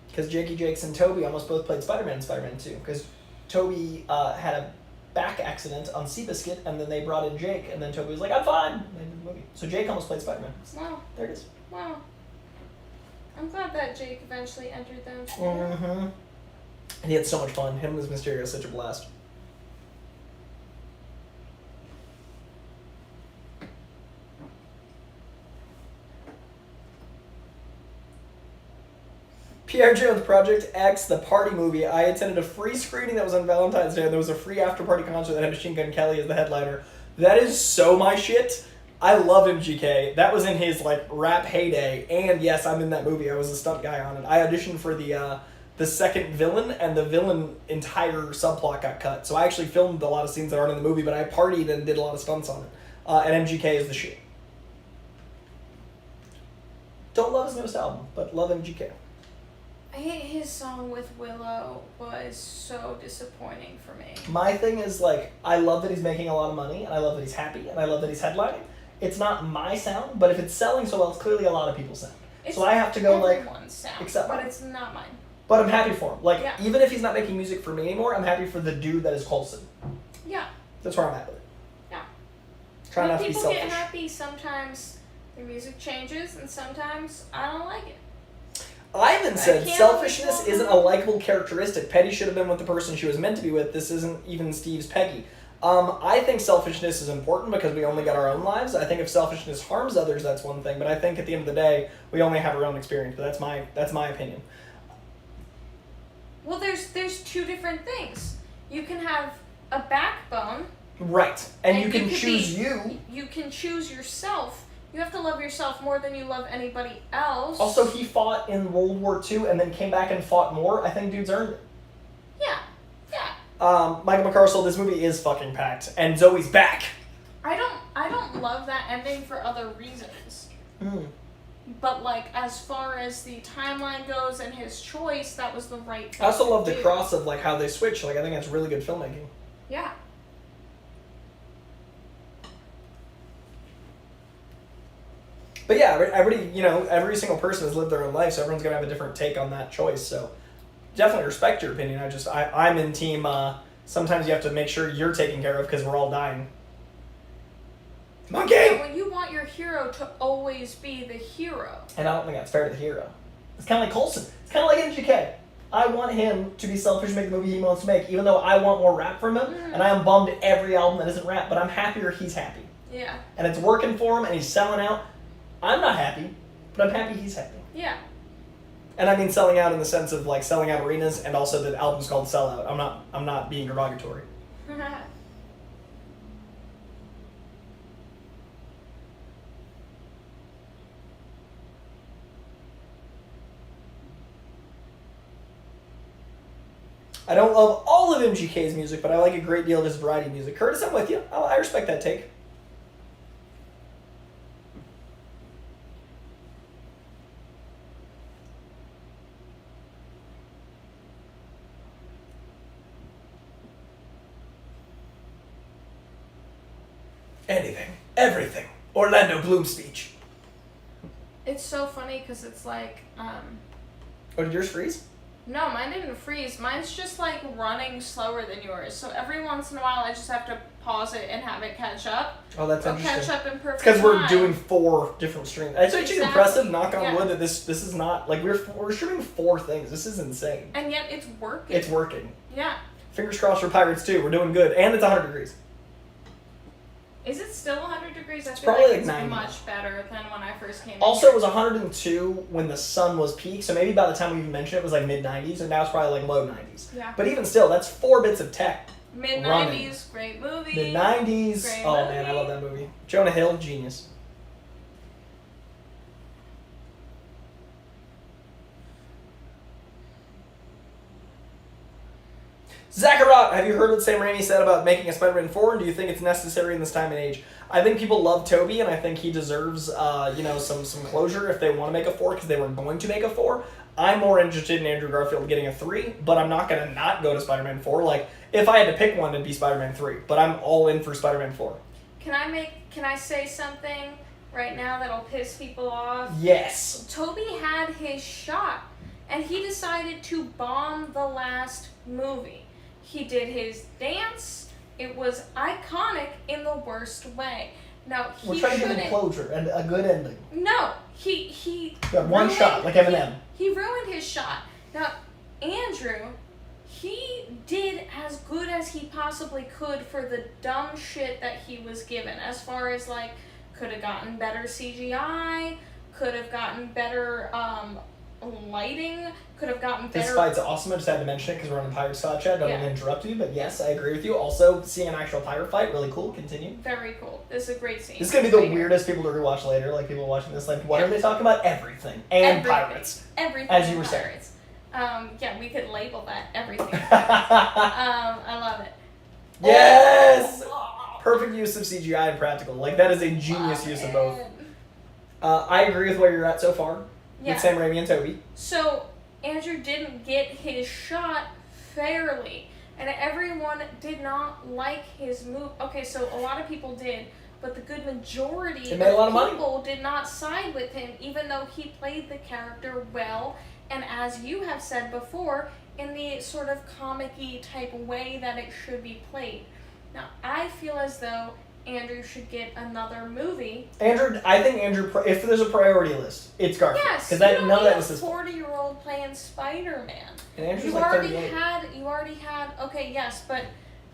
Because Jakey Jakes and Toby almost both played Spider-Man in Spider-Man 2. Because Toby had a back accident on Seabiscuit, and then they brought in Jake, and then Toby was like, I'm fine. And they did the movie. So Jake almost played Spider-Man. Wow. There it is. Wow. I'm glad that Jake eventually entered them. Mm-hmm. And he had so much fun. Him as Mysterio is such a blast. Pierre Jones Project X, the party movie. I attended a free screening that was on Valentine's Day, and there was a free after-party concert that had Machine Gun Kelly as the headliner. That is so my shit. I love MGK. That was in his like rap heyday, and yes, I'm in that movie. I was a stunt guy on it. I auditioned for the second villain, and the villain entire subplot got cut. So I actually filmed a lot of scenes that aren't in the movie, but I partied and did a lot of stunts on it. And MGK is the shit. Don't love his newest album, but love MGK. I hate his song with Willow was so disappointing for me. My thing is, like, I love that he's making a lot of money, and I love that he's happy, and I love that he's headlining. It's not my sound, but if it's selling so well, it's clearly a lot of people's sound. So I have to go, like, sound, except but mine. it's not mine. But I'm happy for him. Like, yeah. Even if he's not making music for me anymore, I'm happy for the dude that is Coulson. Yeah. That's where I'm at with it. Yeah. Try not to be selfish. People get happy, sometimes their music changes, and sometimes I don't like it. Ivan said selfishness isn't a likable characteristic. Petty should have been with the person she was meant to be with. This isn't even Steve's Peggy. I think selfishness is important because we only got our own lives. I think if selfishness harms others, that's one thing. But I think at the end of the day, we only have our own experience. But that's my opinion. Well, there's two different things. You can have a backbone. Right. And you can choose you. You can choose yourself. You have to love yourself more than you love anybody else. Also, he fought in World War II and then came back and fought more. I think dude's earned it. Yeah. Yeah. Michael McCarstle, this movie is fucking packed. And Zoe's back. I don't love that ending for other reasons. Mm. But, like, as far as the timeline goes and his choice, that was the right thing I also love the do. cross of, like, how they switch. Like, I think that's really good filmmaking. Yeah. But yeah, everybody, every single person has lived their own life, so everyone's gonna have a different take on that choice. So definitely respect your opinion. I'm in team. Sometimes you have to make sure you're taken care of because we're all dying. Monkey. When you want your hero to always be the hero. And I don't think that's fair to the hero. It's kind of like Coulson. It's kind of like MGK. I want him to be selfish and make the movie he wants to make, even though I want more rap from him, and I am bummed at every album that isn't rap. But I'm happier he's happy. Yeah. And it's working for him, and he's selling out. I'm not happy, but I'm happy he's happy. Yeah. And I mean selling out in the sense of like selling out arenas, and also the album's called Sellout. I'm not being derogatory. I don't love all of MGK's music, but I like a great deal of his variety music. Curtis, I'm with you. I respect that take. Anything, everything. Orlando Bloom speech. It's so funny because it's like, Oh, did yours freeze? No, mine didn't freeze. Mine's just like running slower than yours. So every once in a while I just have to pause it and have it catch up. Oh, that's Or interesting. catch up in perfect Because we're time. doing 4 different streams. It's actually Exactly. impressive, knock on Yeah. wood, that this is not, like, we're streaming 4 things. This is insane. And yet it's working. It's working. Yeah. Fingers crossed for Pirates too. We're doing good. And it's 100 degrees. Is it still 100 degrees? I feel probably like like it's 90. much better than when I first came Also, in. it was 102 when the sun was peak, so maybe by the time we even mentioned it, it was like mid-90s, and now it's probably like low 90s. Yeah. But even still, that's 4 bits of tech. Mid-90s, great movie. Mid-90s. Oh, man, I love that movie. Jonah Hill, genius. Zachariah, have you heard what Sam Raimi said about making a Spider-Man 4, and do you think it's necessary in this time and age? I think people love Tobey, and I think he deserves, some closure if they want to make a 4, because they were going to make a 4. I'm more interested in Andrew Garfield getting a 3, but I'm not going to not go to Spider-Man 4. Like, if I had to pick one, it'd be Spider-Man 3, but I'm all in for Spider-Man 4. Can I say something right now that'll piss people off? Yes. Tobey had his shot, and he decided to bomb the last movie. He did his dance. It was iconic in the worst way. Now, We're trying to give him closure and a good ending. No, he got one shot, like Eminem. He ruined his shot. Now, Andrew, he did as good as he possibly could for the dumb shit that he was given. As far as, like, could have gotten better CGI, could have gotten better lighting, could have gotten better... This fight's awesome. I just had to mention it because we're on a pirate style chat. Don't want to interrupt you, but yes, I agree with you. Also, seeing an actual pirate fight, really cool. Continue. Very cool. This is a great scene. This is going to be the weirdest people to rewatch later. Like, people watching this, like, what are they talking about? Everything. And pirates. Everything. As you were saying. Yeah, we could label that everything. I love it. Yes! Oh. Perfect use of CGI and practical. Like, that is a genius use of both. I agree with where you're at so far. Yeah. With Sam Raimi and Tobey. So, Andrew didn't get his shot fairly, and everyone did not like his move. Okay, so a lot of people did, but the good majority of people did not side with him, even though he played the character well, and as you have said before, in the sort of comic-y type way that it should be played. Now, I feel as though Andrew should get another movie. I think Andrew, if there's a priority list, it's Garfield. Yes, you don't need a 40-year-old playing Spider-Man. And Andrew's like 38. You already had, okay, yes, but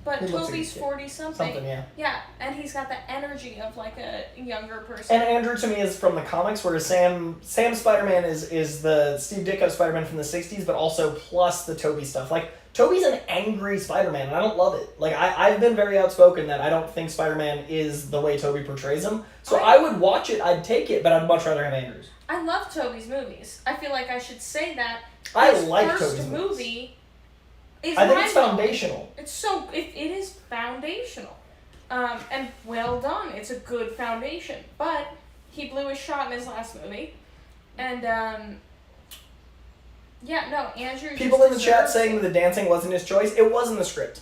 Tobey's 40-something. Yeah, and he's got the energy of like a younger person. And Andrew, to me, is from the comics, whereas Sam's Spider-Man is the Steve Ditko Spider-Man from the 60s, but also plus the Tobey stuff. Like, Tobey's an angry Spider-Man, and I don't love it. Like, I've been very outspoken that I don't think Spider-Man is the way Tobey portrays him. So I would watch it, I'd take it, but I'd much rather have Andrew's. I love Tobey's movies. I feel like I should say that. I like Tobey's first movie is I think it's foundational. It is foundational. And well done. It's a good foundation. But he blew his shot in his last movie. And, Andrew. People in the chat saying that the dancing wasn't his choice. It wasn't the script,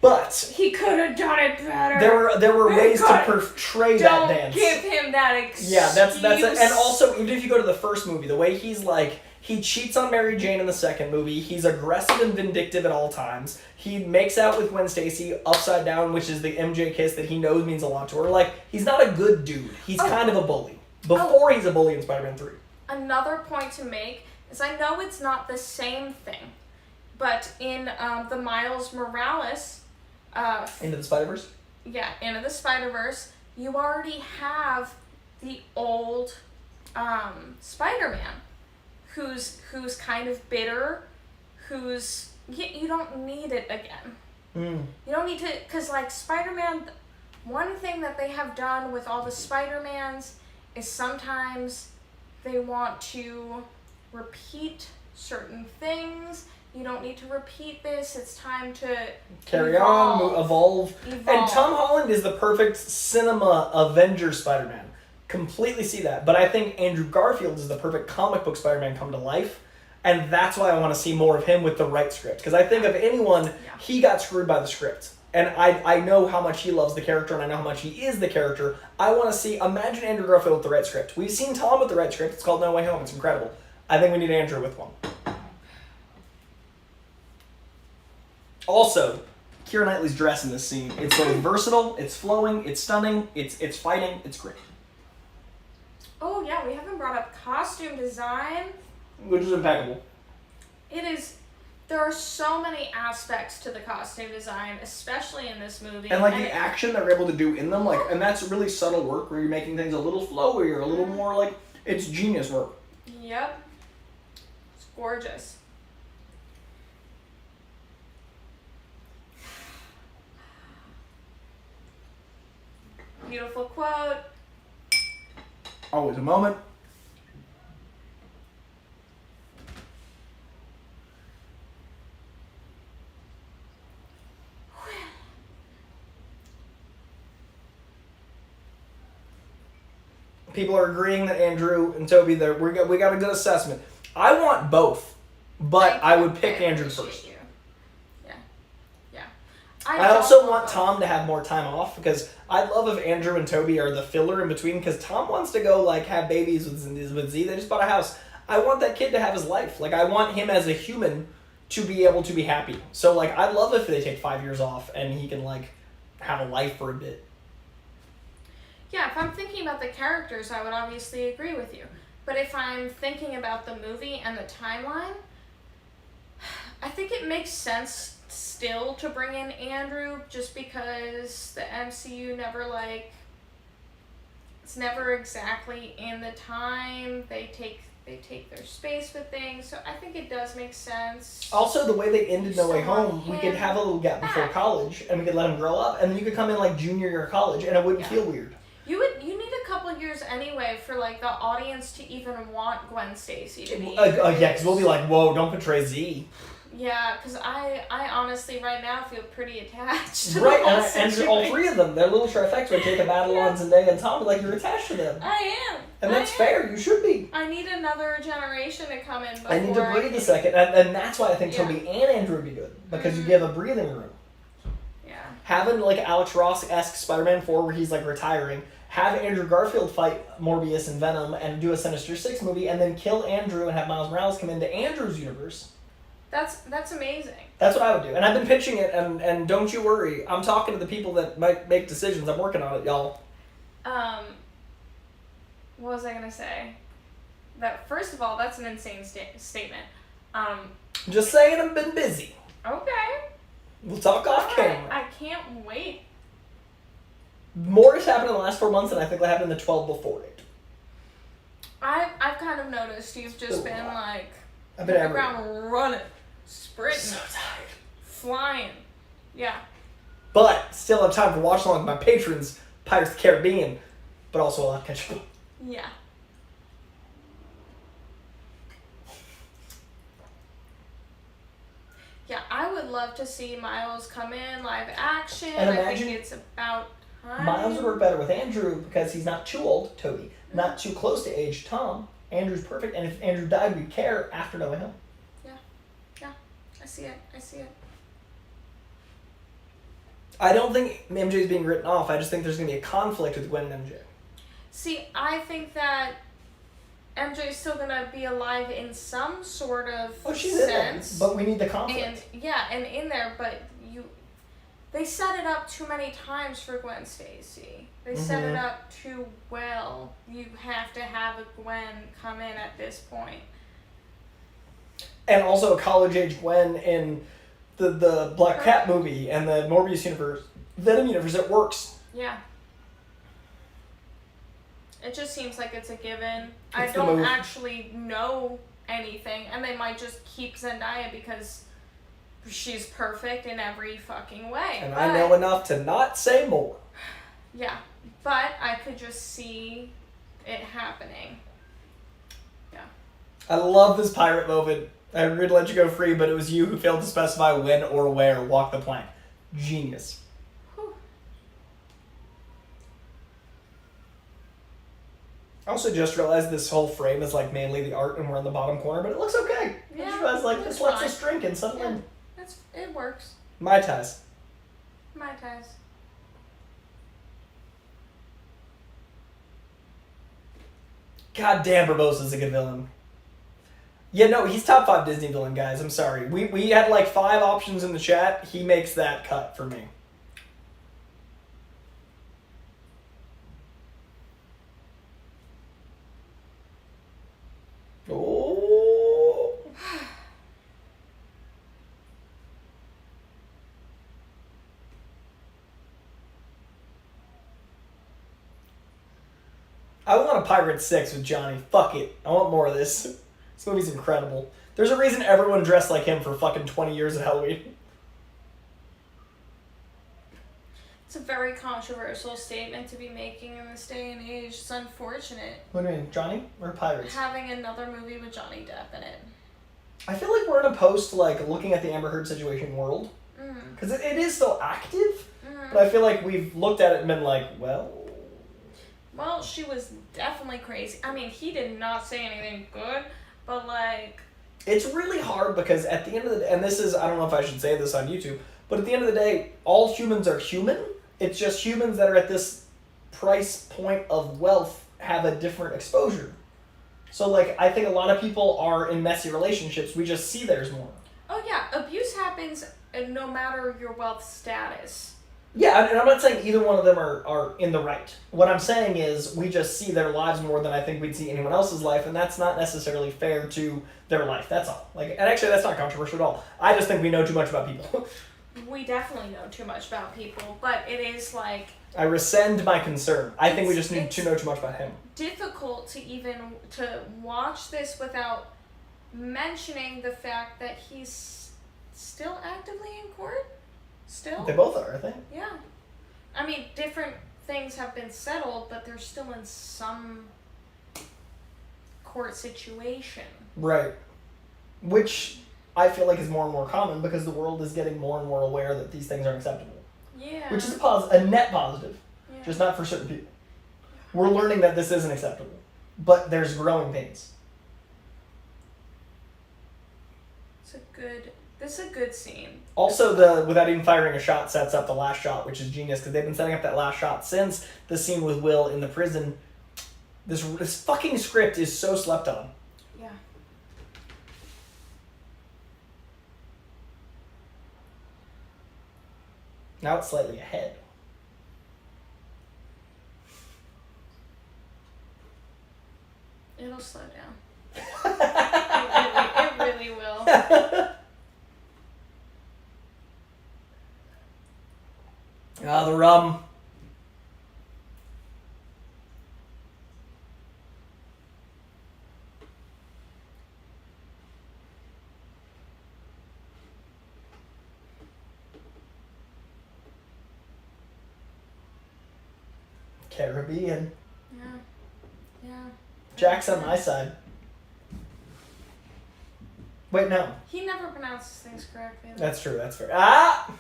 but he could have done it better. There were ways to portray that dance. Don't give him that excuse. Yeah, that's it. And also, even if you go to the first movie, the way he's like, he cheats on Mary Jane in the second movie. He's aggressive and vindictive at all times. He makes out with Gwen Stacy upside down, which is the MJ kiss that he knows means a lot to her. Like, he's not a good dude. He's kind of a bully. Before he's a bully in Spider-Man 3. Another point to make is I know it's not the same thing, but in the Miles Morales... Into the Spider-Verse? Yeah, Into the Spider-Verse, you already have the old Spider-Man who's kind of bitter, you don't need it again. You don't need to, because like Spider-Man, one thing that they have done with all the Spider-Mans is sometimes they want to repeat certain things. You don't need to repeat this. It's time to carry on, evolve. And Tom Holland is the perfect cinema Avenger Spider-Man. Completely see that. But I think Andrew Garfield is the perfect comic book Spider-Man come to life. And that's why I want to see more of him with the right script. Because I think of anyone, he got screwed by the script. And I know how much he loves the character, and I know how much he is the character. I want to see, imagine Andrew Garfield with the right script. We've seen Tom with the right script. It's called No Way Home. It's incredible. I think we need Andrew with one. Also, Keira Knightley's dress in this scene, it's so versatile, it's flowing, it's stunning, it's fighting, it's great. Oh yeah, we haven't brought up costume design. Which is impeccable. It is. There are so many aspects to the costume design, especially in this movie. And the action they're able to do in them, and that's really subtle work where you're making things a little flowier, a little more it's genius work. Yep. It's gorgeous. beautiful quote. Always a moment. People are agreeing that Andrew and Toby, we got a good assessment. I want both, but I would pick Andrew first. You. Yeah. I also want Tom to have more time off, because I'd love if Andrew and Toby are the filler in between, because Tom wants to go have babies with Z. They just bought a house. I want that kid to have his life. I want him as a human to be able to be happy. So I'd love if they take 5 years off and he can have a life for a bit. Yeah, if I'm thinking about the characters, I would obviously agree with you. But if I'm thinking about the movie and the timeline, I think it makes sense still to bring in Andrew, just because the MCU never it's never exactly in the time. They take their space with things, so I think it does make sense. Also, the way they ended No Way Home, we could have a little gap before college, and we could let him grow up, and then you could come in junior year of college, and it wouldn't feel weird. You need a couple years anyway for the audience to even want Gwen Stacy to be. Yeah, because we'll be whoa, don't portray Z. Yeah, because I honestly right now feel pretty attached to right, the whole and all three of them, their little trifecta would take a battle on Zendaya and Tom, you're attached to them. I am. And that's fair, you should be. I need another generation to come in before I need to breathe a second, and that's why I think Toby and Andrew would be good, because you give a breathing room. Yeah. Having Alex Ross-esque Spider-Man 4 where he's retiring, have Andrew Garfield fight Morbius and Venom and do a Sinister Six movie, and then kill Andrew and have Miles Morales come into Andrew's universe. That's amazing. That's what I would do. And I've been pitching it, and don't you worry. I'm talking to the people that might make decisions. I'm working on it, y'all. What was I going to say? That first of all, that's an insane statement. Just saying I've been busy. Okay. We'll talk off camera. I can't wait. More has happened in the last 4 months than I think that happened in the 12 before it. I've kind of noticed you've just been I've been the everywhere. ground running, sprinting, So tired. flying. Yeah. But still have time for watch-along with my patrons, Pirates of the Caribbean, but also a lot of catch up. Yeah. Yeah, I would love to see Miles come in live action. And I imagine think it's about time. Miles would work better with Andrew because he's not too old, Toby, not too close to age, Tom. Andrew's perfect, and if Andrew died, we'd care after No Way Home. Yeah, I see it. I don't think MJ's being written off. I just think there's going to be a conflict with Gwen and MJ. See, I think that MJ's still gonna be alive in some sort of she's sense. in there, but we need the conflict. And in there, but they set it up too many times for Gwen Stacy. They set it up too well. You have to have a Gwen come in at this point. And also a college-age Gwen in the Black Cat movie and the Morbius universe, Venom universe. It works. Yeah. It just seems like it's a given. I It's the don't move. actually know anything, and they might just keep Zendaya because she's perfect in every fucking way. And I know enough to not say more. Yeah, but I could just see it happening. Yeah. I love this pirate moment. I agreed to let you go free, but it was you who failed to specify when or where. Walk the plank. Genius. Whew. I also just realized this whole frame is mainly the art and we're in the bottom corner, but it looks okay. Yeah, I just realized this lets fine. us drink and settle in. It works. Mai Tais. Mai Tais. God damn, Barbosa's a good villain. Yeah, no, he's top 5 Disney villain, guys. I'm sorry. We had 5 options in the chat. He makes that cut for me. Oh. I want a Pirate 6 with Johnny. Fuck it. I want more of this. This movie's incredible. There's a reason everyone dressed like him for fucking 20 years at Halloween. It's a very controversial statement to be making in this day and age. It's unfortunate. What do you mean, Johnny or Pirates? Having another movie with Johnny Depp in it. I feel like we're in a post, like, looking at the Amber Heard situation world. Because it is still active, but I feel like we've looked at it and been like, well... Well, she was definitely crazy. I mean, he did not say anything good, but, like... It's really hard because at the end of the day, and this is, I don't know if I should say this on YouTube, but at the end of the day, all humans are human. It's just humans that are at this price point of wealth have a different exposure. So, like, I think a lot of people are in messy relationships. We just see theirs more. Oh, yeah. Abuse happens no matter your wealth status. Yeah, and I'm not saying either one of them are in the right. What I'm saying is we just see their lives more than I think we'd see anyone else's life, and that's not necessarily fair to their life. That's all. Like, and actually, that's not controversial at all. I just think we know too much about people. We definitely know too much about people, but it is like... I rescind my concern. I think we just need to know too much about him. Difficult to watch this without mentioning the fact that he's still actively in court. Still? They both are, I think. Yeah. I mean, different things have been settled, but they're still in some court situation. Right. Which I feel like is more and more common because the world is getting more and more aware that these things aren't acceptable. Yeah. Which is a net positive, yeah. Just not for certain people. We're learning that this isn't acceptable, but there's growing pains. This is a good scene. Also, without even firing a shot, sets up the last shot, which is genius, because they've been setting up that last shot since the scene with Will in the prison. This fucking script is so slept on. Yeah. Now it's slightly ahead. It'll slow down. It really will. Ah, the rum. Caribbean. Yeah. Yeah. Jack's on my side. Wait, no. He never pronounces things correctly. That's true, that's fair. Ah!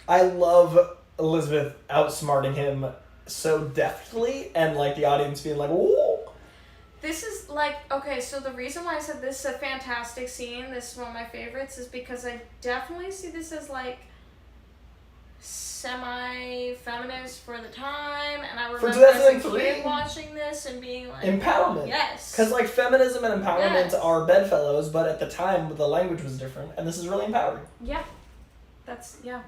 I love Elizabeth outsmarting him so deftly, and like the audience being like, whoa. This is like, okay, so the reason why I said this is a fantastic scene, this is one of my favorites, is because I definitely see this as like semi-feminist for the time, and I remember as a kid watching this and being like, empowerment. Yes. Because like feminism and empowerment are bedfellows, but at the time the language was different, and this is really empowering. Yeah. That's, yeah.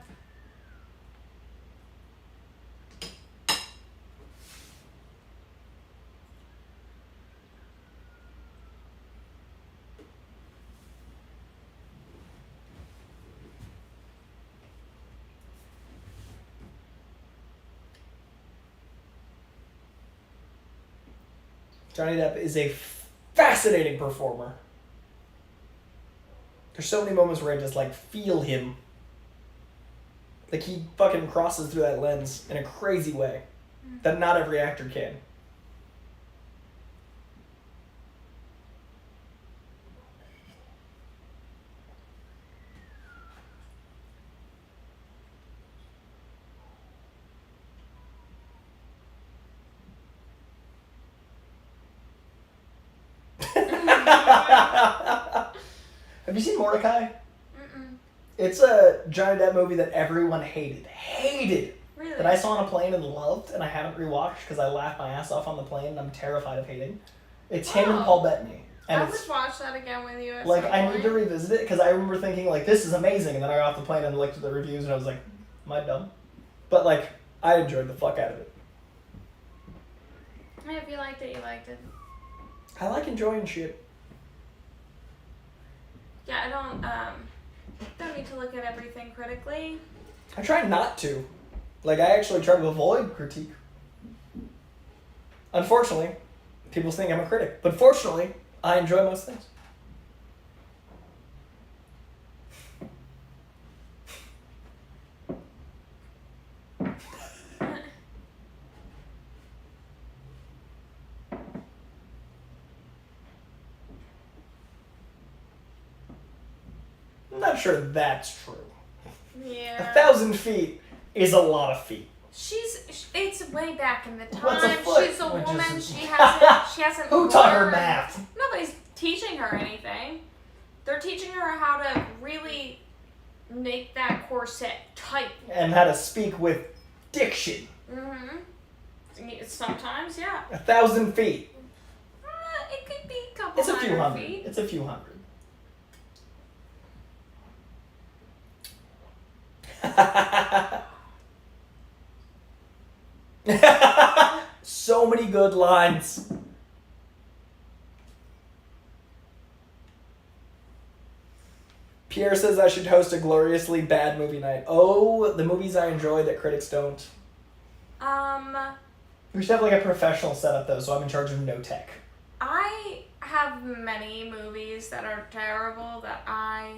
Johnny Depp is a fascinating performer. There's so many moments where I just like feel him. Like he fucking crosses through that lens in a crazy way that not every actor can. Have you seen Mordecai? Mm-mm. It's a Johnny Depp movie that everyone hated. Really? That I saw on a plane and loved, and I haven't rewatched because I laughed my ass off on the plane and I'm terrified of hating. It's him and Paul Bettany. And I would watch that again with you at like, some I point. need to revisit it because I remember thinking, like, this is amazing, and then I got off the plane and looked at the reviews and I was like, am I dumb? But, like, I enjoyed the fuck out of it. Yeah, if you liked it, you liked it. I like enjoying shit. Yeah, I don't need to look at everything critically. I try not to. Like, I actually try to avoid critique. Unfortunately, people think I'm a critic. But fortunately, I enjoy most things. I'm not sure that's true. Yeah. 1,000 feet is a lot of feet. It's way back in the time. What's a foot? She's a Which woman. is- She hasn't Who taught her math? Nobody's teaching her anything. They're teaching her how to really make that corset tight. And how to speak with diction. Mm-hmm. Sometimes, yeah. 1,000 feet. It could be a couple It's a few hundred. feet. It's a few hundred. So many good lines. Pierre says I should host a gloriously bad movie night. Oh, the movies I enjoy that critics don't. We should have like a professional setup though, so I'm in charge of no tech. I have many movies that are terrible that I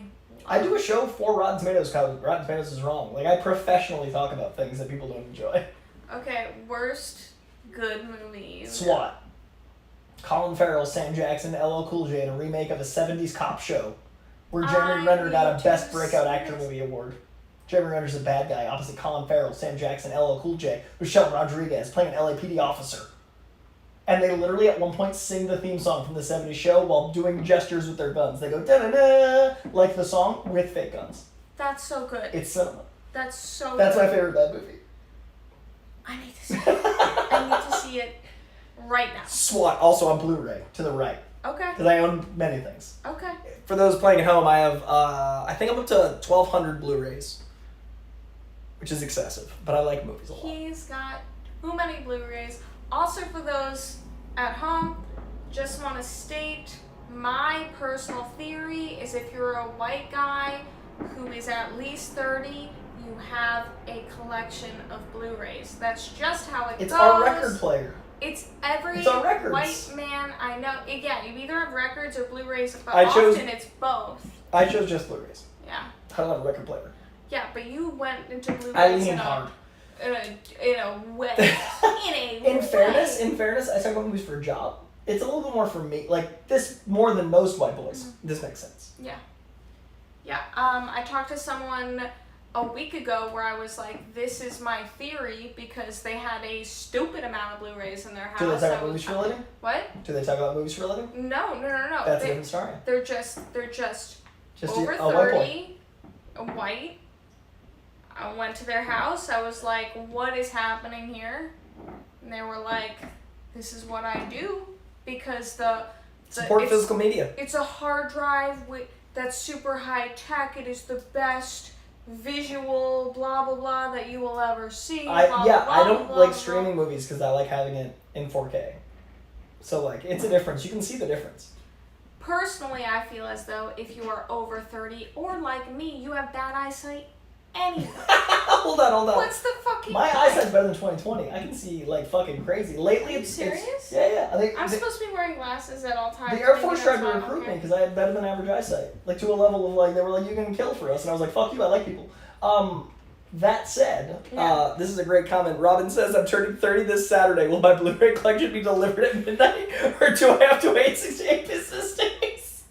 do a show for Rotten Tomatoes called Rotten Tomatoes is Wrong. Like, I professionally talk about things that people don't enjoy. Okay, worst good movies. SWAT. Colin Farrell, Sam Jackson, LL Cool J in a remake of a 70s cop show where Jeremy Renner got a Best Breakout Actor Movie award. Jeremy Renner's a bad guy opposite Colin Farrell, Sam Jackson, LL Cool J, Michelle Rodriguez playing an LAPD officer. And they literally at one point sing the theme song from the 70s show while doing gestures with their guns. They go da-da-da, like the song, with fake guns. That's so good. It's cinema. That's so That's good. my favorite bad movie. I need to see it. I need to see it right now. SWAT, also on Blu-ray, to the right. Okay. Because I own many things. Okay. For those playing at home, I have, I think I'm up to 1,200 Blu-rays. Which is excessive, but I like movies a lot. He's got too many Blu-rays. Also, for those at home, just want to state my personal theory is if you're a white guy who is at least 30, you have a collection of Blu-rays. That's just how it goes. It's our record player. It's every It's our records. white man I know. Yeah, you either have records or Blu-rays, but often it's both. I chose just Blu-rays. Yeah. I don't have a record player. Yeah, but you went into Blu-rays I lean hard. in a way. In fairness, I talk about movies for a job. It's a little bit more for me. Like, this more than most white boys. Mm-hmm. This makes sense. Yeah. Yeah. I talked to someone a week ago where I was like, this is my theory because they had a stupid amount of Blu-rays in their house. Do they talk about movies for a living? What? Do they talk about movies for a living? No. That's a different story. They're just over a 30, white. I went to their house. I was like, what is happening here? And they were like, this is what I do because support physical media. It's a hard drive that's super high tech. It is the best visual blah blah blah that you will ever see. I don't like blah, streaming movies because I like having it in 4K. So like, it's a difference. You can see the difference. Personally, I feel as though if you are over 30 or like me, you have bad eyesight. Anyway. Hold on. What's the fucking My point? eyesight's better than 20/20. I can see like fucking crazy. Lately, Are you serious? Yeah. I think I'm supposed to be wearing glasses at all times. the Air Force tried to recruit me because I had better than average eyesight, like to a level of like they were like, "You're gonna kill for us," and I was like, "Fuck you, I like people." That said, this is a great comment. Robin says, "I'm turning 30 this Saturday. Will my Blu-ray collection be delivered at midnight, or do I have to wait 68 business days?"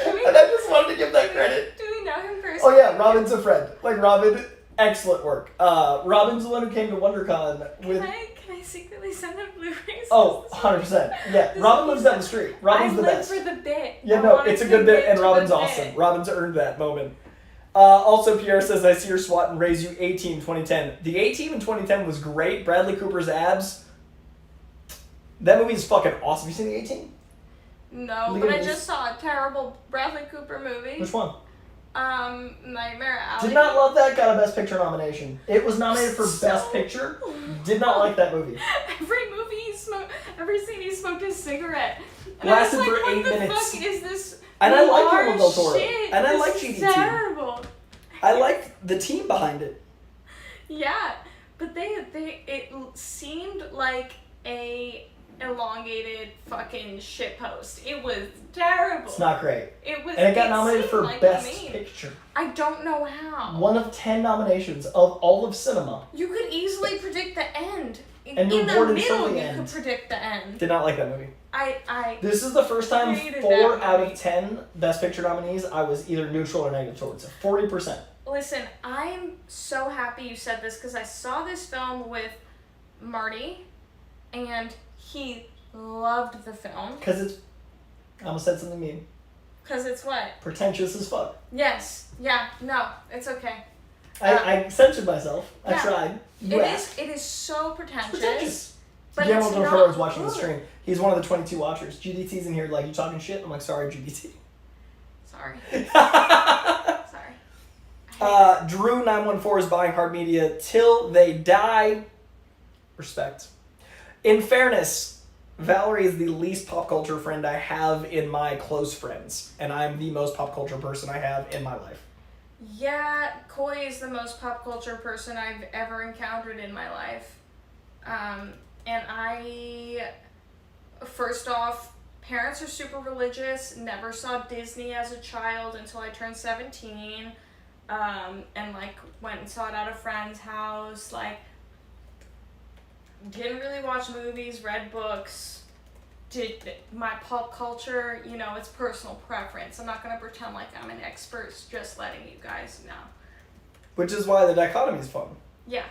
And I just wanted to give that credit. Do we know him personally? Oh yeah, Robin's a friend. Like Robin, excellent work. Robin's the one who came to WonderCon with. Can I secretly send him Blu-rays? Oh, 100%. Yeah, Robin lives down the street. Robin's the best. I live for the bit. Yeah, no, it's a good bit, and Robin's awesome. Robin's earned that moment. Also, Pierre says, I see your SWAT and raise you A-Team 2010. The A-Team in 2010 was great. Bradley Cooper's abs. That movie is fucking awesome. You seen the A-Team? No, but I just saw a terrible Bradley Cooper movie. Which one? Nightmare Alley. Did not love that. Got a Best Picture nomination. It was nominated for Best Picture. Did not like that movie. Every scene he smoked a cigarette. And Lasted I was like, for 8 minutes. What the fuck is this? And I like Guillermo del Toro. Shit. And I like This is GDT. terrible. I liked the team behind it. Yeah, but it seemed like a elongated fucking shitpost. It was terrible. It's not great. It was. And it got nominated for like Best Picture. I don't know how. 1 of 10 nominations of all of cinema. You could easily predict the end. And you're bored until the end. You could predict the end. Did not like that movie. I This is the first time 4 out of 10 Best Picture nominees I was either neutral or negative towards it. 40%. Listen, I'm so happy you said this because I saw this film with Marty, and he loved the film. Because it's... I almost said something mean. Because it's what? Pretentious as fuck. Yes. Yeah. No. It's okay. I censored myself. I tried. It is so pretentious. It's pretentious. But Guillermo it's del not Toro is watching good. the stream. He's one of the 22 watchers. GDT's in here like, you talking shit? I'm like, sorry, GDT. Sorry. Drew914 is buying hard media till they die. Respect. In fairness, Valerie is the least pop culture friend I have in my close friends, and I'm the most pop culture person I have in my life. Yeah, Coy is the most pop culture person I've ever encountered in my life. And first off, parents are super religious, never saw Disney as a child until I turned 17, and, like, went and saw it at a friend's house, like, didn't really watch movies, read books, my pop culture, you know, it's personal preference. I'm not going to pretend like I'm an expert, just letting you guys know. Which is why the dichotomy is fun. Yeah.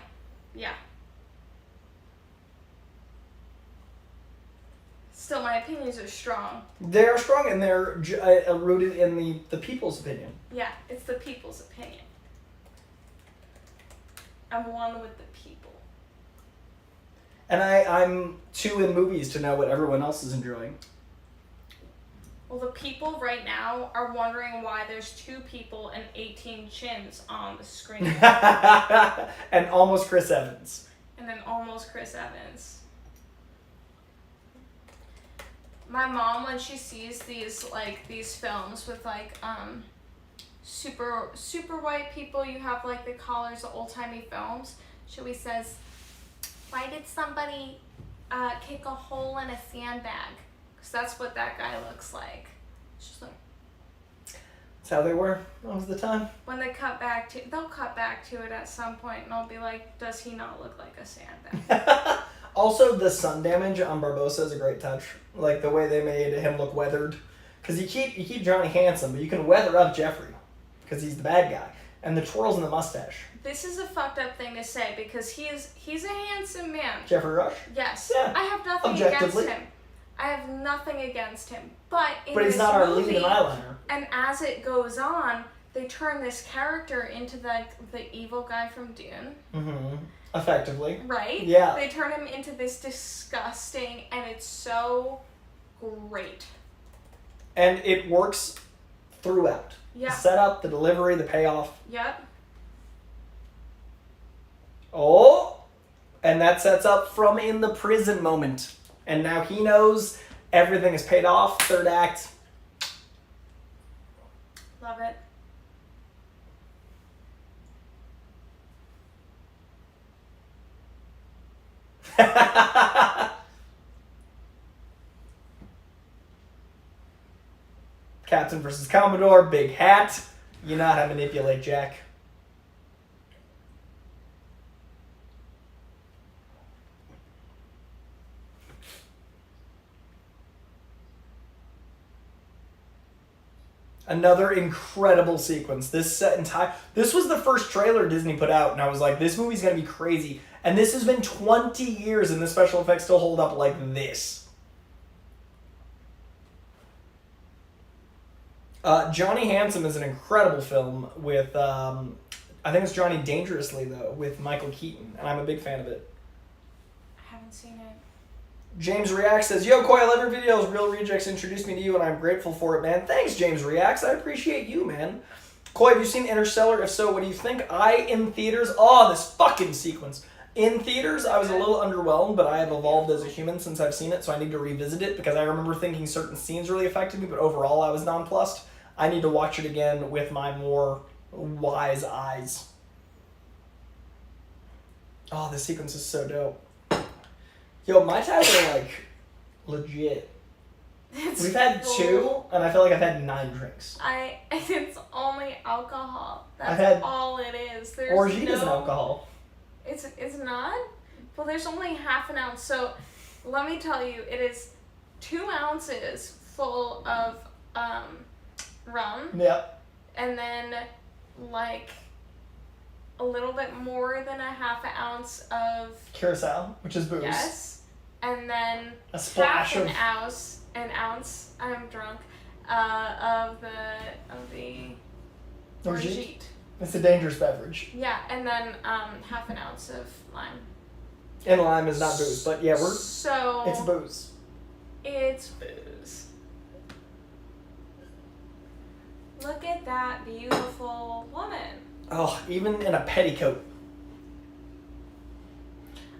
Still, my opinions are strong. They are strong, and they're rooted in the people's opinion. Yeah, it's the people's opinion. I'm one with the people. And I'm too in movies to know what everyone else is enjoying. Well, the people right now are wondering why there's 2 people and 18 chins on the screen. And almost Chris Evans. And then almost Chris Evans. My mom, when she sees these films with, like, super white people, you have, like, the collars, the old-timey films, she always says, why did somebody kick a hole in a sandbag? Because that's what that guy looks like. She's like... That's how they were. That was the time. When they they'll cut back to it at some point, and I'll be like, does he not look like a sandbag? Also, the sun damage on Barbossa is a great touch. Like, the way they made him look weathered. Because you keep Johnny handsome, but you can weather up Jeffrey. Because he's the bad guy. And the twirls in the mustache. This is a fucked up thing to say, because he's a handsome man. Jeffrey Rush? Yes. Yeah. I have nothing against him. I have nothing against him. But he's not our lead in eyeliner. And as it goes on, they turn this character into the evil guy from Dune. Mm-hmm. Effectively. Right? Yeah. They turn him into this disgusting, and it's so great. And it works throughout. Yeah. The setup, the delivery, the payoff. Yep. Oh! And that sets up from in the prison moment. And now he knows everything is paid off. Third act. Love it. Captain versus Commodore, big hat. You know how to manipulate Jack. Another incredible sequence. This was the first trailer Disney put out, and I was like, this movie's gonna be crazy. And this has been 20 years, and the special effects still hold up like this. Johnny Handsome is an incredible film with, I think it's Johnny Dangerously, though, with Michael Keaton, and I'm a big fan of it. I haven't seen it. James Reacts says, yo, Coy, I love your videos. Real Rejects introduced me to you, and I'm grateful for it, man. Thanks, James Reacts. I appreciate you, man. Coy, have you seen Interstellar? If so, what do you think? In theaters, this fucking sequence. In theaters, I was a little underwhelmed, but I have evolved as a human since I've seen it, so I need to revisit it, because I remember thinking certain scenes really affected me, but overall I was nonplussed. I need to watch it again with my more wise eyes. Oh, this sequence is so dope. Yo, Mai Tais are, like, legit. We've had 2, and I feel like I've had 9 drinks. It's only alcohol. That's all it is. Orgeat is an alcohol. It's not? Well, there's only half an ounce, so let me tell you, it is 2 ounces full of rum. Yep. And then, like, a little bit more than a half an ounce of Curacao, which is booze. Yes. And then a splash half of an ounce, I'm drunk, of the Orgeat. It's a dangerous beverage. Yeah, and then half an ounce of lime. And lime is not booze, but yeah, So it's booze. It's booze. Look at that beautiful woman. Oh, even in a petticoat.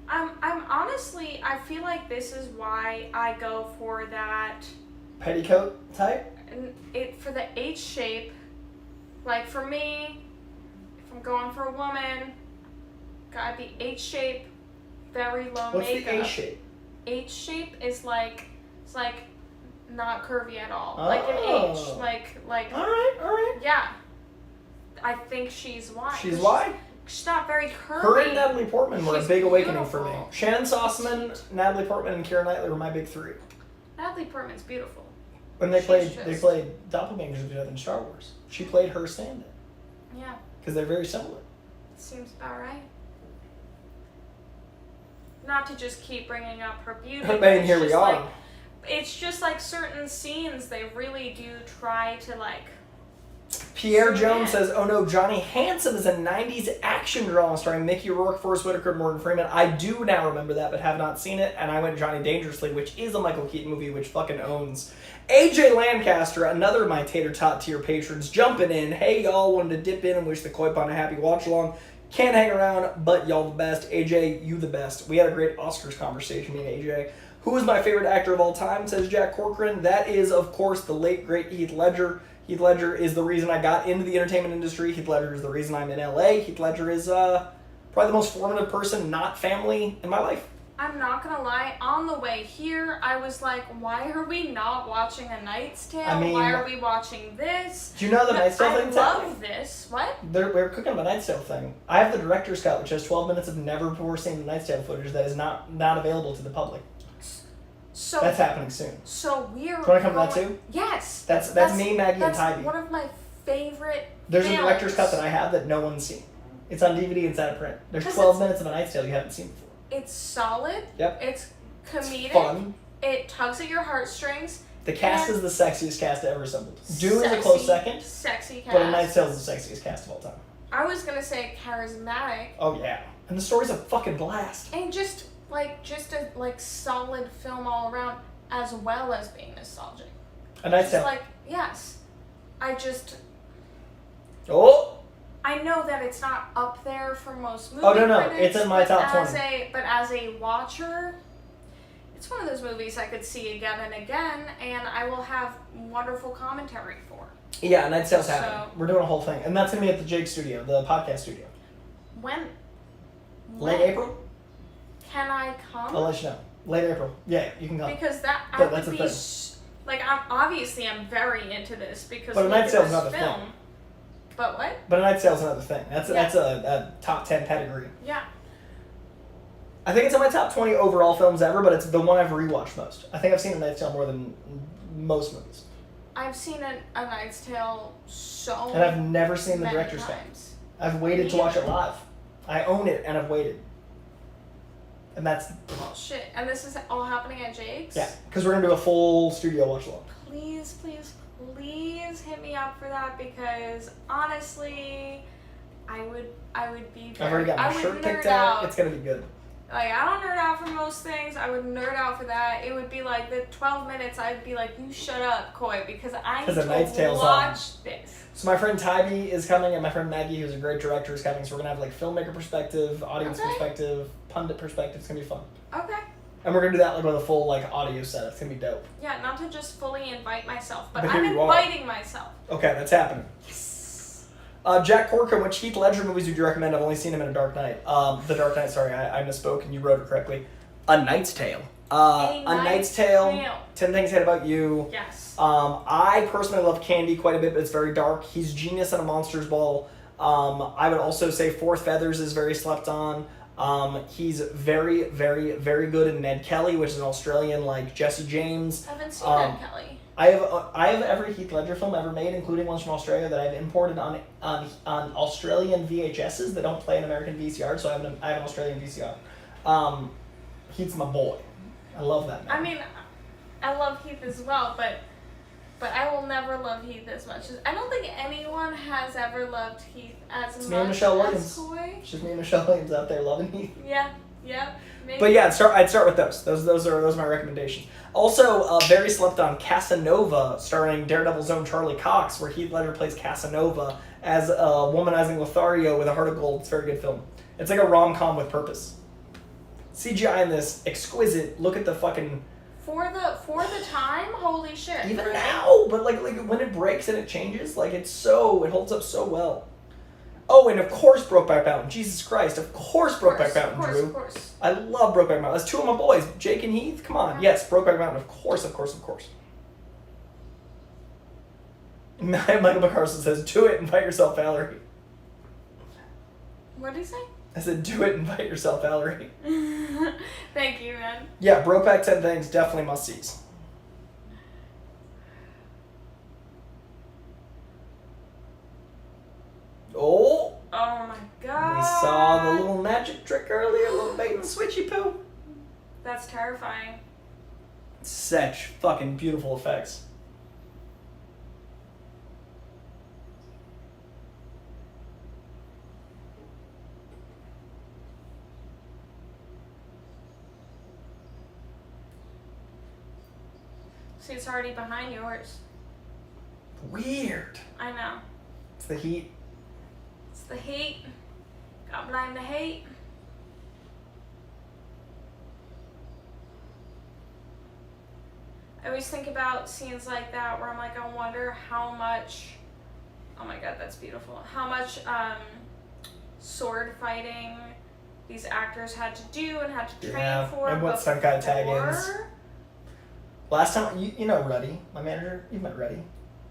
I'm honestly, I feel like this is why I go for that Petticoat type? For the H shape. Like for me, if I'm going for a woman, gotta be H shape, very low What's makeup. What's the H shape? H shape is like, it's like not curvy at all. Oh. Like an H. Like. Alright. Yeah. I think she's why. She's why? She's not very curvy. Her and Natalie Portman were a big awakening for me. Beautiful. Shannon Sossman, Natalie Portman, and Keira Knightley were my big three. Natalie Portman's beautiful. When they played doppelgangers together in Star Wars. She played her stand-in. Yeah. Because they're very similar. Seems about right. Not to just keep bringing up her beauty. I mean, here we are. Like, it's just like certain scenes, they really do try to like. Pierre Jones says, "Oh no, Johnny Handsome is a '90s action drama starring Mickey Rourke, Forrest Whitaker, and Morgan Freeman." I do now remember that, but have not seen it. And I went Johnny Dangerously, which is a Michael Keaton movie, which fucking owns. AJ Lancaster, another of my Tater Tot tier patrons, jumping in. Hey y'all, wanted to dip in and wish the Koi Pond a happy watch along. Can't hang around, but y'all the best. AJ, you the best. We had a great Oscars conversation, me and AJ. Who is my favorite actor of all time, says Jack Corcoran. That is, of course, the late, great Heath Ledger. Heath Ledger is the reason I got into the entertainment industry. Heath Ledger is the reason I'm in LA. Heath Ledger is probably the most formative person, not family, in my life. I'm not gonna lie, on the way here, I was like, why are we not watching A Knight's Tale? I mean, why are we watching this? Do you know the Knight's Tale thing? I love this. What? We're cooking up a Knight's Tale thing. I have the director's cut, which has 12 minutes of never before seen the Knight's Tale footage that is not available to the public. So that's happening soon. So we're. Do you want to come to that too? Yes. That's me, Maggie, and Tybee. That's one of my favorite. There's a director's cut that I have that no one's seen. It's on DVD. It's out of print. There's 12 minutes of A Knight's Tale you haven't seen before. It's solid. Yep. It's comedic. It's fun. It tugs at your heartstrings. The cast is the sexiest cast ever assembled. Dune is a close second. Sexy cast. But A Knight's Tale is the sexiest cast of all time. I was gonna say charismatic. Oh yeah, and the story's a fucking blast. And just a solid film all around, as well as being nostalgic. A Knight's Tale. Like yes, Oh. I know that it's not up there for most movie it's critics, in my top 20. But as a watcher, it's one of those movies I could see again and again, and I will have wonderful commentary for. Yeah, Knight's Tale's happening. We're doing a whole thing, and that's gonna be at the Jake Studio, the podcast studio. When? Late April. Can I come? I'll let you know. Late April. Yeah, you can come. Because that I would be I'm very into this because but A Knight's Tale's another film. thing. But what? But A Knight's Tale's another thing. That's a top 10 pedigree. Yeah. I think it's in my top 20 overall films ever, but it's the one I've rewatched most. I think I've seen A Knight's Tale more than most movies. I've seen A Knight's Tale so and I've never seen the many director's cut. times. I've waited to watch it live. I own it, and I've waited. And that's... Oh, shit. And this is all happening at Jake's? Yeah, because we're going to do a full studio watch along. Please, please, please hit me up for that, because honestly, I would be there. I've already got my shirt picked out. It's going to be good. Like, I don't nerd out for most things. I would nerd out for that. It would be like the 12 minutes, I'd be like, you shut up, Coy, because I need to watch this. So my friend Tybee is coming, and my friend Maggie, who's a great director, is coming. So we're going to have like filmmaker perspective, audience perspective, pundit perspective. It's going to be fun. Okay. And we're going to do that like with a full like audio set. It's going to be dope. Yeah, not to just fully invite myself, but I'm inviting myself. Okay, that's happening. Yes. Jack Corcoran, which Heath Ledger movies would you recommend? I've only seen him in A Dark Knight. The Dark Knight, sorry, I misspoke and you wrote it correctly. A Knight's Tale. A Knight's Tale. 10 Things I Hate About You. Yes. I personally love Candy quite a bit, but it's very dark. He's genius at A Monster's Ball. I would also say Fourth Feathers is very slept on. He's very, very, very good in Ned Kelly, which is an Australian like Jesse James. I haven't seen Ned Kelly. I have every Heath Ledger film ever made, including ones from Australia that I've imported on Australian VHSs that don't play in American VCR. So I have an Australian VCR. Heath's my boy. I love that man. I mean, I love Heath as well, but I will never love Heath as much. I don't think anyone has ever loved Heath as it's much me and Michelle as Williams. Coy. It's just me and Michelle Williams out there loving Heath. Yeah. Maybe. But yeah, I'd start with those. Those are my recommendations. Also, very slept on Casanova, starring Daredevil's own Charlie Cox, where Heath Ledger plays Casanova as a womanizing Lothario with a heart of gold. It's a very good film. It's like a rom-com with purpose. CGI in this exquisite. Look at the fucking. For the time, holy shit. Even really? Now, but like when it breaks and it changes, like it holds up so well. Oh, and of course Brokeback Mountain. Jesus Christ, of course Brokeback Mountain, Drew. Of course. I love Brokeback Mountain. That's two of my boys, Jake and Heath. Come on. Yes, Brokeback Mountain. Of course. Michael McCarstle says, do it, invite yourself, Valerie. What did he say? I said, do it, invite yourself, Valerie. Thank you, man. Yeah, Brokeback 10 Things, definitely must-sees. Oh my god. We saw the little magic trick earlier, little bait and switchy poo. That's terrifying. Such fucking beautiful effects. See, it's already behind yours. Weird. I know. It's the heat. It's the heat. God blame the hate. I always think about scenes like that where I'm like, I wonder how much. Oh my god, that's beautiful. How much sword fighting these actors had to do and had to train for. And what stunt guy tag-ins. Last time, you know Ruddy, my manager. You've met Ruddy.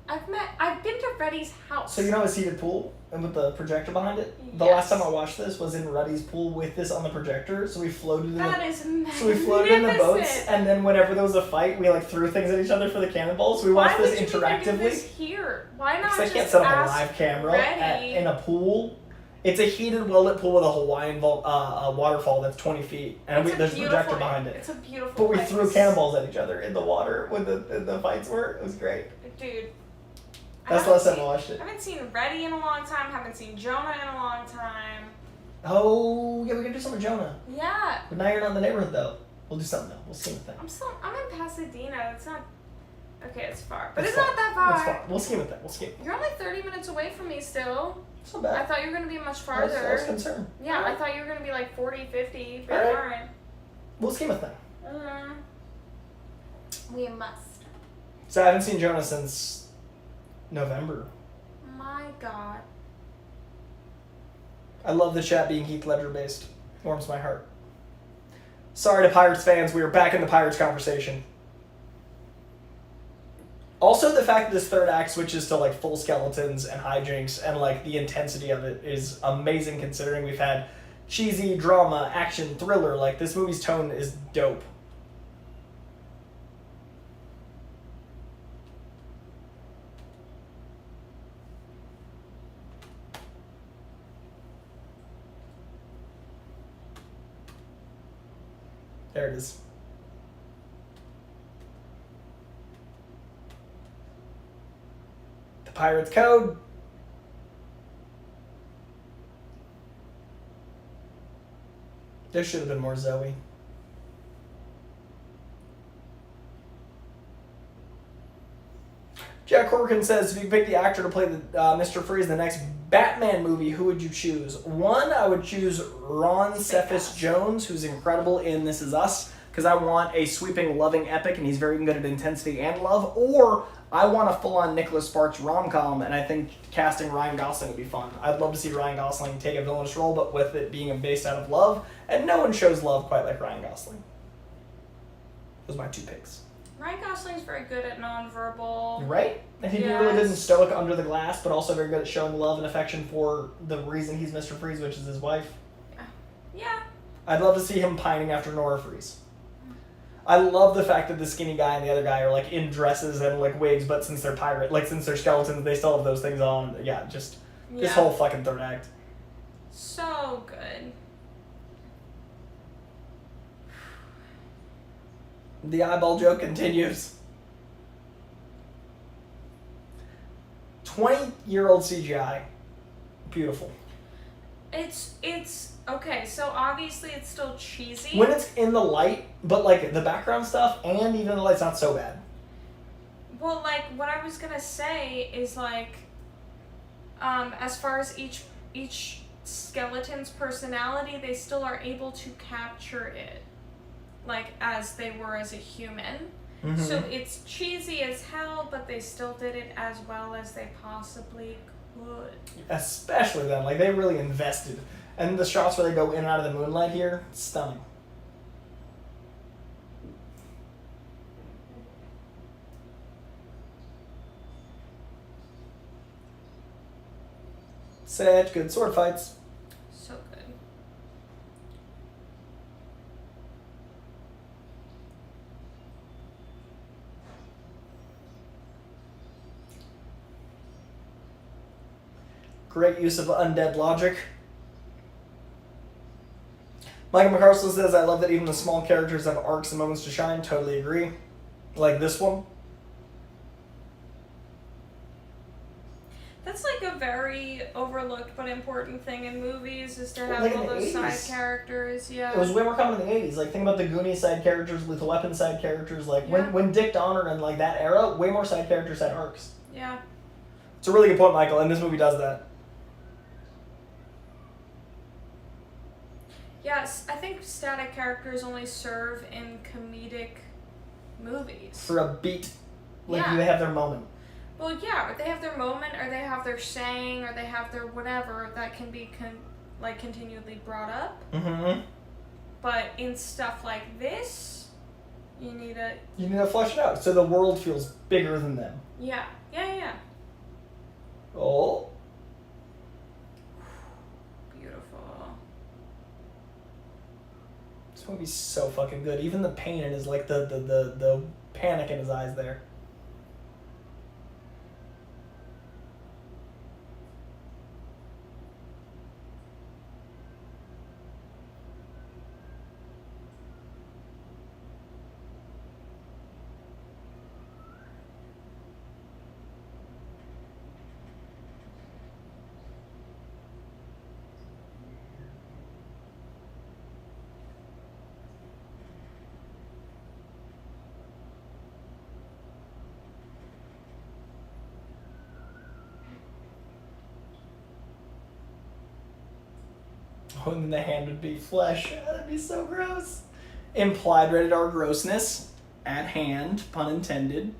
I've been to Reddy's house. So you know his heated pool and with the projector behind it? Yes. The last time I watched this was in Ruddy's pool with this on the projector. So we floated in So we floated in the boats, and then whenever there was a fight, we like threw things at each other for the cannonballs. We watched this interactively. Why would you do this here? Why not Because I can't set up a live camera in a pool. It's a heated, well-lit pool with a Hawaiian waterfall that's 20 feet. And there's a projector behind it. It's a beautiful But we place. threw cannonballs at each other in the water when the fights were. It was great. Dude. That's the last time I watched it. I haven't seen Reddy in a long time. Haven't seen Jonah in a long time. Oh, yeah, we can do something with Jonah. Yeah. But now you're not in the neighborhood, though. We'll do something, though. We'll scheme a thing. I'm in Pasadena. It's not... Okay, it's far. But it's far. not that far. It's far. We'll scheme a thing. We'll scheme. You're only 30 minutes away from me still. It's not bad. I thought you were going to be much farther. I was concerned. Yeah, Right. I thought you were going to be like 40, 50. But All you right. aren't. We'll scheme a thing. We must. So I haven't seen Jonah since November. My God. I love the chat being Heath Ledger based. Warms my heart. Sorry to Pirates fans, we are back in the Pirates conversation. Also, the fact that this third act switches to like full skeletons and hijinks and like the intensity of it is amazing considering we've had cheesy drama, action, thriller. Like this movie's tone is dope. There it is. The Pirates Code. There should have been more Zoe. Jack Corkin says, if you could pick the actor to play the Mr. Freeze in the next Batman movie, who would you choose? One, I would choose Ron Cephas Jones, who's incredible in This Is Us, because I want a sweeping, loving epic, and he's very good at intensity and love. Or I want a full-on Nicholas Sparks rom-com, and I think casting Ryan Gosling would be fun. I'd love to see Ryan Gosling take a villainous role, but with it being based out of love, and no one shows love quite like Ryan Gosling. Those are my two picks. Ryan Gosling's very good at nonverbal. Right? And he'd be really good and stoic under the glass, but also very good at showing love and affection for the reason he's Mr. Freeze, which is his wife. Yeah. I'd love to see him pining after Nora Freeze. I love the fact that the skinny guy and the other guy are like in dresses and like wigs, but since they're since they're skeletons, they still have those things on. Yeah, just this whole fucking third act. So good. The eyeball joke continues. 20-year-old CGI. Beautiful. It's okay, so obviously it's still cheesy. When it's in the light, but like the background stuff and even the light's not so bad. Well, like what I was gonna say is like, as far as each skeleton's personality, they still are able to capture it, like as they were as a human. Mm-hmm. So it's cheesy as hell, but they still did it as well as they possibly could. Especially then, like they really invested. And the shots where they go in and out of the moonlight here, stunning. Such good sword fights. So good. Great use of undead logic. Michael McCarstle says, I love that even the small characters have arcs and moments to shine. Totally agree. Like this one. That's like a very overlooked but important thing in movies, is to have all those 80s. Side characters. Yeah. It was way more common in the 80s. Like, think about the Goonies side characters, Lethal Weapon side characters. Like, when Dick Donner and like that era, way more side characters had arcs. Yeah. It's a really good point, Michael, and this movie does that. Yes, I think static characters only serve in comedic movies. For a beat. Like, they have their moment. Well, yeah, or they have their moment, or they have their saying, or they have their whatever that can be continually brought up. Mm-hmm. But in stuff like this, you need to flesh it out so the world feels bigger than them. Yeah. Oh. Beautiful. This movie's so fucking good. Even the pain in his, like, the panic in his eyes there. Oh, and then the hand would be flesh. That'd be so gross. Implied rated R grossness at hand, pun intended.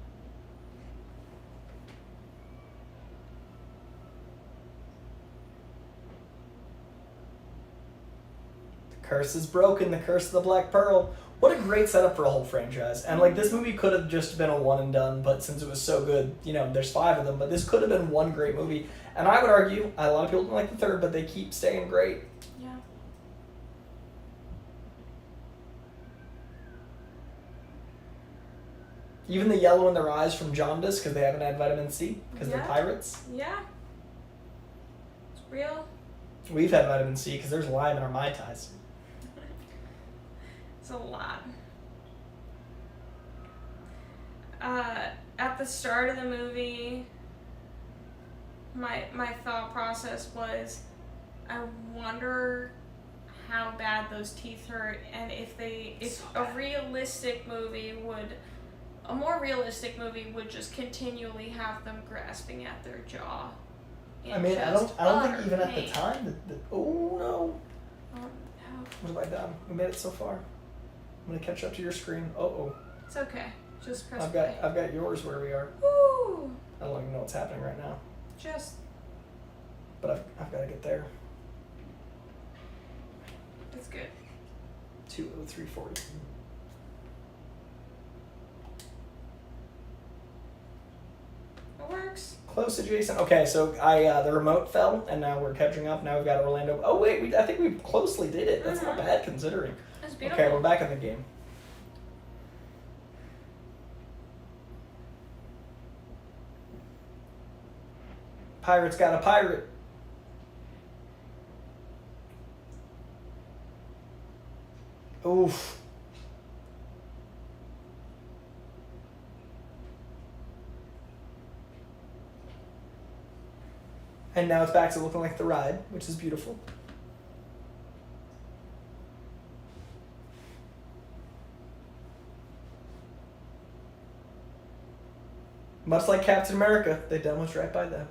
The curse is broken, the curse of the Black Pearl. What a great setup for a whole franchise. And like, this movie could have just been a one and done, but since it was so good, there's 5 of them, but this could have been one great movie. And I would argue, a lot of people don't like the third, but they keep staying great. Yeah. Even the yellow in their eyes from jaundice, because they haven't had vitamin C, because they're pirates. Yeah. It's real. We've had vitamin C, because there's lime in our Mai Tais. It's a lot. At the start of the movie, my thought process was, I wonder how bad those teeth hurt, and if a more realistic movie would just continually have them grasping at their jaw. I mean, I don't think even at the time oh no. Oh no. What have I done? We made it so far. I'm gonna catch up to your screen. It's okay. Just press I've play. got yours where we are. Woo! I don't even know what's happening right now. But I've got to get there. That's good. 2:03:40. It works. Close Close adjacent. Okay, so the remote fell, and now we're catching up. Now we've got Orlando. Oh wait, I think we closely did it. That's not bad considering. That's beautiful. Okay, we're back in the game. Pirate's got a pirate. Oof. And now it's back to looking like the ride, which is beautiful. Much like Captain America, they demoed right by them.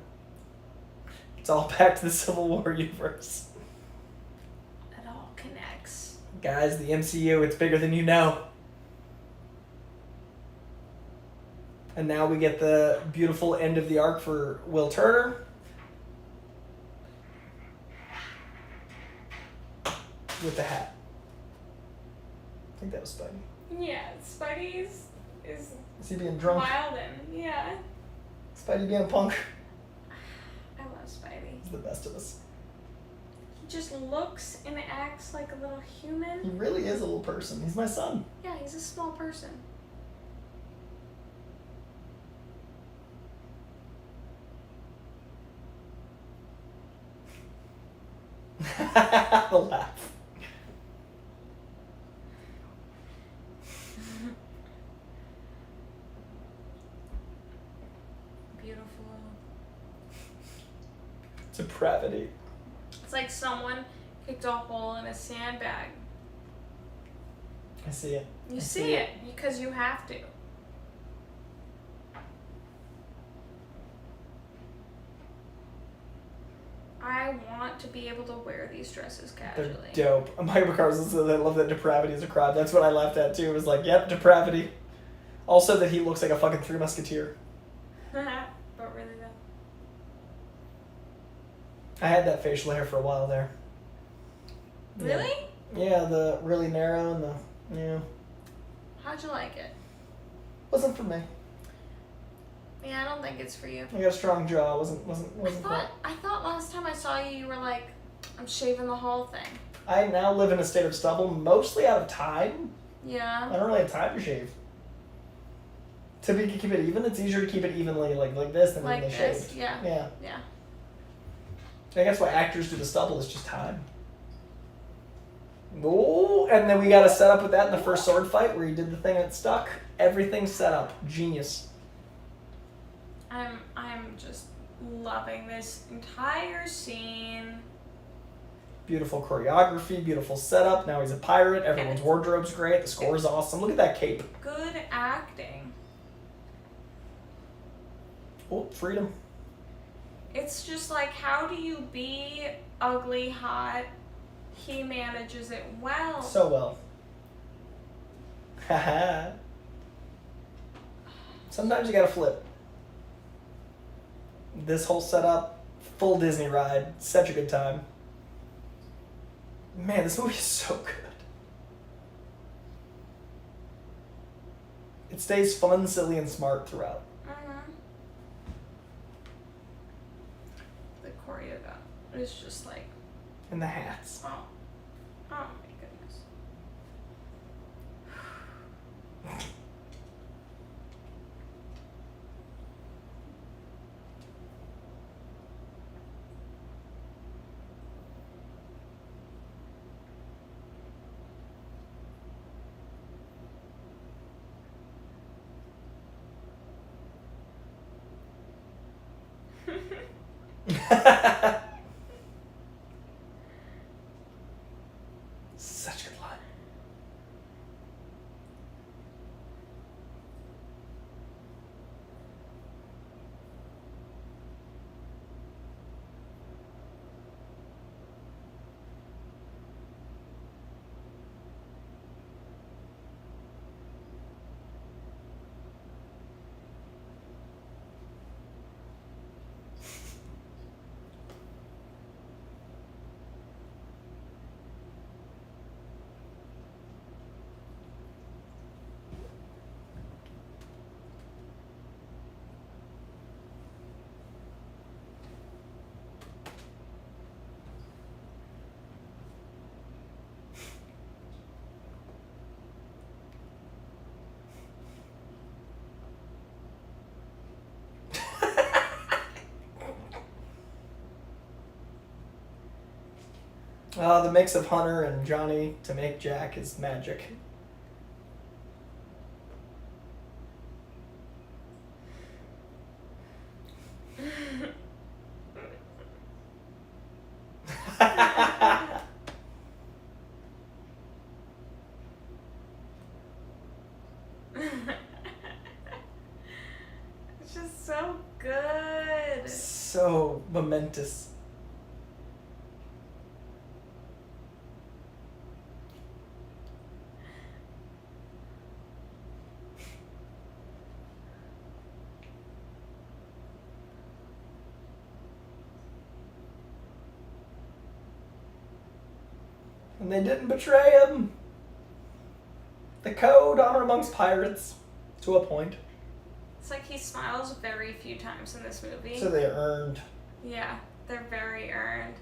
It's all back to the Civil War universe. It all connects. Guys, the MCU, it's bigger than you know. And now we get the beautiful end of the arc for Will Turner. With the hat. I think that was Spidey. Yeah, Spidey's is he being drunk? wildin', yeah. Spidey being a punk. I love Spidey. He's the best of us. He just looks and acts like a little human. He really is a little person. He's my son. Yeah, he's a small person. The laugh. Beautiful. Depravity. It's like someone kicked a hole in a sandbag. I see it. You see it because you have to. I want to be able to wear these dresses casually. They're dope. Mike McCarstle says, I love that depravity is a crime. That's what I laughed at too. It was like, yep, depravity. Also that he looks like a fucking Three Musketeer. But really though. I had that facial hair for a while there. Really? Yeah, the really narrow and the, yeah. How'd you like it? Wasn't for me. Yeah, I don't think it's for you. I got a strong jaw. Wasn't quite. I thought last time I saw you, you were like, I'm shaving the whole thing. I now live in a state of stubble, mostly out of time. Yeah. I don't really have time to shave. To keep it even, it's easier to keep it evenly like this than Like evenly this? shaved. Yeah. Yeah. Yeah. I guess what actors do to stubble is just time. Oh, and then we got to set up with that in the first sword fight where he did the thing and it stuck. Everything's set up. Genius. I'm just loving this entire scene. Beautiful choreography, beautiful setup. Now he's a pirate. Everyone's wardrobe's great. The score is awesome. Look at that cape. Good acting. Oh, freedom. It's just like, how do you be ugly hot? He manages it well. So well. Haha. Sometimes you gotta flip. This whole setup, full Disney ride, such a good time. Man, this movie is so good. It stays fun, silly, and smart throughout. The choreo is just like... And the hats. Oh my goodness. Such a good line. The mix of Hunter and Johnny to make Jack is magic. It's just so good. So momentous. And they didn't betray him. The code, honor amongst pirates, to a point. It's like he smiles very few times in this movie. So they earned. Yeah, they're very earned.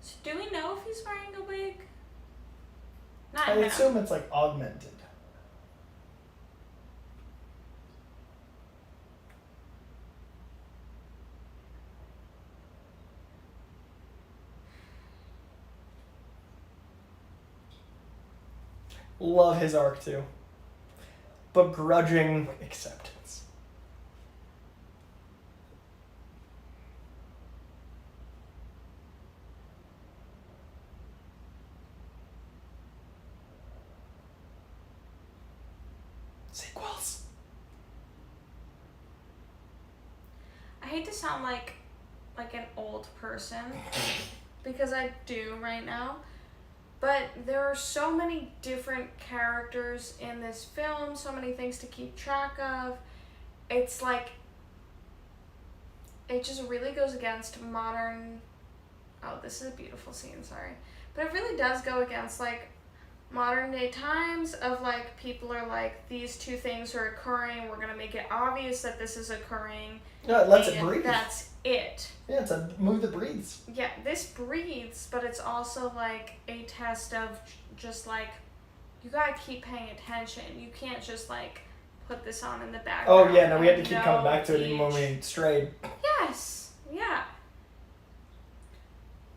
So do we know if he's wearing a wig? Not I him. assume it's like augmented. Love his arc too. Begrudging acceptance. Sequels. I hate to sound like an old person because I do right now. But there are so many different characters in this film, so many things to keep track of. It's like, it just really goes against modern, oh, this is a beautiful scene, sorry. But it really does go against like modern day times of like, people are like, these two things are occurring, we're gonna make it obvious that this is occurring. Yeah, it lets it breathe. That's it. Yeah, it's a movie that breathes. Yeah, this breathes, but it's also like a test of just like, you gotta keep paying attention. You can't just like put this on in the background. Oh yeah, no, we had to keep coming back to it even when we strayed. Yes, yeah.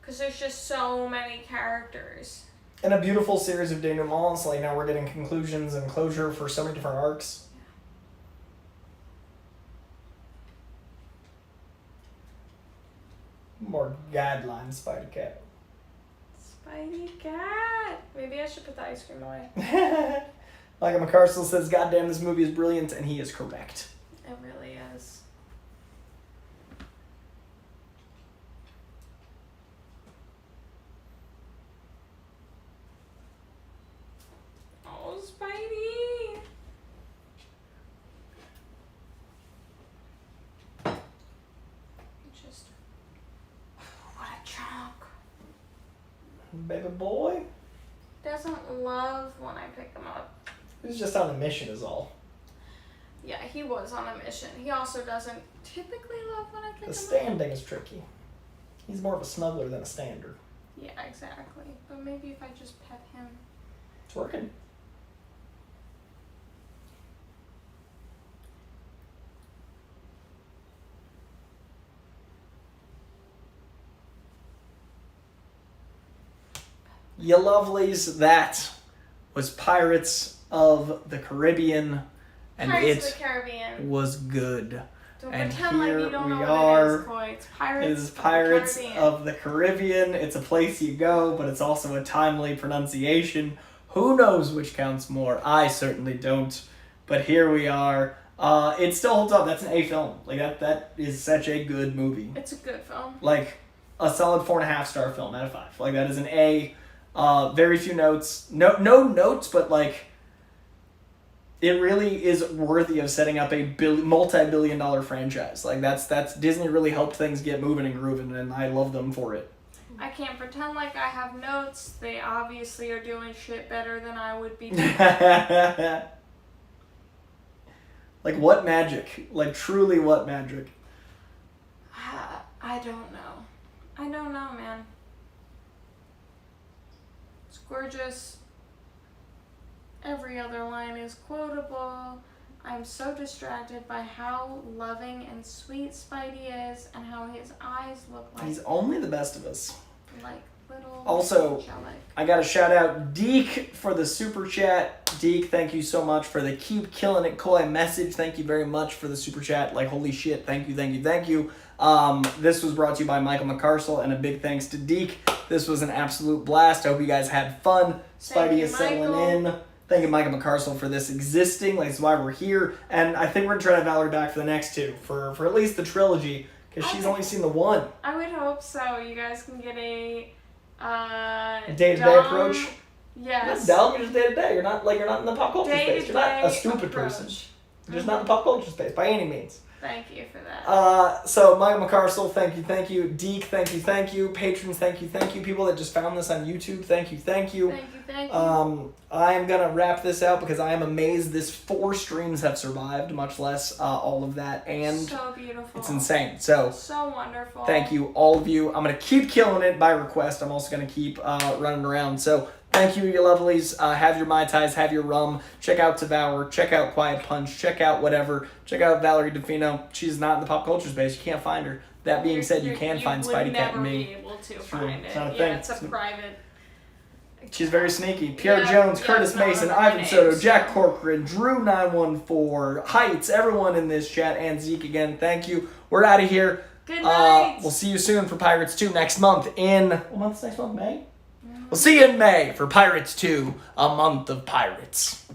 Because there's just so many characters. And a beautiful series of denouements. Like now we're getting conclusions and closure for so many different arcs. More guidelines, Spidey Cat. Spidey Cat. Maybe I should put the ice cream away. Like McCarstle says, goddamn, this movie is brilliant, and he is correct. It really is. Oh, Spidey. Just, what a chunk. Baby boy. Doesn't love when I pick him up. He's just on a mission is all. Yeah, he was on a mission. He also doesn't typically love when I pick him The up. standing is tricky. He's more of a snuggler than a stander. Yeah, exactly. But maybe if I just pet him. It's working. Ya lovelies, that was Pirates of the Caribbean, and Pirates of it the Caribbean. was good. Don't And pretend like here you don't we know what are. it is, Coy. It's It is Pirates Pirates of of the Caribbean. It's a place you go, but it's also a timely pronunciation. Who knows which counts more? I certainly don't. But here we are. It still holds up. That's an A film. Like that is such a good movie. It's a good film. Like a solid 4.5 star film out of 5. Like that is an A. Very few notes. No notes, but like it really is worthy of setting up a multi-billion-dollar franchise. Like that's Disney really helped things get moving and grooving, and I love them for it. I can't pretend like I have notes. They obviously are doing shit better than I would be doing. Like, what magic? Like, truly, what magic? I don't know. I don't know, man. It's gorgeous. Every other line is quotable. I'm so distracted by how loving and sweet Spidey is and how his eyes look like... He's only the best of us. Like little... Also, angelic. I got to shout out Deke for the super chat. Deke, thank you so much for the keep killing it Coy message. Thank you very much for the super chat. Like, holy shit, thank you, thank you, thank you. This was brought to you by Michael McCarstle, and a big thanks to Deke. This was an absolute blast. I hope you guys had fun. Spidey is settling in. Thank you, Michael McCarstle, for this existing. Like, that's why we're here. And I think we're going to try to have Valerie back for the next two, for at least the trilogy, because she's only seen the one. I would hope so. You guys can get a day-to-day approach? Yes. Not dumb, you're just day-to-day. You're not in the pop culture space. You're not a stupid person. You're just not in the pop culture space, by any means. Thank you for that. So Michael McCarstle, thank you. Deke, thank you. Patrons, thank you. People that just found this on YouTube, thank you. Thank you. I am gonna wrap this out because I am amazed this 4 streams have survived, much less all of that, and so beautiful. It's insane. So wonderful. Thank you, all of you. I'm gonna keep killing it by request. I'm also gonna keep running around. So thank you, you lovelies. Have your Mai Tais, have your rum. Check out Devour. Check out Quiet Punch. Check out whatever. Check out Valerie DeFino. She's not in the pop culture space. You can't find her. That being said, you can find Spidey Cat and me. You would never be able to find it. It's a private... She's very sneaky. Pierre Jones, Curtis Mason, Ivan Soto, Jack Corcoran, Drew914, Heights, everyone in this chat, and Zeke again. Thank you. We're out of here. Good night. We'll see you soon for Pirates 2 next month in... What month's next month? May? We'll see you in May for Pirates 2, a month of pirates.